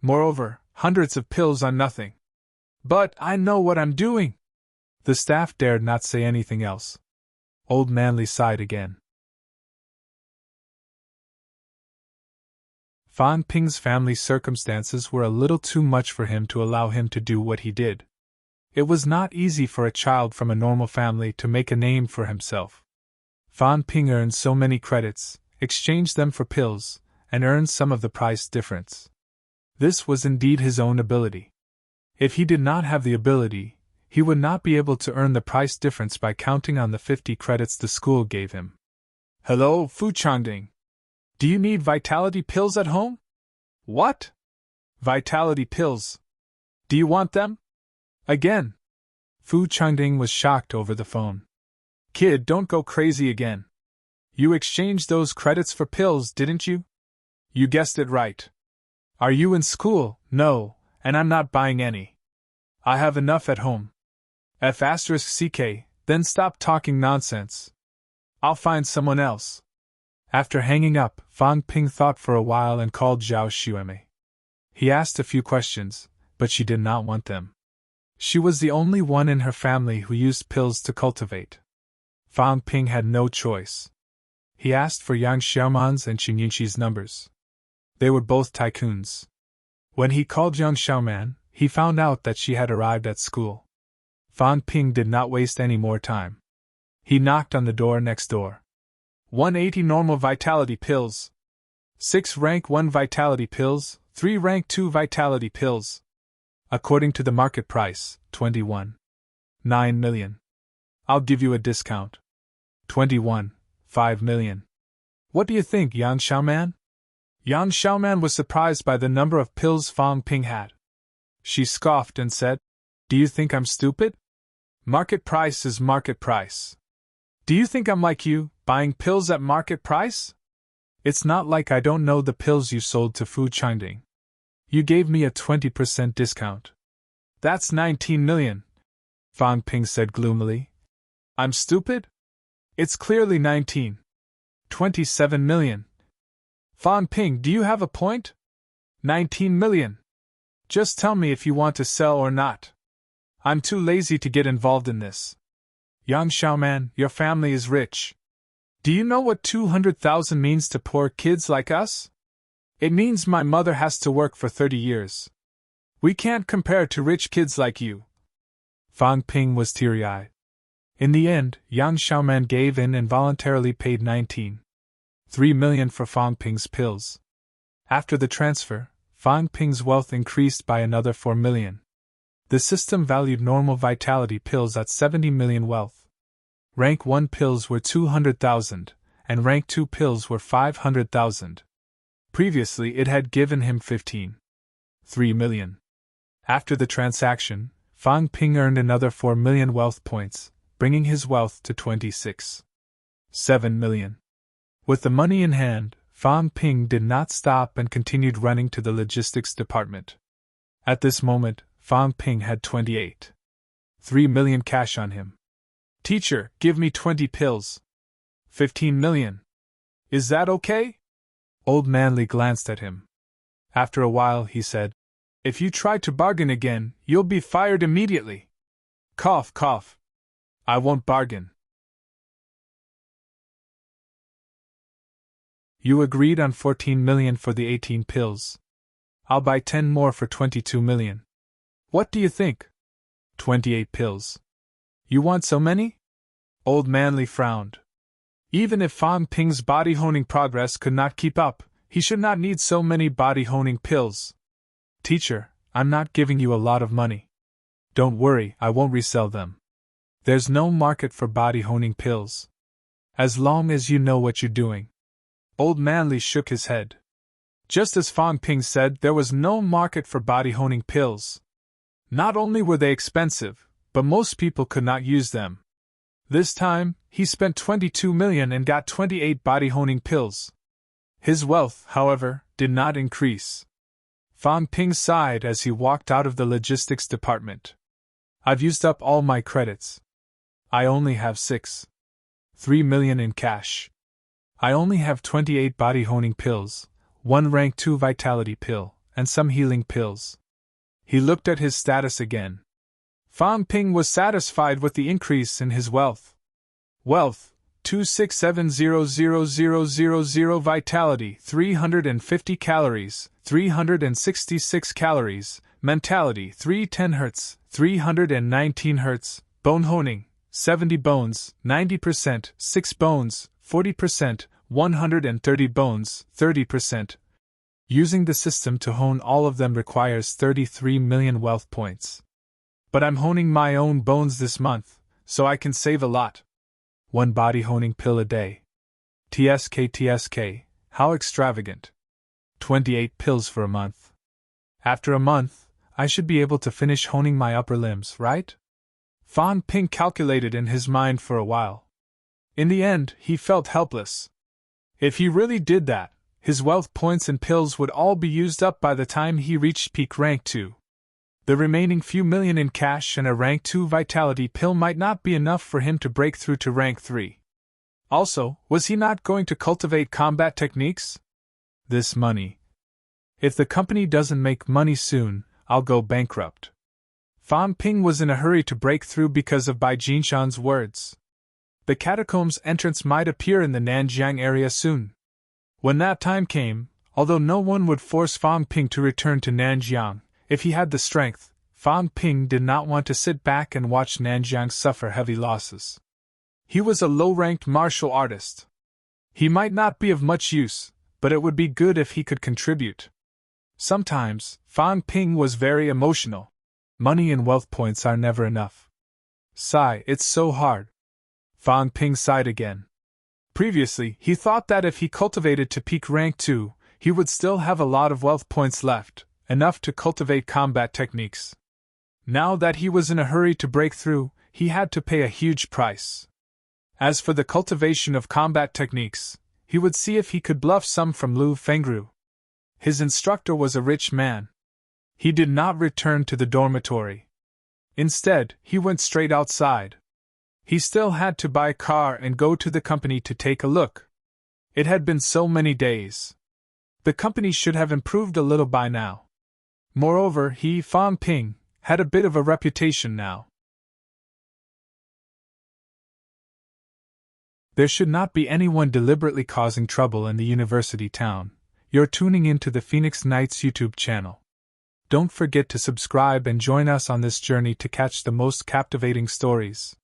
Moreover, hundreds of pills are nothing. But I know what I'm doing. The staff dared not say anything else. Old Manly sighed again. Fang Ping's family circumstances were a little too much for him to allow him to do what he did. It was not easy for a child from a normal family to make a name for himself. Fang Ping earned so many credits, exchanged them for pills, and earned some of the price difference. This was indeed his own ability. If he did not have the ability, he would not be able to earn the price difference by counting on the 50 credits the school gave him. Hello, Fu Changding. Do you need vitality pills at home? What? Vitality pills? Do you want them? Again. Fu Changding was shocked over the phone. Kid, don't go crazy again. You exchanged those credits for pills, didn't you? You guessed it right. Are you in school? No, and I'm not buying any. I have enough at home. F***ck, then stop talking nonsense. I'll find someone else. After hanging up, Fang Ping thought for a while and called Zhao Xueme. He asked a few questions, but she did not want them. She was the only one in her family who used pills to cultivate. Fang Ping had no choice. He asked for Yang Xiaoman's and Qing Yunqi's numbers. They were both tycoons. When he called Yang Xiaoman, he found out that she had arrived at school. Fang Ping did not waste any more time. He knocked on the door next door. 180 normal vitality pills. 6 rank 1 vitality pills, 3 rank 2 vitality pills. According to the market price, 9 million. I'll give you a discount. 5 million. What do you think, Yang Xiaoman? Yang Xiaoman was surprised by the number of pills Fang Ping had. She scoffed and said, Do you think I'm stupid? Market price is market price. Do you think I'm like you, buying pills at market price? It's not like I don't know the pills you sold to Fu Changding. You gave me a 20% discount. That's 19 million, Fang Ping said gloomily. I'm stupid? It's clearly 27 million. Fang Ping, do you have a point? 19 million. Just tell me if you want to sell or not. I'm too lazy to get involved in this. Yang Xiaoman, your family is rich. Do you know what 200,000 means to poor kids like us? It means my mother has to work for 30 years. We can't compare to rich kids like you. Fang Ping was teary-eyed. In the end, Yang Xiaoman gave in and voluntarily paid 3 million for Fang Ping's pills. After the transfer, Fang Ping's wealth increased by another 4 million. The system valued normal vitality pills at 70 million wealth. Rank 1 pills were 200,000, and rank 2 pills were 500,000. Previously it had given him 3 million. After the transaction, Fang Ping earned another 4 million wealth points, bringing his wealth to 7 million. With the money in hand, Fang Ping did not stop and continued running to the logistics department. At this moment, Fang Ping had 3 3 million cash on him. Teacher, give me 20 pills. 15 million. Is that okay? Old Manley glanced at him. After a while, he said, If you try to bargain again, you'll be fired immediately. Cough, cough. I won't bargain. You agreed on 14 million for the 18 pills. I'll buy 10 more for 22 million. What do you think? 28 pills. You want so many? Old Manley frowned. Even if Fan Ping's body honing progress could not keep up, he should not need so many body honing pills. Teacher, I'm not giving you a lot of money. Don't worry, I won't resell them. There's no market for body honing pills. As long as you know what you're doing. Old Manley shook his head. Just as Fan Ping said, there was no market for body honing pills. Not only were they expensive, but most people could not use them. This time, he spent 22 million and got 28 body honing pills. His wealth, however, did not increase. Fan Ping sighed as he walked out of the logistics department. I've used up all my credits. I only have 3 million in cash. I only have 28 body honing pills, 1 rank 2 vitality pill, and some healing pills. He looked at his status again. Fan Ping was satisfied with the increase in his wealth. Wealth, 267,000,000 vitality, 350 calories, 366 calories, mentality, 310 Hz, 319 Hz, bone honing, 70 bones, 90%, 6 bones, 40%, 130 bones, 30%. Using the system to hone all of them requires 33 million wealth points. But I'm honing my own bones this month, so I can save a lot. 1 body honing pill a day. TSK, how extravagant. 28 pills for a month. After a month, I should be able to finish honing my upper limbs, right? Fan Ping calculated in his mind for a while. In the end, he felt helpless. If he really did that, his wealth points and pills would all be used up by the time he reached peak rank 2. The remaining few million in cash and a rank 2 vitality pill might not be enough for him to break through to rank 3. Also, was he not going to cultivate combat techniques? This money. If the company doesn't make money soon, I'll go bankrupt. Fan Ping was in a hurry to break through because of Bai Jinshan's words. The catacombs entrance might appear in the Nanjiang area soon. When that time came, although no one would force Fan Ping to return to Nanjiang, if he had the strength, Fan Ping did not want to sit back and watch Nanjiang suffer heavy losses. He was a low-ranked martial artist. He might not be of much use, but it would be good if he could contribute. Sometimes, Fan Ping was very emotional. Money and wealth points are never enough. Sigh, it's so hard. Fan Ping sighed again. Previously, he thought that if he cultivated to peak rank 2, he would still have a lot of wealth points left, enough to cultivate combat techniques. Now that he was in a hurry to break through, he had to pay a huge price. As for the cultivation of combat techniques, he would see if he could bluff some from Lu Fengru. His instructor was a rich man. He did not return to the dormitory. Instead, he went straight outside. He still had to buy a car and go to the company to take a look. It had been so many days. The company should have improved a little by now. Moreover, he, Fan Ping, had a bit of a reputation now. There should not be anyone deliberately causing trouble in the university town. You're tuning into the Phoenix Knights YouTube channel. Don't forget to subscribe and join us on this journey to catch the most captivating stories.